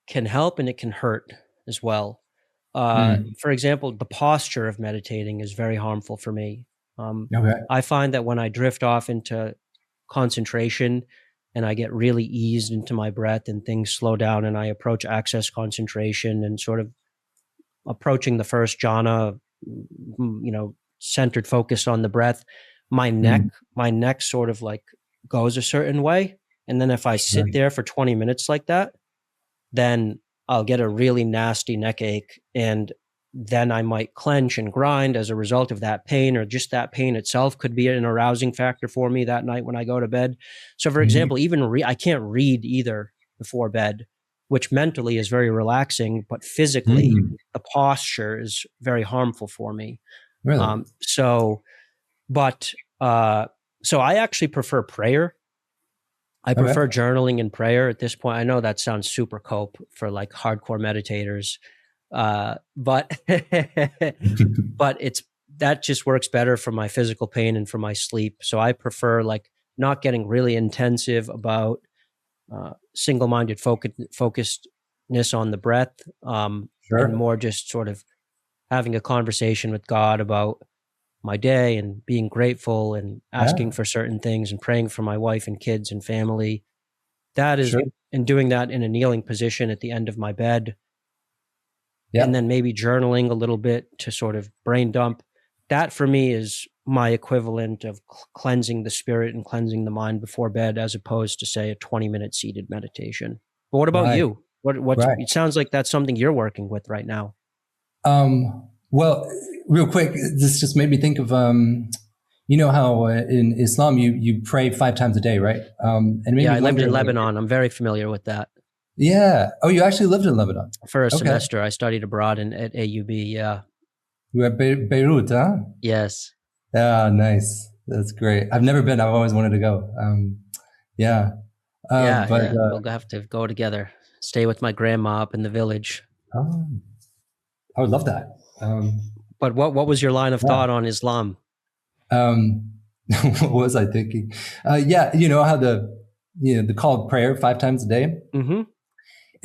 can help and it can hurt as well. For example, the posture of meditating is very harmful for me. I find that when I drift off into concentration and I get really eased into my breath and things slow down and I approach access concentration and sort of approaching the first jhana, centered focus on the breath, my neck sort of like goes a certain way. And then if I sit there for 20 minutes like that, then I'll get a really nasty neck ache. And then I might clench and grind as a result of that pain, or just that pain itself could be an arousing factor for me that night when I go to bed. So for example, even I can't read either before bed, which mentally is very relaxing, but physically the posture is very harmful for me. Really? So I actually prefer prayer. I prefer journaling and prayer at this point. I know that sounds super cope for like hardcore meditators. But that just works better for my physical pain and for my sleep. So I prefer like not getting really intensive about single-minded focusedness on the breath, and more just sort of having a conversation with God about my day and being grateful and asking for certain things and praying for my wife and kids and family. That is, and doing that in a kneeling position at the end of my bed. And then maybe journaling a little bit to sort of brain dump. That for me is my equivalent of cleansing the spirit and cleansing the mind before bed, as opposed to, say, a 20-minute seated meditation. But what about you? It sounds like that's something you're working with right now. Well, real quick, this just made me think of, how in Islam you pray 5 times a day, right? I lived in Lebanon. I'm very familiar with that. Yeah. Oh, you actually lived in Lebanon? For a semester. I studied abroad at AUB, yeah. You were at Beirut, huh? Yes. Yeah, nice. That's great. I've never been. I've always wanted to go. We'll have to go together. Stay with my grandma up in the village. I would love that. But what was your line of thought on Islam? What was I thinking? You know how the call of prayer 5 times a day? Mm-hmm.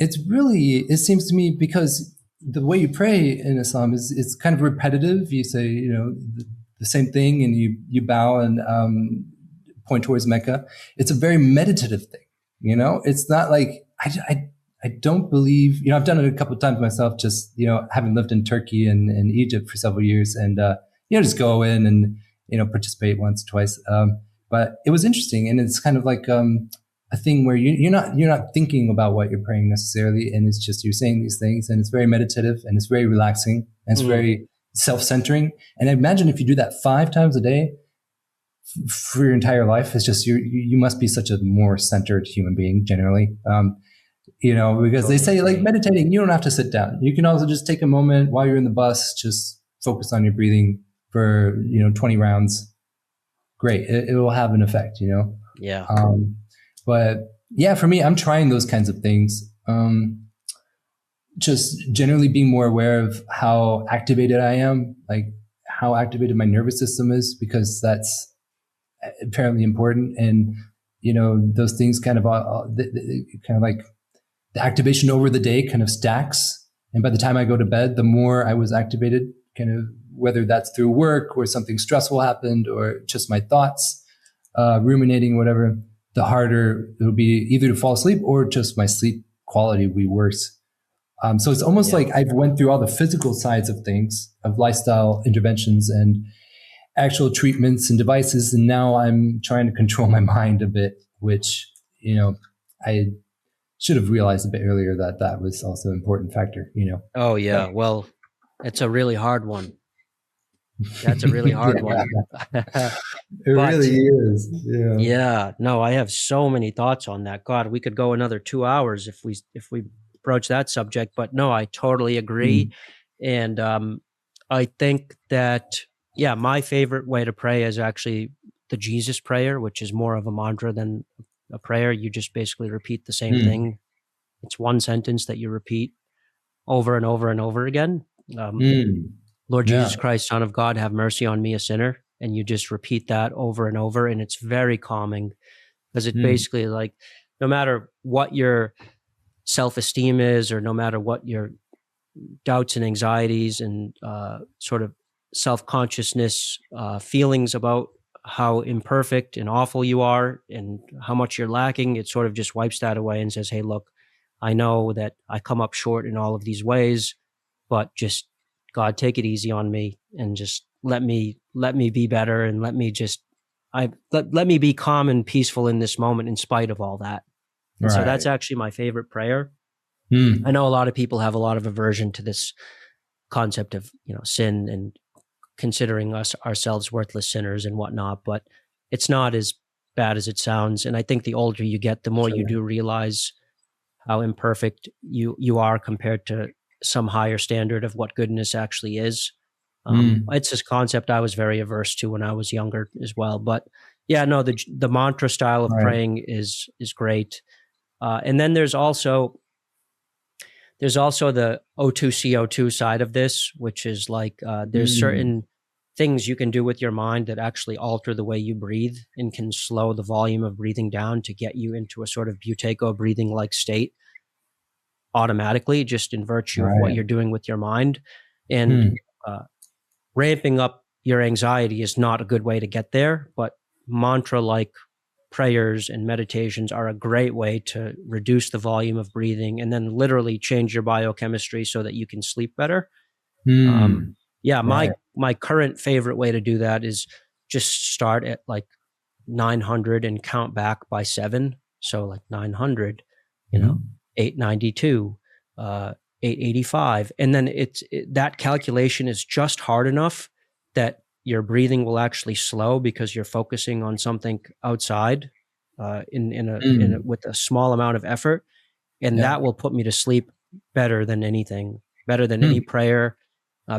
It seems to me, because the way you pray in Islam it's kind of repetitive. You say, the same thing, and you bow and point towards Mecca. It's a very meditative thing. It's not like, I don't believe, I've done it a couple of times myself, just, having lived in Turkey and Egypt for several years, and, just go in participate once, twice. But it was interesting, and it's kind of like a thing where you're not thinking about what you're praying necessarily, and it's just you're saying these things, and it's very meditative, and it's very relaxing, and it's very self-centering. And I imagine if you do that 5 times a day for your entire life, it's just you must be such a more centered human being generally. Because they say like meditating, you don't have to sit down. You can also just take a moment while you're in the bus, just focus on your breathing for 20 rounds. Great, it will have an effect. Yeah. But yeah, for me, I'm trying those kinds of things. Just generally being more aware of how activated I am, like how activated my nervous system is, because that's apparently important. And, those things kind of like the activation over the day kind of stacks. And by the time I go to bed, the more I was activated, kind of whether that's through work or something stressful happened or just my thoughts, ruminating, whatever, the harder it'll be either to fall asleep or just my sleep quality will be worse. So it's almost like I've went through all the physical sides of things, of lifestyle interventions and actual treatments and devices. And now I'm trying to control my mind a bit, which, I should have realized a bit earlier that was also an important factor, Oh, yeah. So, well, it's a really hard one. That's a really hard one. It really is. Yeah. Yeah. No, I have so many thoughts on that. God, we could go another 2 hours if we broach that subject. But no, I totally agree. And I think that, my favorite way to pray is actually the Jesus prayer, which is more of a mantra than a prayer. You just basically repeat the same thing. It's one sentence that you repeat over and over and over again. Lord Jesus Christ, Son of God, have mercy on me, a sinner. And you just repeat that over and over. And it's very calming because it basically like, no matter what your self-esteem is, or no matter what your doubts and anxieties and sort of self-consciousness, feelings about how imperfect and awful you are and how much you're lacking, it sort of just wipes that away and says, hey, look, I know that I come up short in all of these ways, but just God, take it easy on me and just let me be better, and let me be calm and peaceful in this moment in spite of all that. Right. So that's actually my favorite prayer. I know a lot of people have a lot of aversion to this concept of, sin and considering ourselves worthless sinners and whatnot, but it's not as bad as it sounds. And I think the older you get, the more you do realize how imperfect you are compared to some higher standard of what goodness actually is. It's this concept I was very averse to when I was younger as well. But the mantra style of praying is great. And then there's also the O2 CO2 side of this, which is like there's certain things you can do with your mind that actually alter the way you breathe and can slow the volume of breathing down to get you into a sort of buteyko breathing like state automatically, just in virtue of what you're doing with your mind. And ramping up your anxiety is not a good way to get there, but mantra like prayers and meditations are a great way to reduce the volume of breathing and then literally change your biochemistry so that you can sleep better. My current favorite way to do that is just start at like 900 and count back by 7. So like 900, 892, 885. And then that calculation is just hard enough that your breathing will actually slow because you're focusing on something outside with a small amount of effort. And that will put me to sleep better than anything, better than any prayer,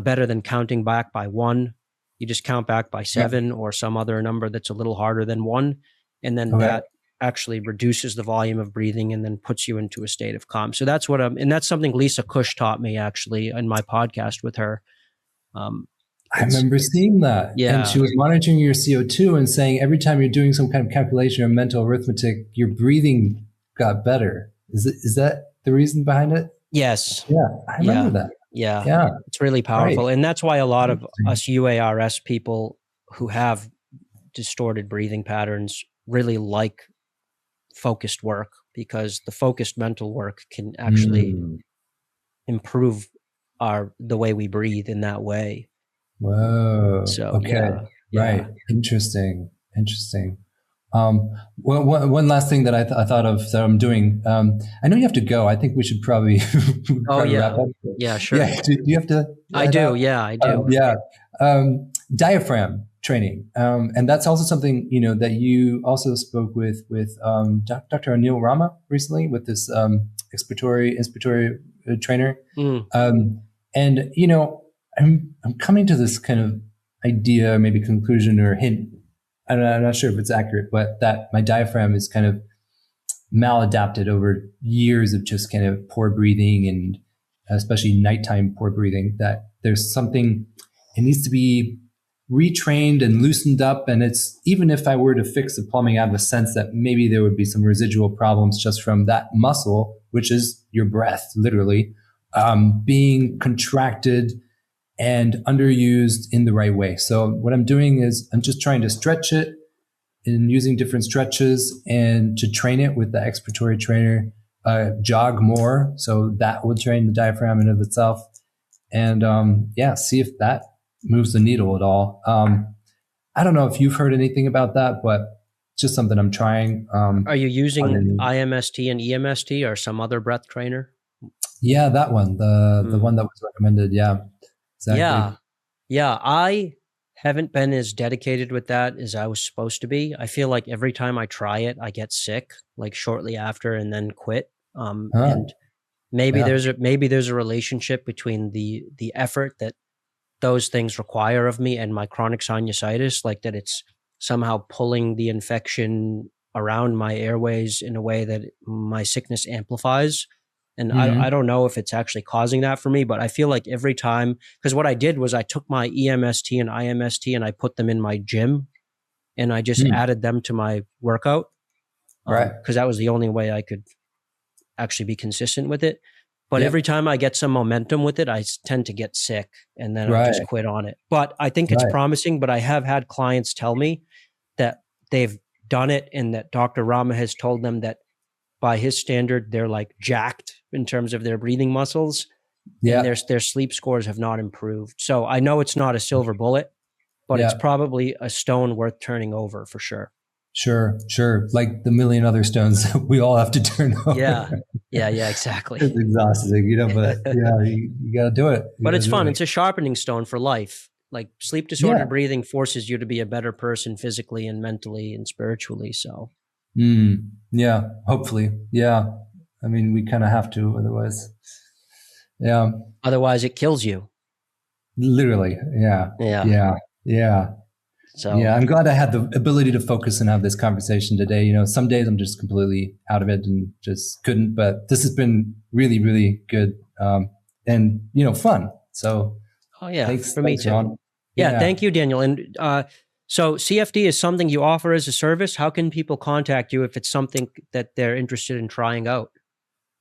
better than counting back by 1. You just count back by 7 or some other number that's a little harder than 1. And then that actually reduces the volume of breathing and then puts you into a state of calm. So that's and that's something Lisa Kush taught me actually in my podcast with her. I remember seeing that. Yeah. And she was monitoring your CO2 and saying every time you're doing some kind of calculation or mental arithmetic, your breathing got better. Is that the reason behind it? Yes. Yeah, I remember that. Yeah. It's really powerful. Right. And that's why a lot of us UARS people who have distorted breathing patterns really like focused work, because the focused mental work can actually improve the way we breathe in that way. Whoa. So, okay. Right. Yeah. Interesting. Interesting. One last thing that I thought of that I'm doing. I know you have to go. I think we should probably Oh, probably wrap yeah. up. Yeah, sure. Yeah. Do you have to I head do. out? Yeah, I do. Yeah. Diaphragm training, and that's also something that you also spoke with Dr. Anil Rama recently with this inspiratory trainer, Mm. and I'm coming to this kind of idea, maybe conclusion or hint. I'm not sure if it's accurate, but that my diaphragm is kind of maladapted over years of just kind of poor breathing and especially nighttime poor breathing, that there's something, it needs to be retrained and loosened up. And it's, even if I were to fix the plumbing, I have a sense that maybe there would be some residual problems just from that muscle, which is your breath, literally, being contracted and underused in the right way. So what I'm doing is I'm just trying to stretch it and using different stretches and to train it with the expiratory trainer, jog more. So that will train the diaphragm in of itself. And see if that moves the needle at all. I don't know if you've heard anything about that, but it's just something I'm trying. Are you using IMST and EMST or some other breath trainer? Yeah, that one, the one that was recommended. Yeah, exactly. Yeah. I haven't been as dedicated with that as I was supposed to be. I feel like every time I try it, I get sick, like shortly after, and then quit. And maybe there's a relationship between the effort that those things require of me and my chronic sinusitis, like that it's somehow pulling the infection around my airways in a way that my sickness amplifies. And I don't know if it's actually causing that for me, but I feel like every time, because what I did was I took my EMST and IMST and I put them in my gym and I just added them to my workout. Right. Because that was the only way I could actually be consistent with it. But every time I get some momentum with it, I tend to get sick and then I just quit on it. But I think it's promising, but I have had clients tell me that they've done it and that Dr. Rama has told them that by his standard, they're like jacked in terms of their breathing muscles. Yeah. And their sleep scores have not improved. So I know it's not a silver bullet, but it's probably a stone worth turning over for sure. Sure. Like the million other stones that we all have to turn over. Yeah, exactly. It's exhausting, but you got to do it. But it's fun. It's a sharpening stone for life. Like sleep disordered breathing forces you to be a better person physically and mentally and spiritually. So. Yeah, hopefully. Yeah. I mean, we kind of have to, otherwise. Yeah. Otherwise it kills you. Literally. Yeah. So yeah, I'm glad I had the ability to focus and have this conversation today. Some days I'm just completely out of it and just couldn't, but this has been really, really good. And fun. So thanks for me too. Ron. Yeah. Thank you, Daniel. And, so CFD is something you offer as a service. How can people contact you if it's something that they're interested in trying out?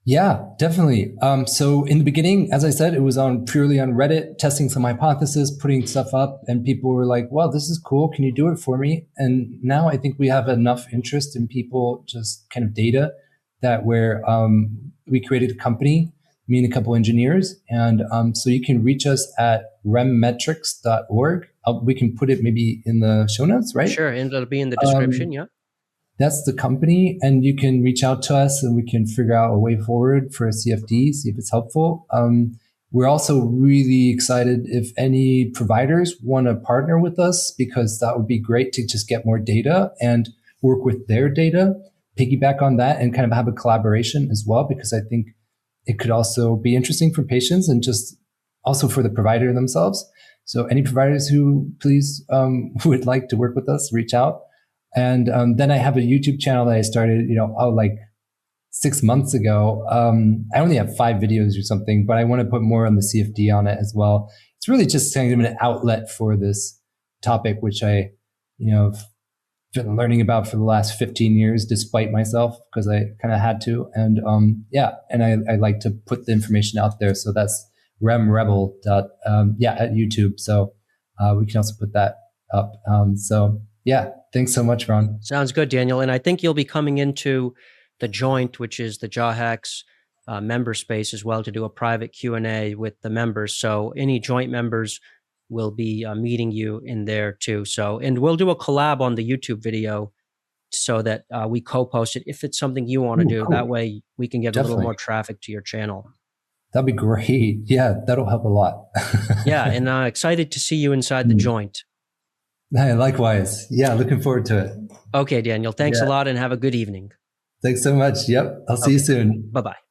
Yeah, definitely. So in the beginning, as I said, it was purely on Reddit, testing some hypothesis, putting stuff up, and people were like, wow, this is cool. Can you do it for me? And now I think we have enough interest in people, just kind of data, that we created a company, me and a couple engineers. And so you can reach us at remmetrics.org. We can put it maybe in the show notes, right? Sure, and it'll be in the description, That's the company, and you can reach out to us and we can figure out a way forward for a CFD, see if it's helpful. We're also really excited if any providers want to partner with us, because that would be great to just get more data and work with their data, piggyback on that, and kind of have a collaboration as well, because I think it could also be interesting for patients and just also for the provider themselves. So any providers who please would like to work with us, reach out. And then I have a YouTube channel that I started, like 6 months ago. I only have 5 videos or something, but I want to put more on the CFD on it as well. It's really just kind of an outlet for this topic, which I, have been learning about for the last 15 years, despite myself, because I kind of had to. And and I like to put the information out there. So that's remrebel. At YouTube. So we can also put that up. Thanks so much, Ron. Sounds good, Daniel. And I think you'll be coming into the joint, which is the JawHacks member space as well, to do a private Q&A with the members. So any joint members will be meeting you in there too. So, and we'll do a collab on the YouTube video so that we co-post it if it's something you want to do. Cool. That way we can get a little more traffic to your channel. That'd be great. Yeah, that'll help a lot. Yeah, and excited to see you inside the joint. Hey, likewise. Yeah, looking forward to it. Okay, Daniel, thanks a lot and have a good evening. Thanks so much. Yep, I'll see you soon. Bye-bye.